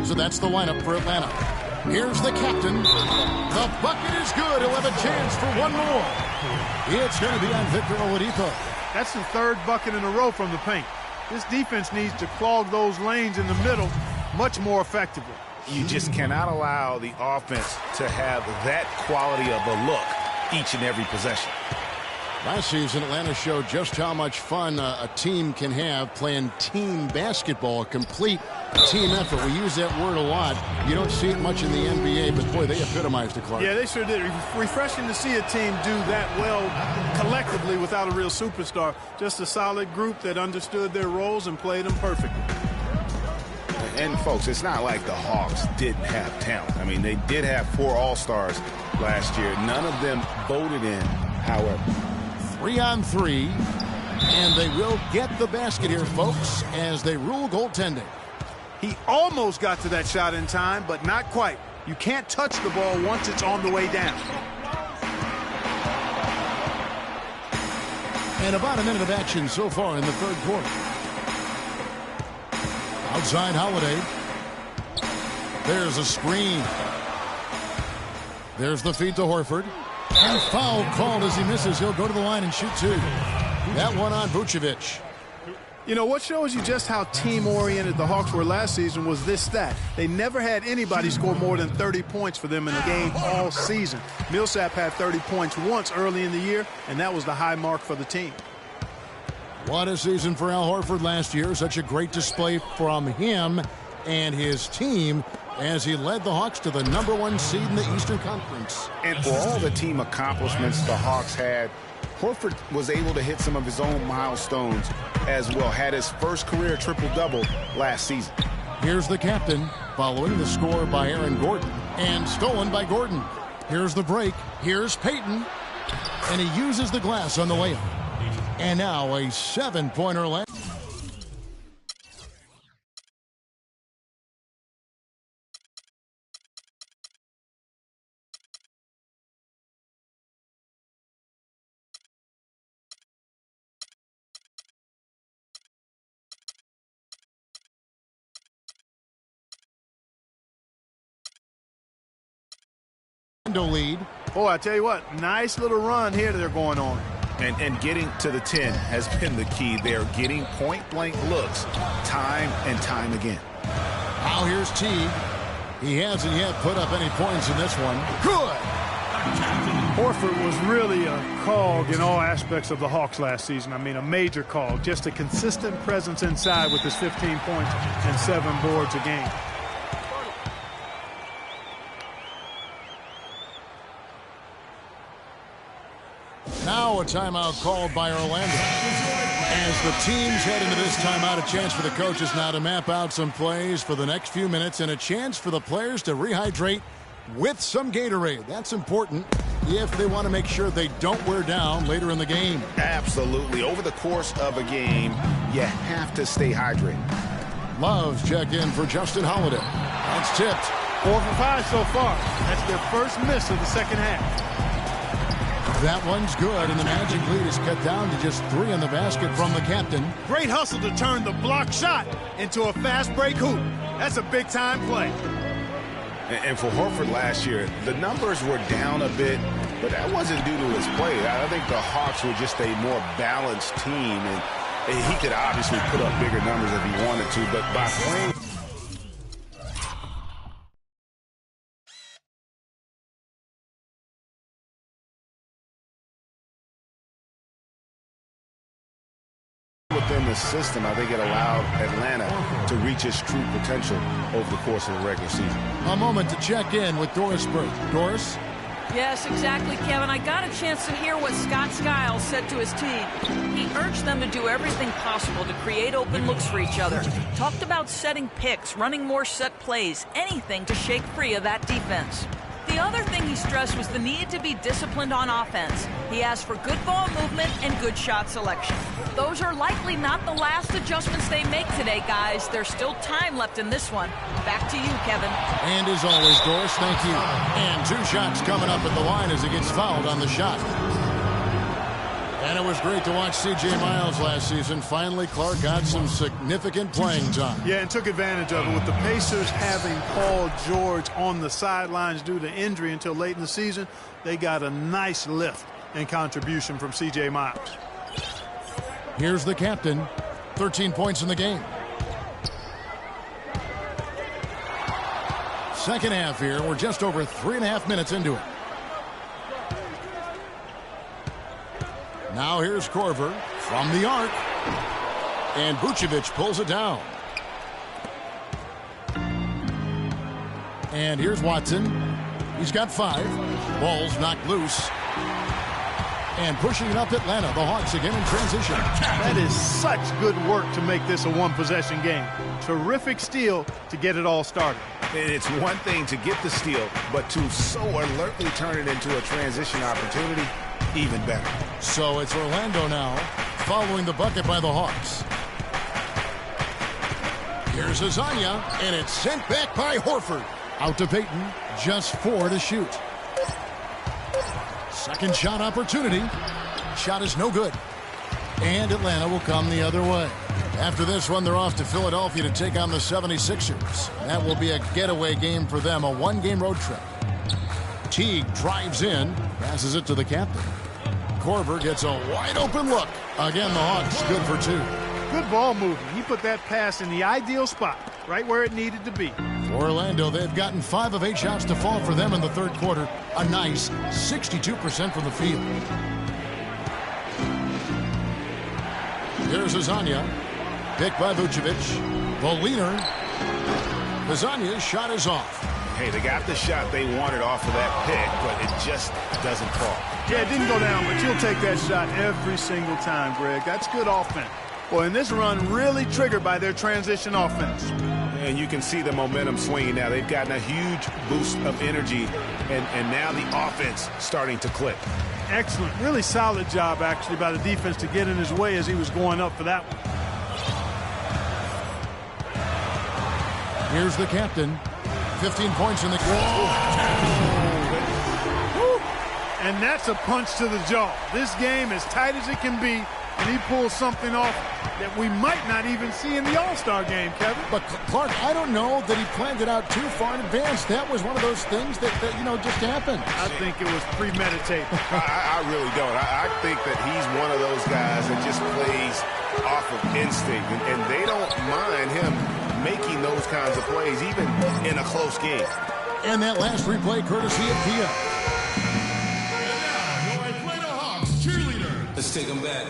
So that's the lineup for Atlanta. Here's the captain. The bucket is good. He'll have a chance for one more. It's going to be on Victor Oladipo. That's the third bucket in a row from the paint. This defense needs to clog those lanes in the middle much more effectively. You just cannot allow the offense to have that quality of a look each and every possession. Last season, Atlanta showed just how much fun a team can have playing team basketball, a complete team effort. We use that word a lot. You don't see it much in the NBA, but boy, they epitomized it, Clark. Yeah, they sure did. Refreshing to see a team do that well collectively without a real superstar. Just a solid group that understood their roles and played them perfectly. And, folks, it's not like the Hawks didn't have talent. I mean, they did have 4 All-Stars last year. None of them voted in, however. 3-on-3, and they will get the basket here, folks, as they rule goaltending. He almost got to that shot in time, but not quite. You can't touch the ball once it's on the way down. And about a minute of action so far in the third quarter. Outside Holiday. There's a screen. There's the feed to Horford. And foul called as he misses. He'll go to the line and shoot two. That one on Vucevic. You know, what shows you just how team-oriented the Hawks were last season was this stat. They never had anybody score more than 30 points for them in a game all season. Millsap had 30 points once early in the year, and that was the high mark for the team. What a season for Al Horford last year. Such a great display from him and his team as he led the Hawks to the #1 seed in the Eastern Conference. And for all the team accomplishments the Hawks had, Horford was able to hit some of his own milestones as well. Had his first career triple-double last season. Here's the captain following the score by Aaron Gordon. And stolen by Gordon. Here's the break. Here's Payton. And he uses the glass on the layup. And now a 7-pointer left. Lead. Oh, I tell you what, nice little run here that they're going on. And getting to the 10 has been the key. They're getting point-blank looks time and time again. Now here's Teague. He hasn't yet put up any points in this one. Good! Horford was really a cog in all aspects of the Hawks last season. I mean, a major cog. Just a consistent presence inside with his 15 points and 7 boards a game. Now a timeout called by Orlando. As the teams head into this timeout, a chance for the coaches now to map out some plays for the next few minutes and a chance for the players to rehydrate with some Gatorade. That's important if they want to make sure they don't wear down later in the game. Absolutely. Over the course of a game, you have to stay hydrated. Love's checked in for Justin Holiday. That's tipped. 4 for 5 so far. That's their first miss of the second half. That one's good, and the Magic lead is cut down to just 3 in the basket from the captain. Great hustle to turn the block shot into a fast break hoop. That's a big-time play. And for Horford last year, the numbers were down a bit, but that wasn't due to his play. I think the Hawks were just a more balanced team, and he could obviously put up bigger numbers if he wanted to, but by playing... within the system, I think it allowed Atlanta to reach its true potential over the course of the regular season. A moment to check in with Doris Burke. Doris? Yes, exactly, Kevin. I got a chance to hear what Scott Skiles said to his team. He urged them to do everything possible to create open looks for each other. Talked about setting picks, running more set plays, anything to shake free of that defense. The other thing he stressed was the need to be disciplined on offense. He asked for good ball movement and good shot selection. Those are likely not the last adjustments they make today, guys. There's still time left in this one. Back to you, Kevin. And as always, Doris, thank you. And 2 shots coming up at the line as he gets fouled on the shot. And it was great to watch C.J. Miles last season. Finally, Clark got some significant playing time. Yeah, and took advantage of it. With the Pacers having Paul George on the sidelines due to injury until late in the season, they got a nice lift and contribution from C.J. Miles. Here's the captain. 13 points in the game. Second half here. We're just over 3.5 minutes into it. Now here's Korver from the arc. And Vucevic pulls it down. And here's Watson. He's got 5. Ball's knocked loose. And pushing it up Atlanta. The Hawks again in transition. That is such good work to make this a one-possession game. Terrific steal to get it all started. And it's one thing to get the steal, but to so alertly turn it into a transition opportunity, even better. So it's Orlando now, following the bucket by the Hawks. Here's Azania, and it's sent back by Horford. Out to Payton, just 4 to shoot. Second shot opportunity. Shot is no good. And Atlanta will come the other way. After this one, they're off to Philadelphia to take on the 76ers. That will be a getaway game for them, a one-game road trip. Teague drives in, passes it to the captain. Korver gets a wide-open look. Again, the Hawks good for 2. Good ball movement. He put that pass in the ideal spot, right where it needed to be. For Orlando, they've gotten 5 of 8 shots to fall for them in the third quarter. A nice 62% from the field. Here's Azania. Picked by Vucevic. The leaner. Azania's shot is off. Hey, they got the shot they wanted off of that pick, but it just doesn't fall. Yeah, it didn't go down, but you'll take that shot every single time, Greg. That's good offense. Boy, and this run really triggered by their transition offense. And you can see the momentum swinging now. They've gotten a huge boost of energy, and now the offense starting to click. Excellent. Really solid job, actually, by the defense to get in his way as he was going up for that one. Here's the captain. 15 points in the And that's a punch to the jaw. This game as tight as it can be, and he pulls something off that we might not even see in the All-Star game, Kevin. But, Clark, I don't know that he planned it out too far in advance. That was one of those things that just happened. I think it was premeditated. I really don't. I think that he's one of those guys that just plays off of instinct, and they don't mind him making those kinds of plays, even in a close game. And that last replay courtesy of Pia. Let's take them back.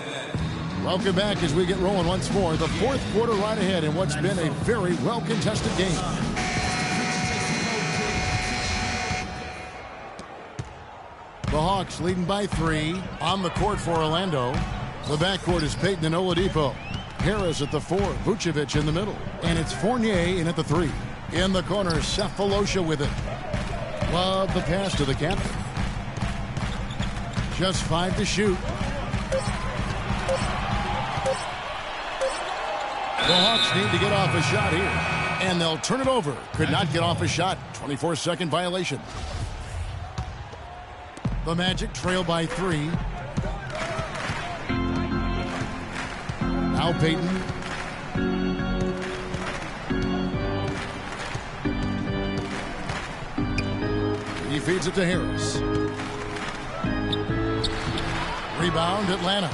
Welcome back as we get rolling once more. The fourth quarter right ahead in what's been a very well-contested game. The Hawks leading by 3 on the court for Orlando. The backcourt is Payton and Oladipo. Harris at the 4, Vucevic in the middle. And it's Fournier in at the 3. In the corner, Cephalosha with it. Love the pass to the captain. Just 5 to shoot. The Hawks need to get off a shot here. And they'll turn it over. Could not get off a shot. 24-second violation. The Magic trail by 3. Now Payton. He feeds it to Harris. Rebound, Atlanta.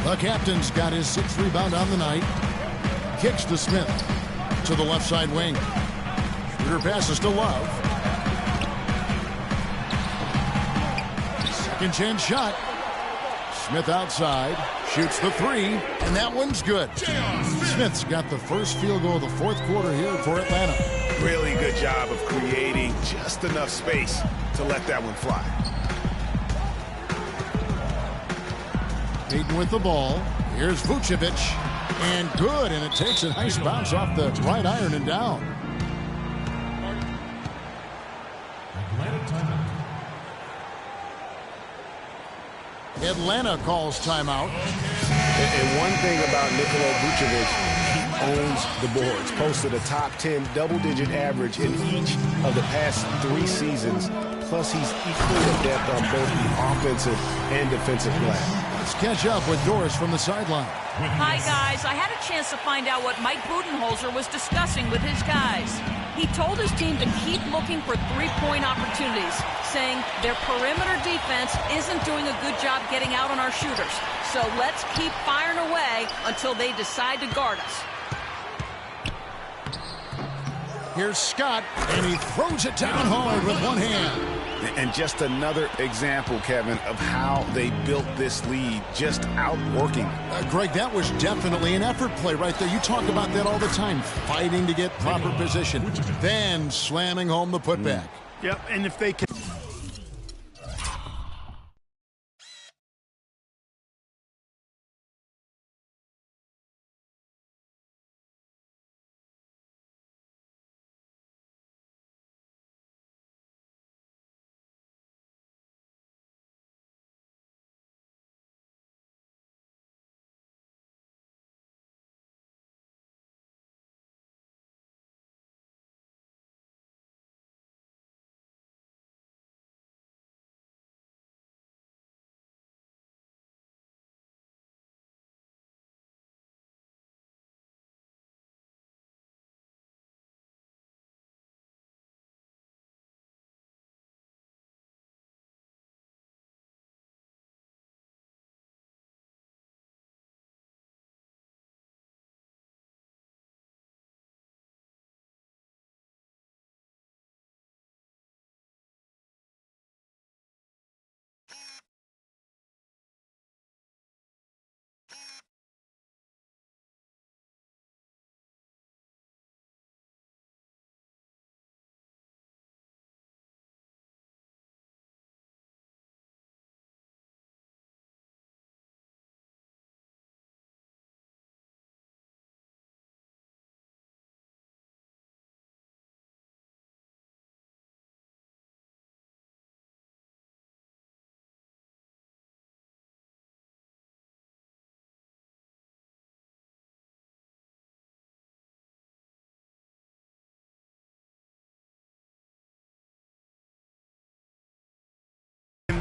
The captain's got his 6th rebound on the night. Kicks to Smith. To the left side wing. Shooter passes to Love. Second chance shot. Smith outside. Shoots the 3. And that one's good. Smith's got the first field goal of the fourth quarter here for Atlanta. Really good job of creating just enough space to let that one fly. Payton with the ball. Here's Vucevic. And good. And it takes a nice bounce off the right iron and down. Atlanta calls timeout. And one thing about Nikola Vucevic, he owns the boards. Posted a top 10 double-digit average in each of the past 3 seasons. Plus, he's equally adept on both the offensive and defensive glass. Let's catch up with Doris from the sideline. Hi, guys. I had a chance to find out what Mike Budenholzer was discussing with his guys. He told his team to keep looking for three-point opportunities, saying their perimeter defense isn't doing a good job getting out on our shooters. So let's keep firing away until they decide to guard us. Here's Scott, and he throws it down hard with one hand. And just another example, Kevin, of how they built this lead, just outworking. Greg, that was definitely an effort play right there. You talk about that all the time, fighting to get proper position, then slamming home the putback. Yep, and if they can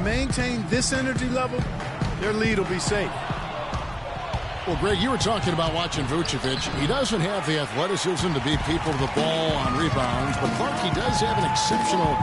maintain this energy level, their lead will be safe. Well, Greg, you were talking about watching Vucevic. He doesn't have the athleticism to beat people to the ball on rebounds, but Clark, he does have an exceptional,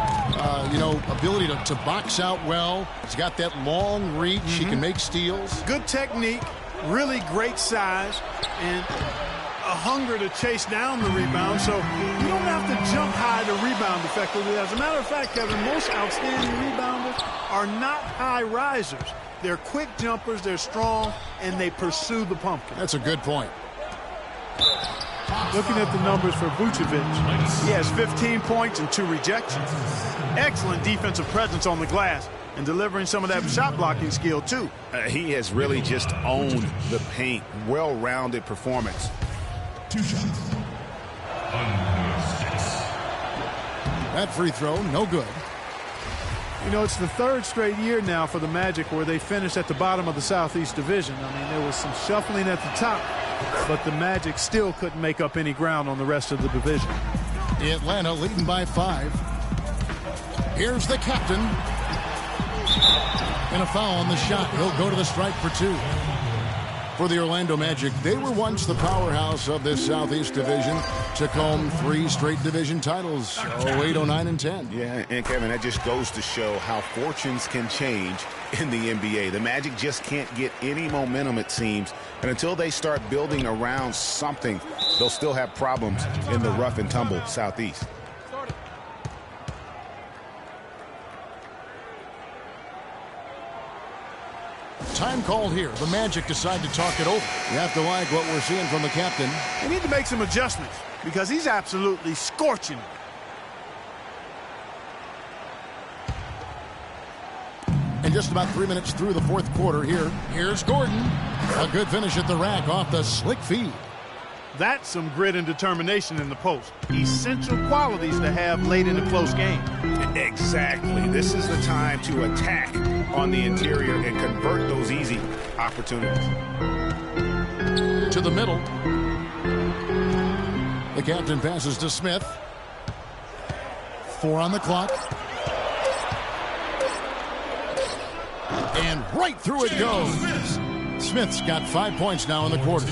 ability to box out well. He's got that long reach. He can make steals. Good technique, really great size, and a hunger to chase down the rebound, so you don't have to jump high to rebound effectively. As a matter of fact, Kevin, most outstanding rebounders are not high risers. They're quick jumpers, they're strong, and they pursue the pumpkin. That's a good point. Looking at the numbers for Vucevic, he has 15 points and 2 rejections. Excellent defensive presence on the glass and delivering some of that shot blocking skill, too. He has really just owned the paint. Well-rounded performance. 2 shots. Under 6. That free throw, no good. You know, it's the 3rd straight year now for the Magic where they finished at the bottom of the Southeast Division. I mean, there was some shuffling at the top, but the Magic still couldn't make up any ground on the rest of the division. Atlanta leading by 5. Here's the captain. And a foul on the shot. He'll go to the strike for 2. For the Orlando Magic, they were once the powerhouse of this Southeast Division. Took home 3 straight division titles, 08, 09, and 10. Yeah, and Kevin, that just goes to show how fortunes can change in the NBA. The Magic just can't get any momentum, it seems, and until they start building around something, they'll still have problems in the rough and tumble Southeast. Time called here. The Magic decide to talk it over. You have to like what we're seeing from the captain. They need to make some adjustments because he's absolutely scorching it. And just about 3 minutes through the 4th quarter here. Here's Gordon. A good finish at the rack off the slick feed. That's some grit and determination in the post. Essential qualities to have late in a close game. Exactly. This is the time to attack on the interior and convert those easy opportunities. To the middle. The captain passes to Smith. 4 on the clock. And right through it goes. Smith's got 5 points now in the quarter.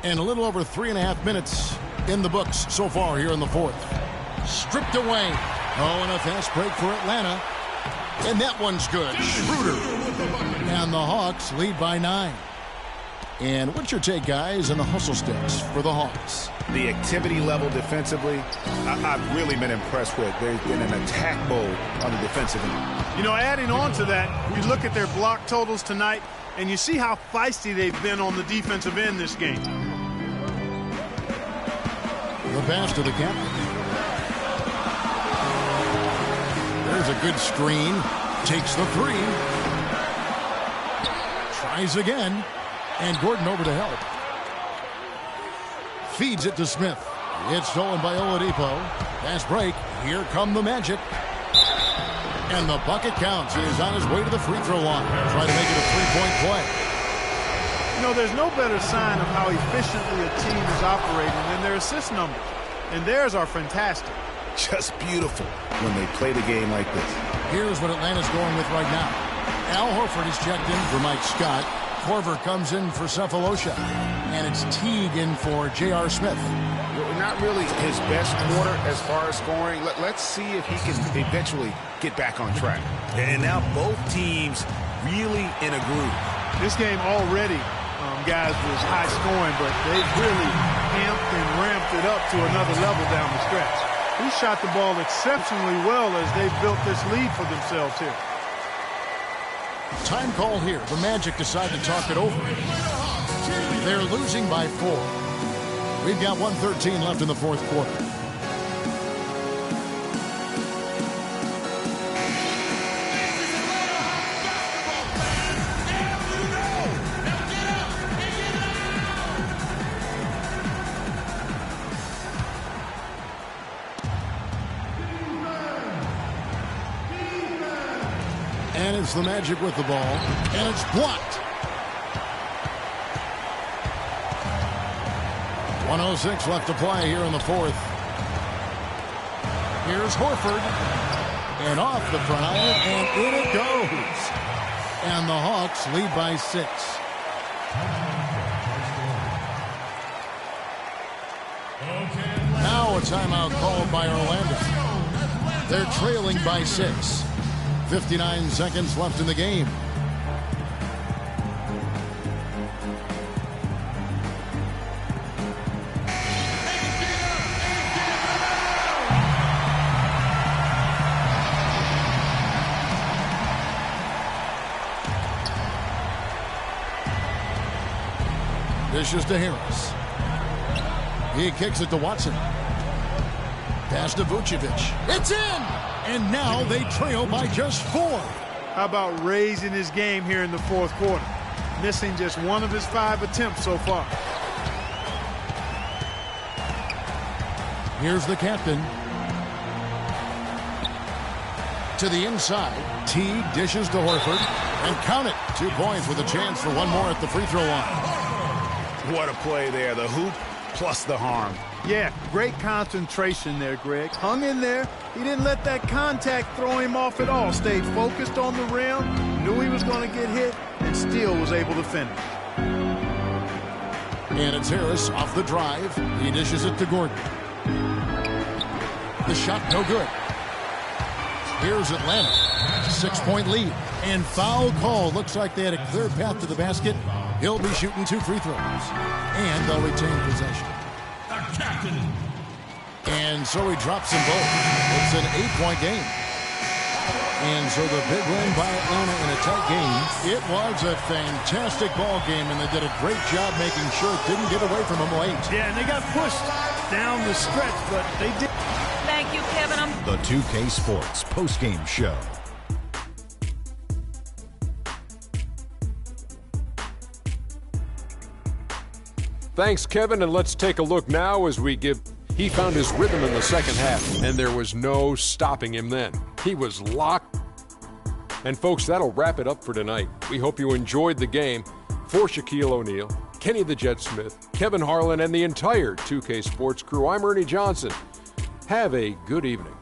And a little over 3.5 minutes in the books so far here in the 4th. Stripped away. Oh, and a fast break for Atlanta. And that one's good. Schroeder. And the Hawks lead by 9. And what's your take, guys, on the hustle sticks for the Hawks? The activity level defensively, I've really been impressed with. There's been an attack mode on the defensive end. You know, adding on to that, you look at their block totals tonight, and you see how feisty they've been on the defensive end this game. The pass to the captain. There's a good screen. Takes the 3. Tries again. And Gordon over to help. Feeds it to Smith. It's stolen by Oladipo. Fast break. Here come the Magic. And the bucket counts. He is on his way to the free throw line. Try to make it a 3-point play. You know, there's no better sign of how efficiently a team is operating than their assist numbers. And theirs are fantastic. Just beautiful when they play the game like this. Here's what Atlanta's going with right now. Al Horford is checked in for Mike Scott. Korver comes in for Cephalosha. And it's Teague in for J.R. Smith. Not really his best quarter as far as scoring. Let's see if he can eventually get back on track. And now both teams really in a groove. This game already, guys, was high scoring, but they've really amped and ramped it up to another level down the stretch. He shot the ball exceptionally well as they've built this lead for themselves here. Time call here. The Magic decide to talk it over. They're losing by 4. We've got 1:13 left in the 4th quarter. And it's the Magic with the ball. And it's blocked. 1:06 left to play here in the 4th. Here's Horford. And off the front iron, and in it goes. And the Hawks lead by 6. Now a timeout called by Orlando. They're trailing by 6. 59 seconds left in the game. Dishes to Harris. He kicks it to Watson. Pass to Vucevic. It's in! And now they trail by just 4. How about raising his game here in the fourth quarter? Missing just 1 of his 5 attempts so far. Here's the captain. To the inside. T dishes to Horford. And count it. 2 points with a chance for one more at the free throw line. What a play there. The hoop plus the harm. Yeah, great concentration there, Greg. Hung in there. He didn't let that contact throw him off at all. Stayed focused on the rim, knew he was going to get hit, and still was able to finish. And it's Harris off the drive. He dishes it to Gordon. The shot no good. Here's Atlanta. 6-point lead. And foul call. Looks like they had a clear path to the basket. He'll be shooting 2 free throws. And they'll retain possession. And so he drops them both. It's an 8-point game. And so the big win by Atlanta in a tight game. It was a fantastic ball game, and they did a great job making sure it didn't get away from them late. Yeah, and they got pushed down the stretch, but they did. Thank you, Kevin. The 2K Sports postgame show. Thanks, Kevin, and let's take a look now as we give. He found his rhythm in the second half, and there was no stopping him then. He was locked. And folks, that'll wrap it up for tonight. We hope you enjoyed the game. For Shaquille O'Neal, Kenny the Jet Smith, Kevin Harlan, and the entire 2K Sports crew, I'm Ernie Johnson. Have a good evening.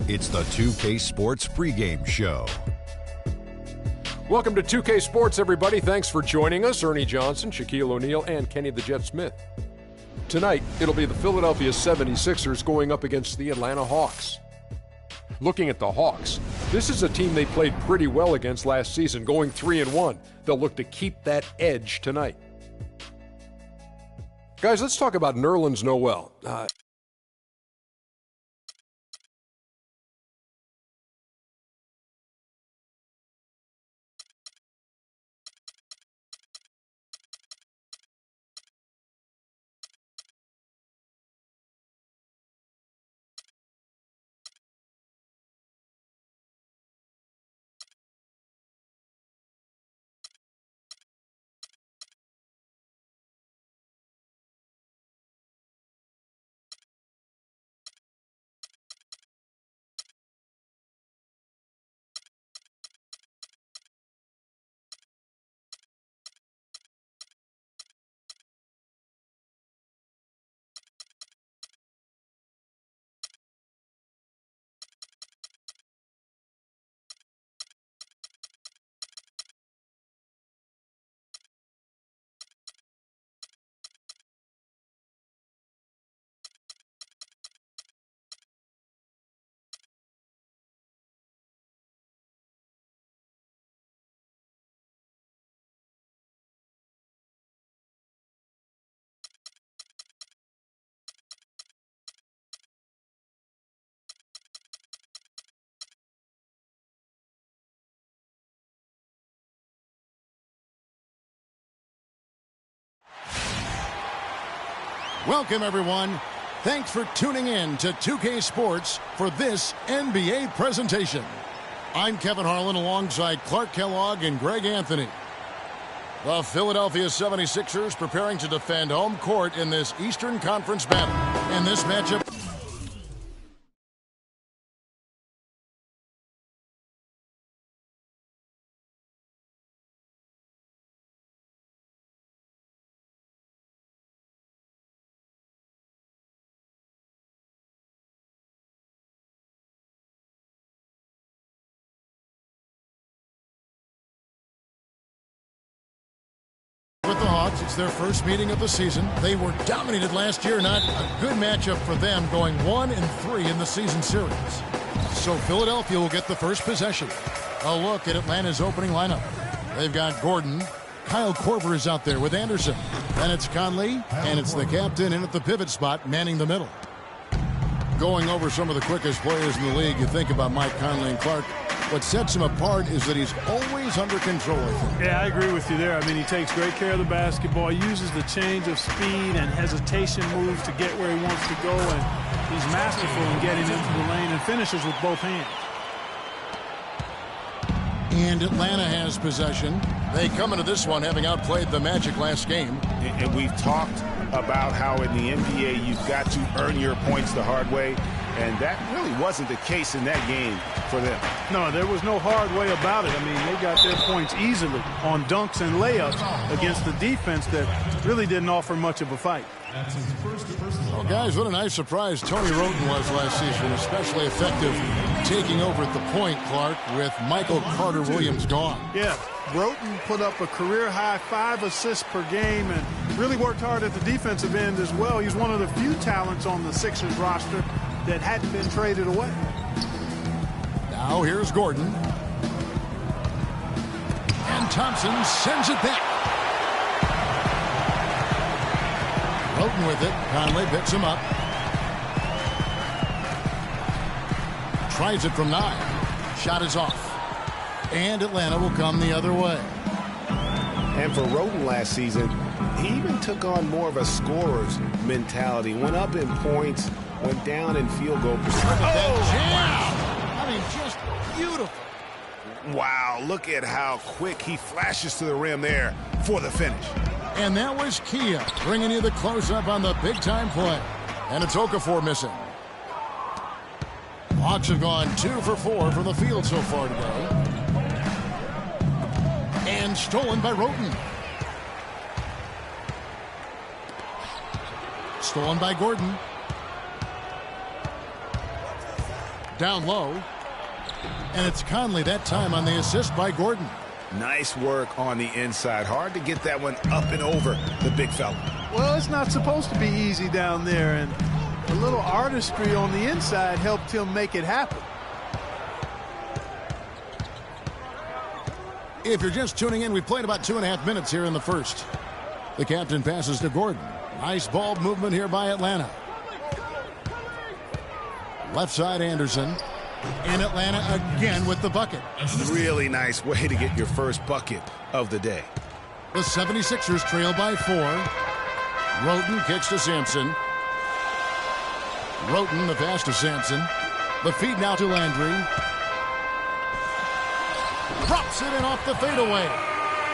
It's the 2K Sports pregame show. Welcome to 2K Sports, everybody. Thanks for joining us. Ernie Johnson, Shaquille O'Neal, and Kenny the Jet Smith. Tonight, it'll be the Philadelphia 76ers going up against the Atlanta Hawks. Looking at the Hawks, this is a team they played pretty well against last season, going 3-1. They'll look to keep that edge tonight. Guys, let's talk about Nerlens Noel. Welcome, everyone. Thanks for tuning in to 2K Sports for this NBA presentation. I'm Kevin Harlan alongside Clark Kellogg and Greg Anthony. The Philadelphia 76ers preparing to defend home court in this Eastern Conference battle. In this matchup... with the Hawks, it's their first meeting of the season. They were dominated last year, not a good matchup for them, going 1-3 in the season series. So Philadelphia will get the first possession. A look at Atlanta's opening lineup. They've got Gordon. Kyle Korver is out there with Anderson. Then it's Conley, and it's the captain in at the pivot spot, manning the middle. Going over some of the quickest players in the league, you think about Mike Conley and Clark. What sets him apart is that he's always under control, I think. Yeah, I agree with you there. I mean, he takes great care of the basketball. He uses the change of speed and hesitation moves to get where he wants to go, and he's masterful in getting into the lane and finishes with both hands. And Atlanta has possession. They come into this one having outplayed the Magic last game. And we've talked about how in the NBA you've got to earn your points the hard way. And that really wasn't the case in that game for them. No, there was no hard way about it. I mean, they got their points easily on dunks and layups against the defense that really didn't offer much of a fight. Well, guys, what a nice surprise Tony Roten was last season, especially effective taking over at the point, Clark, with Michael Carter-Williams gone. Yeah, Roten put up a career-high 5 assists per game and really worked hard at the defensive end as well. He's one of the few talents on the Sixers roster that hadn't been traded away. Now here's Gordon. And Thompson sends it back. Roten with it. Conley picks him up. Tries it from 9. Shot is off. And Atlanta will come the other way. And for Roten last season, he even took on more of a scorer's mentality. Went up in points, went down in field goal percentage. Oh, wow. I mean, just beautiful. Wow, look at how quick he flashes to the rim there for the finish. And that was Kia bringing you the close-up on the big-time play. And it's Okafor missing. Hawks have gone 2 for 4 from the field so far today. And stolen by Roten. Stolen by Gordon. Down low. And it's Conley that time on the assist by Gordon. Nice work on the inside. Hard to get that one up and over the big fella. Well, it's not supposed to be easy down there, and a little artistry on the inside helped him make it happen. If you're just tuning in, we've played about 2.5 minutes here in the first. The captain passes to Gordon. Nice ball movement here by Atlanta. Left side Anderson. And Atlanta again with the bucket. Really nice way to get your first bucket of the day. The 76ers trail by 4. Roten kicks to Sampson. Roten, the pass to Sampson. The feed now to Landry. Drops it in off the fadeaway.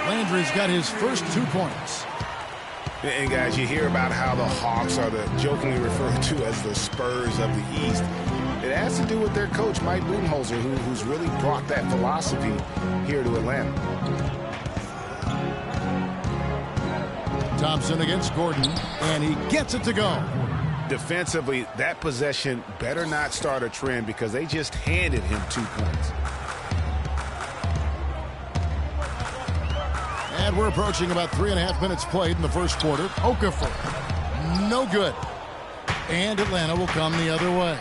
Landry's got his first 2 points. And guys, you hear about how the Hawks are the jokingly referred to as the Spurs of the East. It has to do with their coach, Mike Budenholzer, who's really brought that philosophy here to Atlanta. Thompson against Gordon, and he gets it to go. Defensively, that possession better not start a trend because they just handed him 2 points. And we're approaching about 3.5 minutes played in the first quarter. Okafor, no good. And Atlanta will come the other way.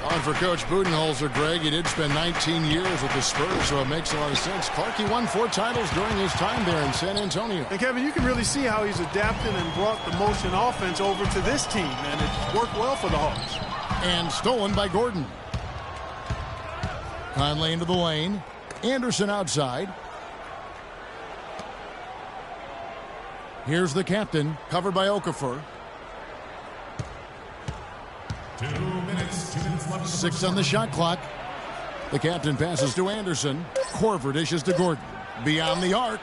On for Coach Budenholzer, Greg. He did spend 19 years with the Spurs, so it makes a lot of sense. Clarkie won 4 titles during his time there in San Antonio. And, Kevin, you can really see how he's adapted and brought the motion offense over to this team, and it's worked well for the Hawks. And stolen by Gordon. Conley into the lane. Anderson outside. Here's the captain, covered by Okafor. 2 minutes left. 6 on the shot clock. The captain passes to Anderson. Korver dishes to Gordon. Beyond the arc.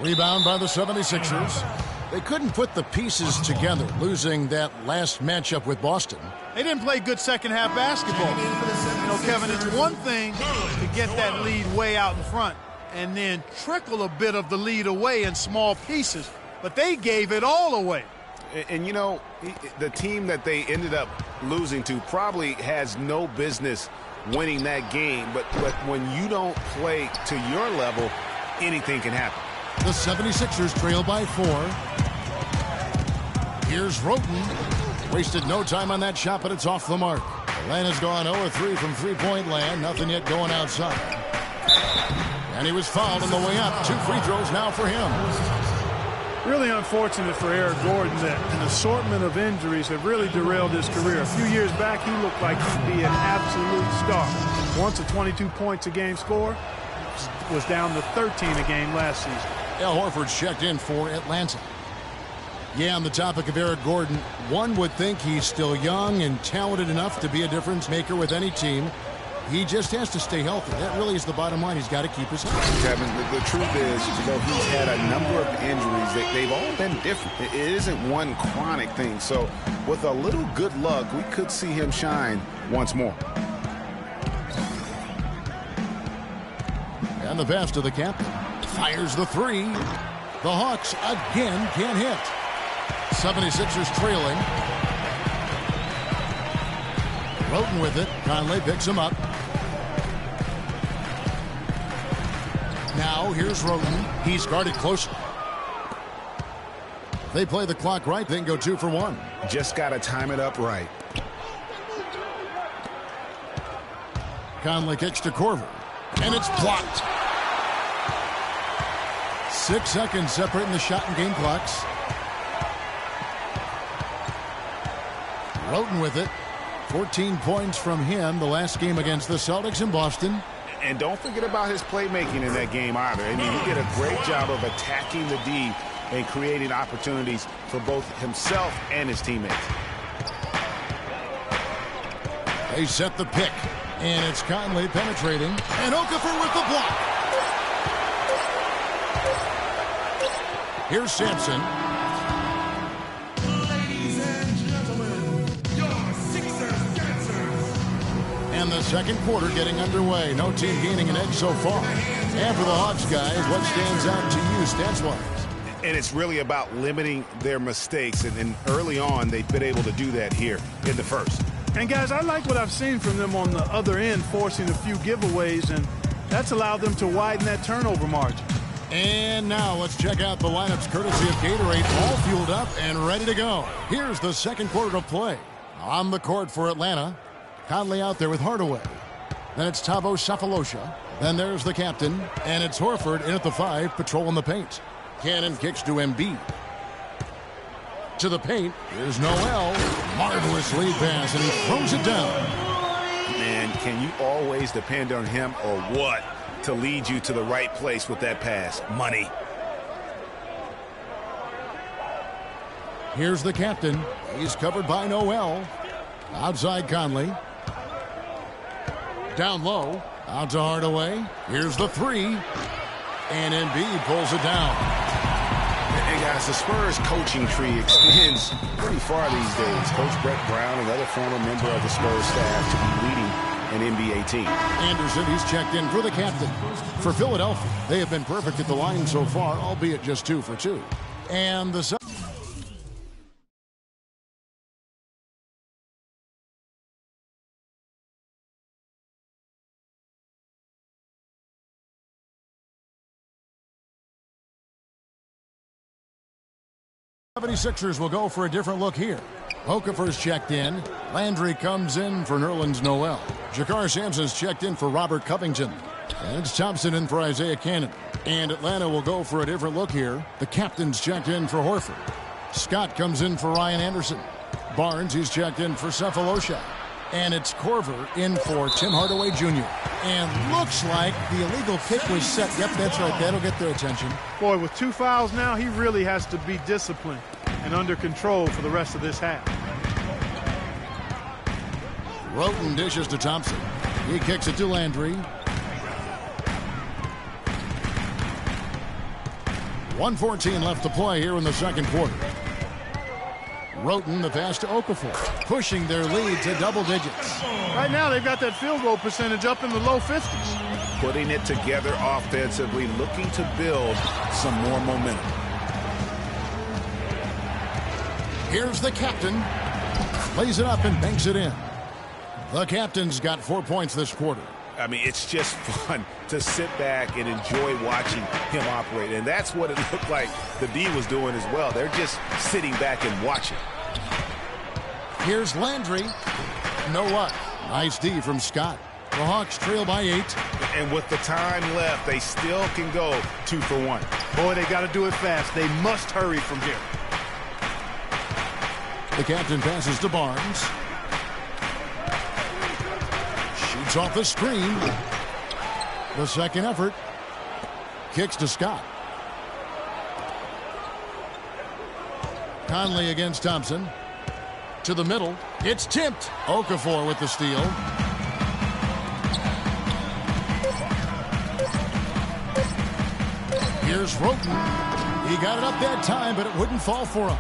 Rebound by the 76ers. They couldn't put the pieces together, losing that last matchup with Boston. They didn't play good second-half basketball. You know, Kevin, it's one thing to get that lead way out in front and then trickle a bit of the lead away in small pieces, but they gave it all away. And, you know, the team that they ended up losing to probably has no business winning that game. But when you don't play to your level, anything can happen. The 76ers trail by 4. Here's Roten. Wasted no time on that shot, but it's off the mark. Atlanta's gone 0-3 from three-point land. Nothing yet going outside. And he was fouled on the way up. 2 free throws now for him. Really unfortunate for Eric Gordon that an assortment of injuries have really derailed his career. A few years back, he looked like he'd be an absolute star. Once a 22 points a game score, was down to 13 a game last season. Al Horford's checked in for Atlanta. Yeah, on the topic of Eric Gordon, one would think he's still young and talented enough to be a difference maker with any team. He just has to stay healthy. That really is the bottom line. He's got to keep his health. Kevin, the truth is, you know, he's had a number of injuries. They've all been different. It isn't one chronic thing. So with a little good luck, we could see him shine once more. And the pass to the captain. Fires the 3. The Hawks again can't hit. 76ers trailing. Roten with it. Conley picks him up. Now here's Roten. He's guarded closely. They play the clock right, then go 2 for 1. Just got to time it up right. Conley kicks to Korver. And it's blocked. 6 seconds separating the shot and game clocks. Roten with it. 14 points from him the last game against the Celtics in Boston. And don't forget about his playmaking in that game either. I mean, he did a great job of attacking the D and creating opportunities for both himself and his teammates. They set the pick, and it's Conley penetrating, and Okafor with the block. Here's Sampson. And the second quarter getting underway. No team gaining an edge so far. And for the Hawks guys, what stands out to you stats-wise? And it's really about limiting their mistakes. And early on, they've been able to do that here in the first. And, guys, I like what I've seen from them on the other end, forcing a few giveaways, and that's allowed them to widen that turnover margin. And now let's check out the lineups courtesy of Gatorade, all fueled up and ready to go. Here's the second quarter of play. On the court for Atlanta, Conley out there with Hardaway. Then it's Tavo Cephalosha. Then there's the captain, and it's Horford in at the 5, patrolling the paint. Cannon kicks to Embiid. To the paint, here's Noel. Marvelous lead pass, and he throws it down. Man, can you always depend on him or what to lead you to the right place with that pass? Money. Here's the captain. He's covered by Noel. Outside Conley. Down low. Out to Hardaway. Here's the 3. And Embiid pulls it down. And guys, the Spurs coaching tree extends pretty far these days. Coach Brett Brown, another former member of the Spurs staff, to be leading an NBA team. Anderson, he's checked in for the captain. For Philadelphia, they have been perfect at the line so far, albeit just 2 for 2. And the 76ers will go for a different look here. Okafor's checked in. Landry comes in for Nerlens Noel. Jakar Sampson's checked in for Robert Covington. And it's Thompson in for Isaiah Cannon. And Atlanta will go for a different look here. The captain's checked in for Horford. Scott comes in for Ryan Anderson. Barnes, he's checked in for Cephalosha. And it's Corver in for Tim Hardaway Jr. And looks like the illegal kick was set. Yep, that's right. That'll get their attention. Boy, with 2 fouls now, he really has to be disciplined and under control for the rest of this half. Roten dishes to Thompson. He kicks it to Landry. 1:14 left to play here in the second quarter. Roten, the pass to Okafor, pushing their lead to double digits. Right now, they've got that field goal percentage up in the low 50s. Putting it together offensively, looking to build some more momentum. Here's the captain. Plays it up and banks it in. The captain's got 4 points this quarter. I mean, it's just fun to sit back and enjoy watching him operate. And that's what it looked like the D was doing as well. They're just sitting back and watching. Here's Landry. No luck. Nice D from Scott. The Hawks trail by 8. And with the time left, they still can go 2 for 1. Boy, they got to do it fast. They must hurry from here. The captain passes to Barnes. Shoots off the screen. The second effort. Kicks to Scott. Conley against Thompson. To the middle. It's tipped. Okafor with the steal. Here's Roten. He got it up that time, but it wouldn't fall for him.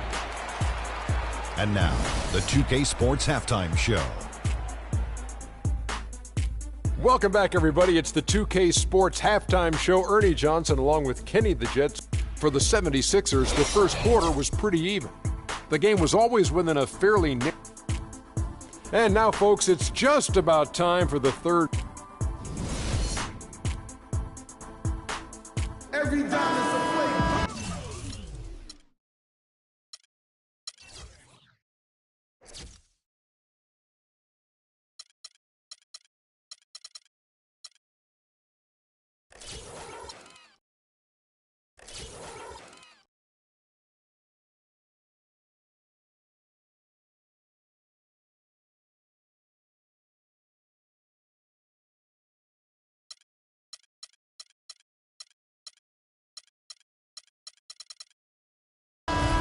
And now, the 2K Sports Halftime Show. Welcome back, everybody. It's the 2K Sports Halftime Show. Ernie Johnson along with Kenny the Jets. For the 76ers, the first quarter was pretty even. The game was always within a fairly narrow. And now, folks, it's just about time for the third. Every dime is a play.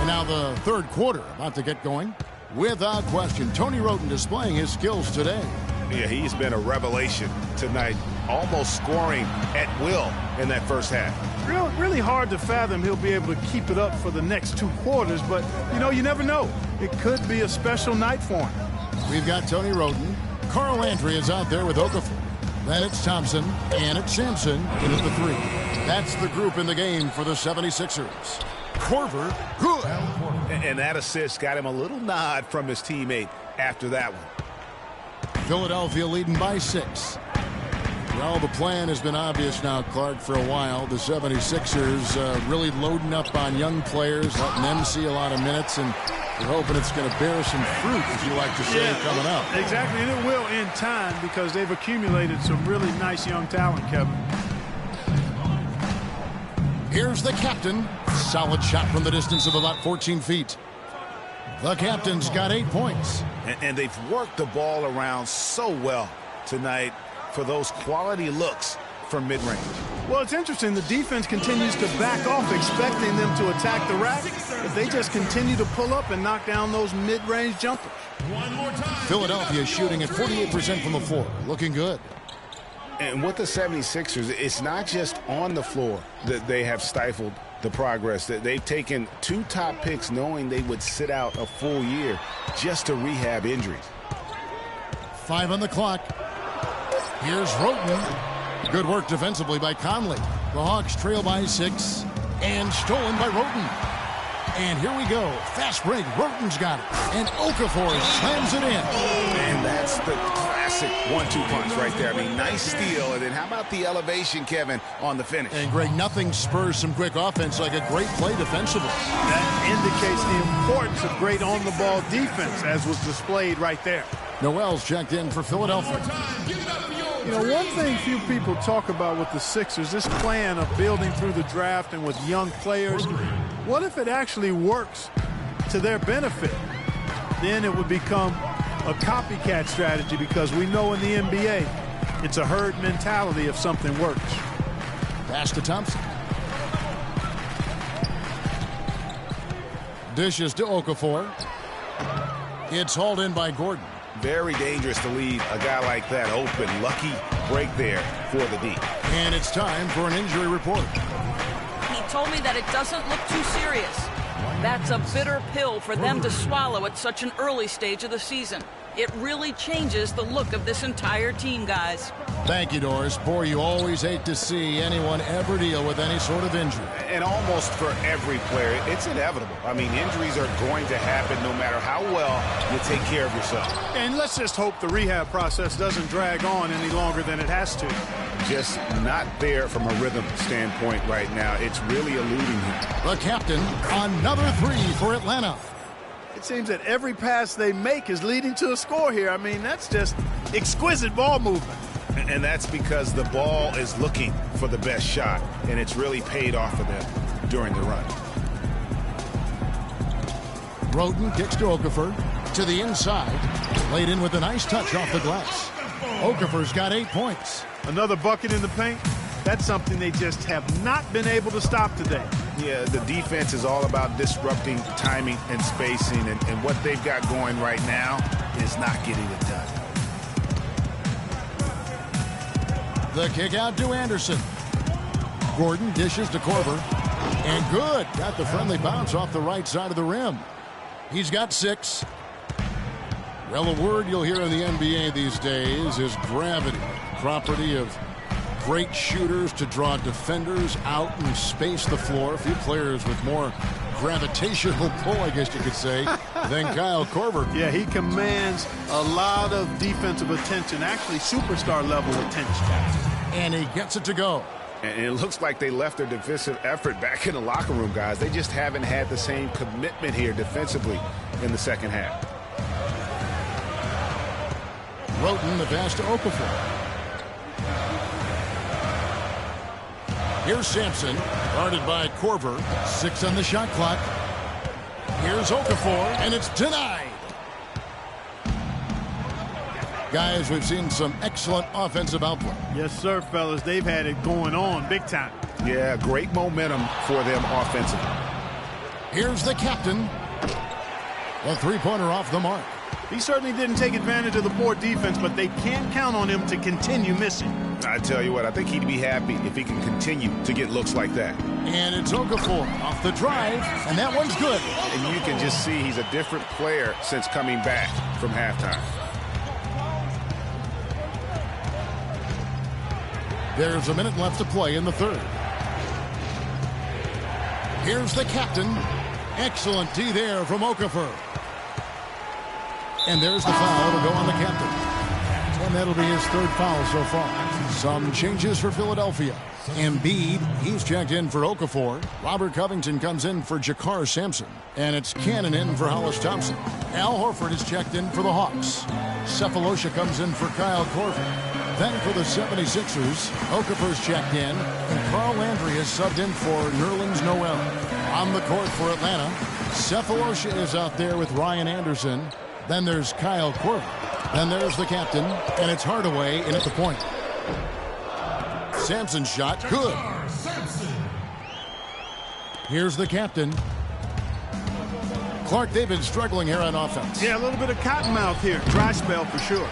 And now the third quarter about to get going. Without question, Tony Roten displaying his skills today. Yeah, he's been a revelation tonight, almost scoring at will in that first half. Really hard to fathom he'll be able to keep it up for the next 2 quarters, but, you never know. It could be a special night for him. We've got Tony Roten. Carl Landry is out there with Okafor. Then it's Thompson, and it's Sampson in at the 3. That's the group in the game for the 76ers. Corver, good. And that assist got him a little nod from his teammate after that one. Philadelphia leading by 6. Well, the plan has been obvious now, Clark, for a while. The 76ers really loading up on young players, letting them see a lot of minutes, and we're hoping it's going to bear some fruit, as you like to say, coming up. Exactly, and it will in time because they've accumulated some really nice young talent, Kevin. Here's the captain. Solid shot from the distance of about 14 feet. The captain's got 8 points. And they've worked the ball around so well tonight for those quality looks from mid-range. Well, it's interesting. The defense continues to back off, expecting them to attack the rack. But they just continue to pull up and knock down those mid-range jumpers. One more time. Philadelphia shooting at 48% from the floor. Looking good. And with the 76ers, it's not just on the floor that they have stifled the progress. That they've taken 2 top picks knowing they would sit out a full year just to rehab injuries. 5 on the clock. Here's Roten. Good work defensively by Conley. The Hawks trail by 6 and stolen by Roten. And here we go. Fast break. Roten's got it. And Okafor slams it in. And that's the classic 1-2 punch right there. I mean, nice steal. And then how about the elevation, Kevin, on the finish? And, Greg, nothing spurs some quick offense like a great play defensively. That indicates the importance of great on-the-ball defense, as was displayed right there. Noel's checked in for Philadelphia. You know, one thing few people talk about with the Sixers, this plan of building through the draft and with young players, what if it actually works to their benefit? Then it would become a copycat strategy because we know in the NBA, it's a herd mentality if something works. Pass to Thompson. Dishes to Okafor. It's hauled in by Gordon. Very dangerous to leave a guy like that open. Lucky break there for the D. And it's time for an injury report. He told me that it doesn't look too serious. That's a bitter pill for them to swallow at such an early stage of the season. It really changes the look of this entire team, guys. Thank you, Doris. Boy, you always hate to see anyone ever deal with any sort of injury. And almost for every player, it's inevitable. I mean, injuries are going to happen no matter how well you take care of yourself. And let's just hope the rehab process doesn't drag on any longer than it has to. Just not there from a rhythm standpoint right now. It's really eluding him. The captain, another 3 for Atlanta. It seems that every pass they make is leading to a score here. I mean, that's just exquisite ball movement. And that's because the ball is looking for the best shot, and it's really paid off for them during the run. Roten kicks to Okafor. To the inside. Laid in with a nice touch off the glass. Okafor's got 8 points. Another bucket in the paint. That's something they just have not been able to stop today. Yeah, the defense is all about disrupting timing and spacing, and what they've got going right now is not getting it done. The kick out to Anderson. Gordon dishes to Korver. And good. Got the friendly bounce off the right side of the rim. He's got 6. Well, a word you'll hear in the NBA these days is gravity. Property of great shooters to draw defenders out and space the floor. A few players with more gravitational pull, I guess you could say, than Kyle Korver. Yeah, he commands a lot of defensive attention, actually superstar level attention. And he gets it to go. And it looks like they left their defensive effort back in the locker room, guys. They just haven't had the same commitment here defensively in the second half. Roten, the pass to Okafor. Here's Sampson, guarded by Korver. 6 on the shot clock. Here's Okafor, and it's denied. Guys, we've seen some excellent offensive output. Yes, sir, fellas. They've had it going on big time. Yeah, great momentum for them offensively. Here's the captain. A 3-pointer off the mark. He certainly didn't take advantage of the poor defense, but they can't count on him to continue missing. I tell you what, I think he'd be happy if he can continue to get looks like that. And it's Okafor off the drive, and that one's good. And you can just see he's a different player since coming back from halftime. There's a minute left to play in the third. Here's the captain. Excellent D there from Okafor. And there's the foul to go on the captain. And that'll be his third foul so far. Some changes for Philadelphia. Embiid, he's checked in for Okafor. Robert Covington comes in for Jakar Sampson. And it's Cannon in for Hollis Thompson. Al Horford is checked in for the Hawks. Cephalosha comes in for Kyle Korver. Then for the 76ers, Okafor's checked in. And Carl Landry is subbed in for Nerlens Noel. On the court for Atlanta, Cephalosha is out there with Ryan Anderson. Then there's Kyle Korver. Then there's the captain, and it's Hardaway in at the point. Sampson's shot, good. Here's the captain. Clark, they've been struggling here on offense. Yeah, a little bit of cottonmouth here. Dry spell for sure.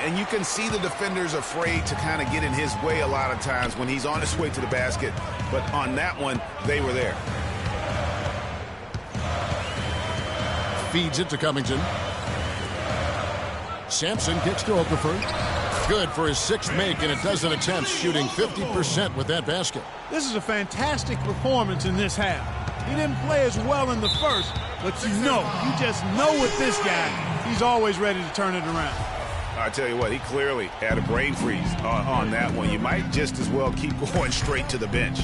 And you can see the defenders afraid to kind of get in his way a lot of times when he's on his way to the basket. But on that one, they were there. Feeds it to Covington. Sampson kicks to Okafor. Good for his sixth make in a dozen attempts, shooting 50% with that basket. This is a fantastic performance in this half. He didn't play as well in the first, but you just know with this guy, he's always ready to turn it around. I tell you what, he clearly had a brain freeze on that one. You might just as well keep going straight to the bench.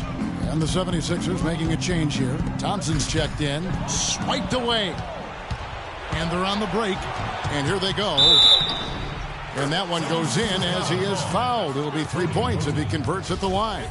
And the 76ers making a change here. Thompson's checked in, swiped away. And they're on the break, and here they go. And that one goes in as he is fouled. It'll be 3 points if he converts at the line.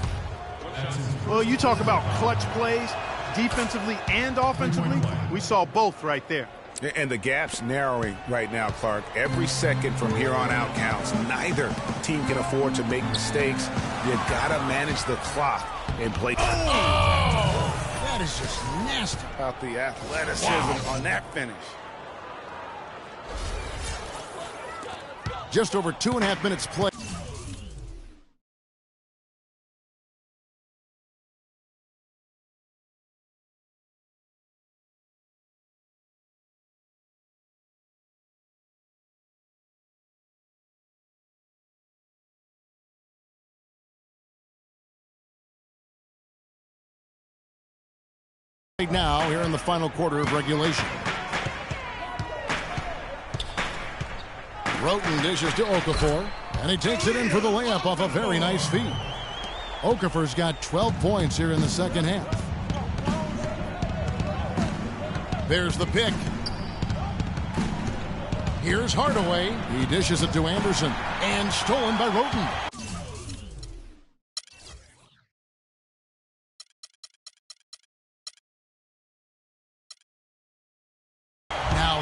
Well, you talk about clutch plays, defensively and offensively. We saw both right there. And the gap's narrowing right now, Clark. Every second from here on out counts. Neither team can afford to make mistakes. You've got to manage the clock and play. Oh! That is just nasty. About the athleticism on that finish. Just over 2.5 minutes play. Right now, here in the final quarter of regulation. Roten dishes to Okafor, and he takes it in for the layup off a very nice feed. Okafor's got 12 points here in the second half. There's the pick. Here's Hardaway. He dishes it to Anderson, and stolen by Roten.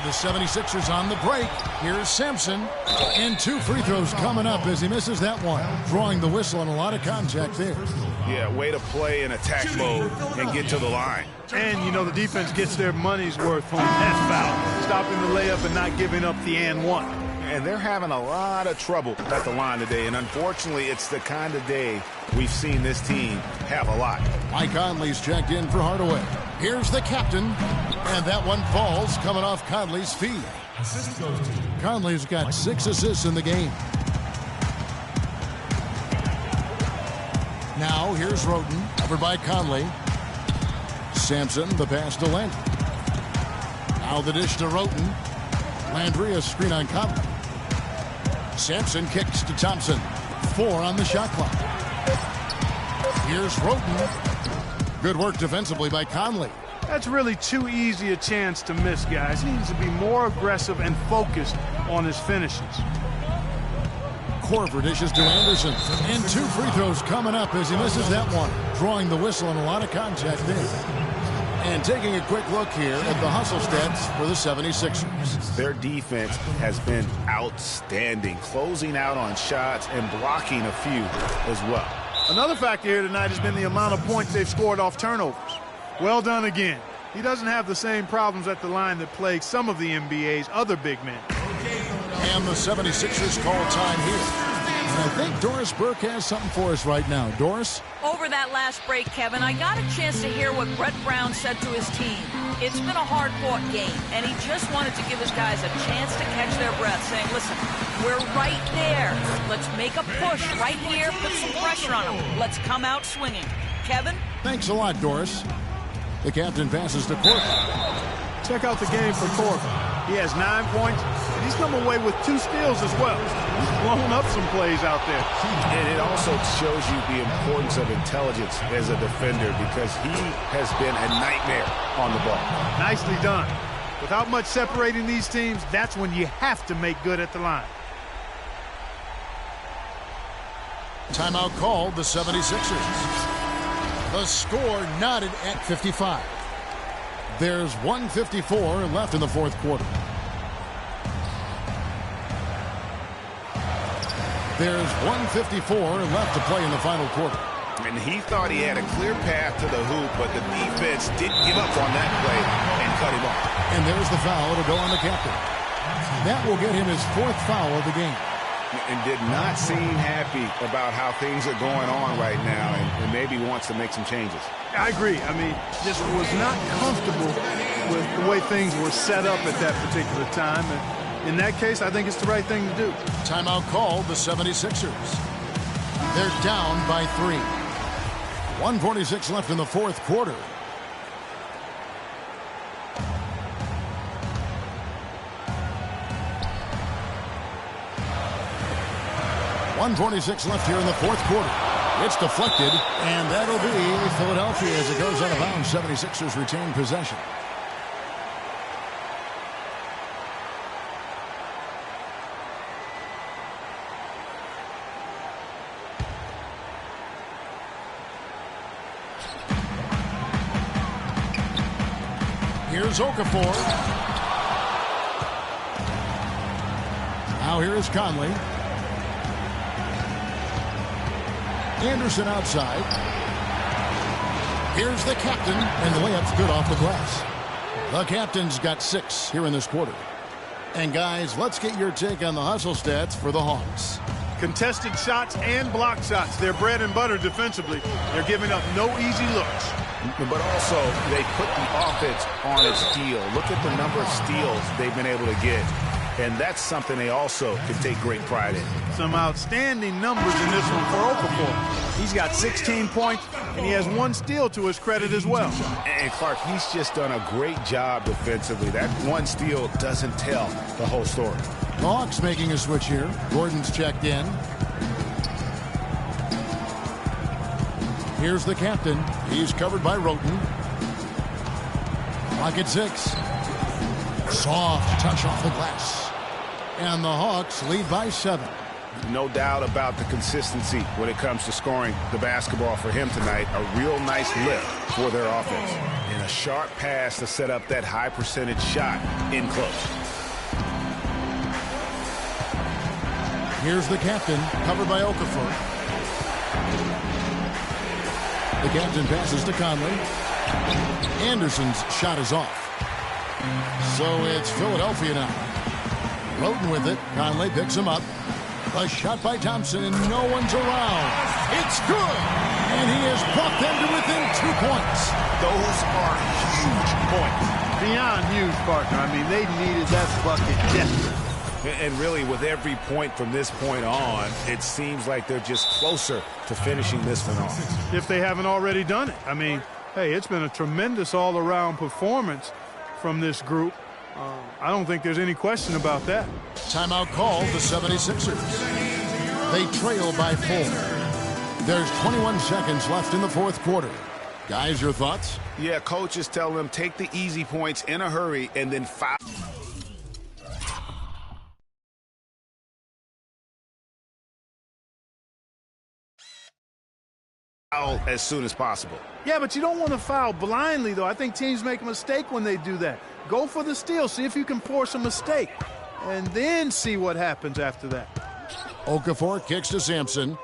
The 76ers on the break. Here's Sampson. And 2 free throws coming up as he misses that one. Drawing the whistle and a lot of contact there. Yeah, way to play in attack mode and get to the line. And, the defense gets their money's worth on that foul. Stopping the layup and not giving up the and one. And they're having a lot of trouble at the line today. And unfortunately, it's the kind of day we've seen this team have a lot. Mike Conley's checked in for Hardaway. Here's the captain. And that one falls coming off Conley's feet. Conley's got 6 assists in the game. Now here's Roten, covered by Conley. Sampson, the pass to Landry. Now the dish to Roten. Landry, a screen on Conley. Sampson kicks to Thompson. 4 on the shot clock. Here's Roten. Good work defensively by Conley. That's really too easy a chance to miss, guys. He needs to be more aggressive and focused on his finishes. Korver dishes to Anderson. And 2 free throws coming up as he misses that one. Drawing the whistle and a lot of contact there. And taking a quick look here at the hustle stats for the 76ers. Their defense has been outstanding, closing out on shots and blocking a few as well. Another factor here tonight has been the amount of points they've scored off turnovers. Well done again. He doesn't have the same problems at the line that plague some of the NBA's other big men. And the 76ers call time here. And I think Doris Burke has something for us right now. Doris? Over that last break, Kevin, I got a chance to hear what Brett Brown said to his team. It's been a hard-fought game, and he just wanted to give his guys a chance to catch their breath, saying, listen, we're right there. Let's make a push right here, put some pressure on them. Let's come out swinging. Kevin? Thanks a lot, Doris. The captain passes to Korver. Check out the game for Korver. He has 9 points, and he's come away with 2 steals as well. He's blown up some plays out there. And it also shows you the importance of intelligence as a defender because he has been a nightmare on the ball. Nicely done. Without much separating these teams, that's when you have to make good at the line. Timeout called, the 76ers. The score knotted at 55. There's 1:54 left in the fourth quarter. There's 1:54 left to play in the final quarter. And he thought he had a clear path to the hoop, but the defense didn't give up on that play and cut him off. And there's the foul to go on the captain. That will get him his 4th foul of the game. And did not seem happy about how things are going on right now and maybe wants to make some changes. I agree. I mean, just was not comfortable with the way things were set up at that particular time. And in that case, I think it's the right thing to do. Timeout called, the 76ers. They're down by 3. 1:46 left in the fourth quarter. .146 left here in the fourth quarter. It's deflected, and that'll be Philadelphia as it goes out of bounds. 76ers retain possession. Here's Okafor. Now here's Conley. Anderson outside. Here's the captain, and the layup's good off the glass. The captain's got 6 here in this quarter. And guys, let's get your take on the hustle stats for the Hawks. Contested shots and block shots. They're bread and butter defensively. They're giving up no easy looks. But also, they put the offense on its heel. Look at the number of steals they've been able to get. And that's something they also can take great pride in. Some outstanding numbers in this one for Okafor. He's got 16 points, and he has 1 steal to his credit as well. And Clark, he's just done a great job defensively. That 1 steal doesn't tell the whole story. The Hawks making a switch here. Gordon's checked in. Here's the captain. He's covered by Roten. Clock at 6. Soft touch off the glass. And the Hawks lead by 7. No doubt about the consistency when it comes to scoring the basketball for him tonight. A real nice lift for their offense. And a sharp pass to set up that high percentage shot in close. Here's the captain, covered by Okafor. The captain passes to Conley. Anderson's shot is off. So it's Philadelphia now. Roten with it. Conley picks him up. A shot by Thompson, and no one's around. It's good! And he has brought them to within 2 points. Those are huge points. Beyond huge, partner. I mean, they needed that bucket desperately. And really, with every point from this point on, it seems like they're just closer to finishing this one off. If they haven't already done it. I mean, hey, it's been a tremendous all-around performance from this group. I don't think there's any question about that. Timeout called, the 76ers. They trail by 4. There's 21 seconds left in the fourth quarter. Guys, your thoughts? Yeah, coaches tell them take the easy points in a hurry and then foul. As soon as possible. Yeah, but you don't want to foul blindly, though. I think teams make a mistake when they do that. Go for the steal. See if you can force a mistake. And then see what happens after that. Okafor kicks to Sampson.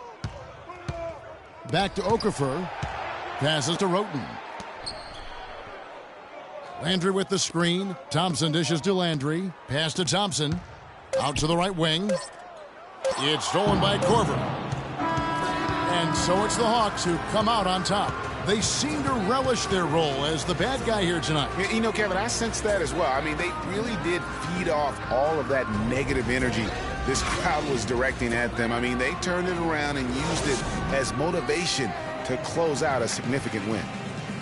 Back to Okafor. Passes to Roten. Landry with the screen. Thompson dishes to Landry. Pass to Thompson. Out to the right wing. It's stolen by Korver. And so it's the Hawks who come out on top. They seem to relish their role as the bad guy here tonight. You know, Kevin, I sense that as well. I mean, they really did feed off all of that negative energy this crowd was directing at them. I mean, they turned it around and used it as motivation to close out a significant win.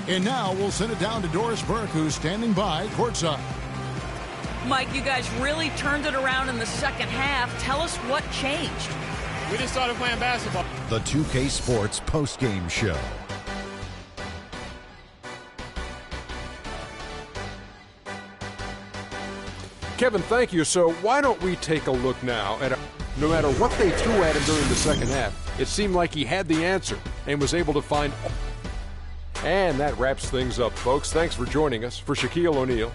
And now we'll send it down to Doris Burke, who's standing by courtside. Mike, you guys really turned it around in the second half. Tell us what changed. We just started playing basketball. The 2K Sports postgame show. Kevin, thank you. So why don't we take a look now at no matter what they threw at him during the second half, it seemed like he had the answer and was able to find. And that wraps things up, folks. Thanks for joining us. For Shaquille O'Neal,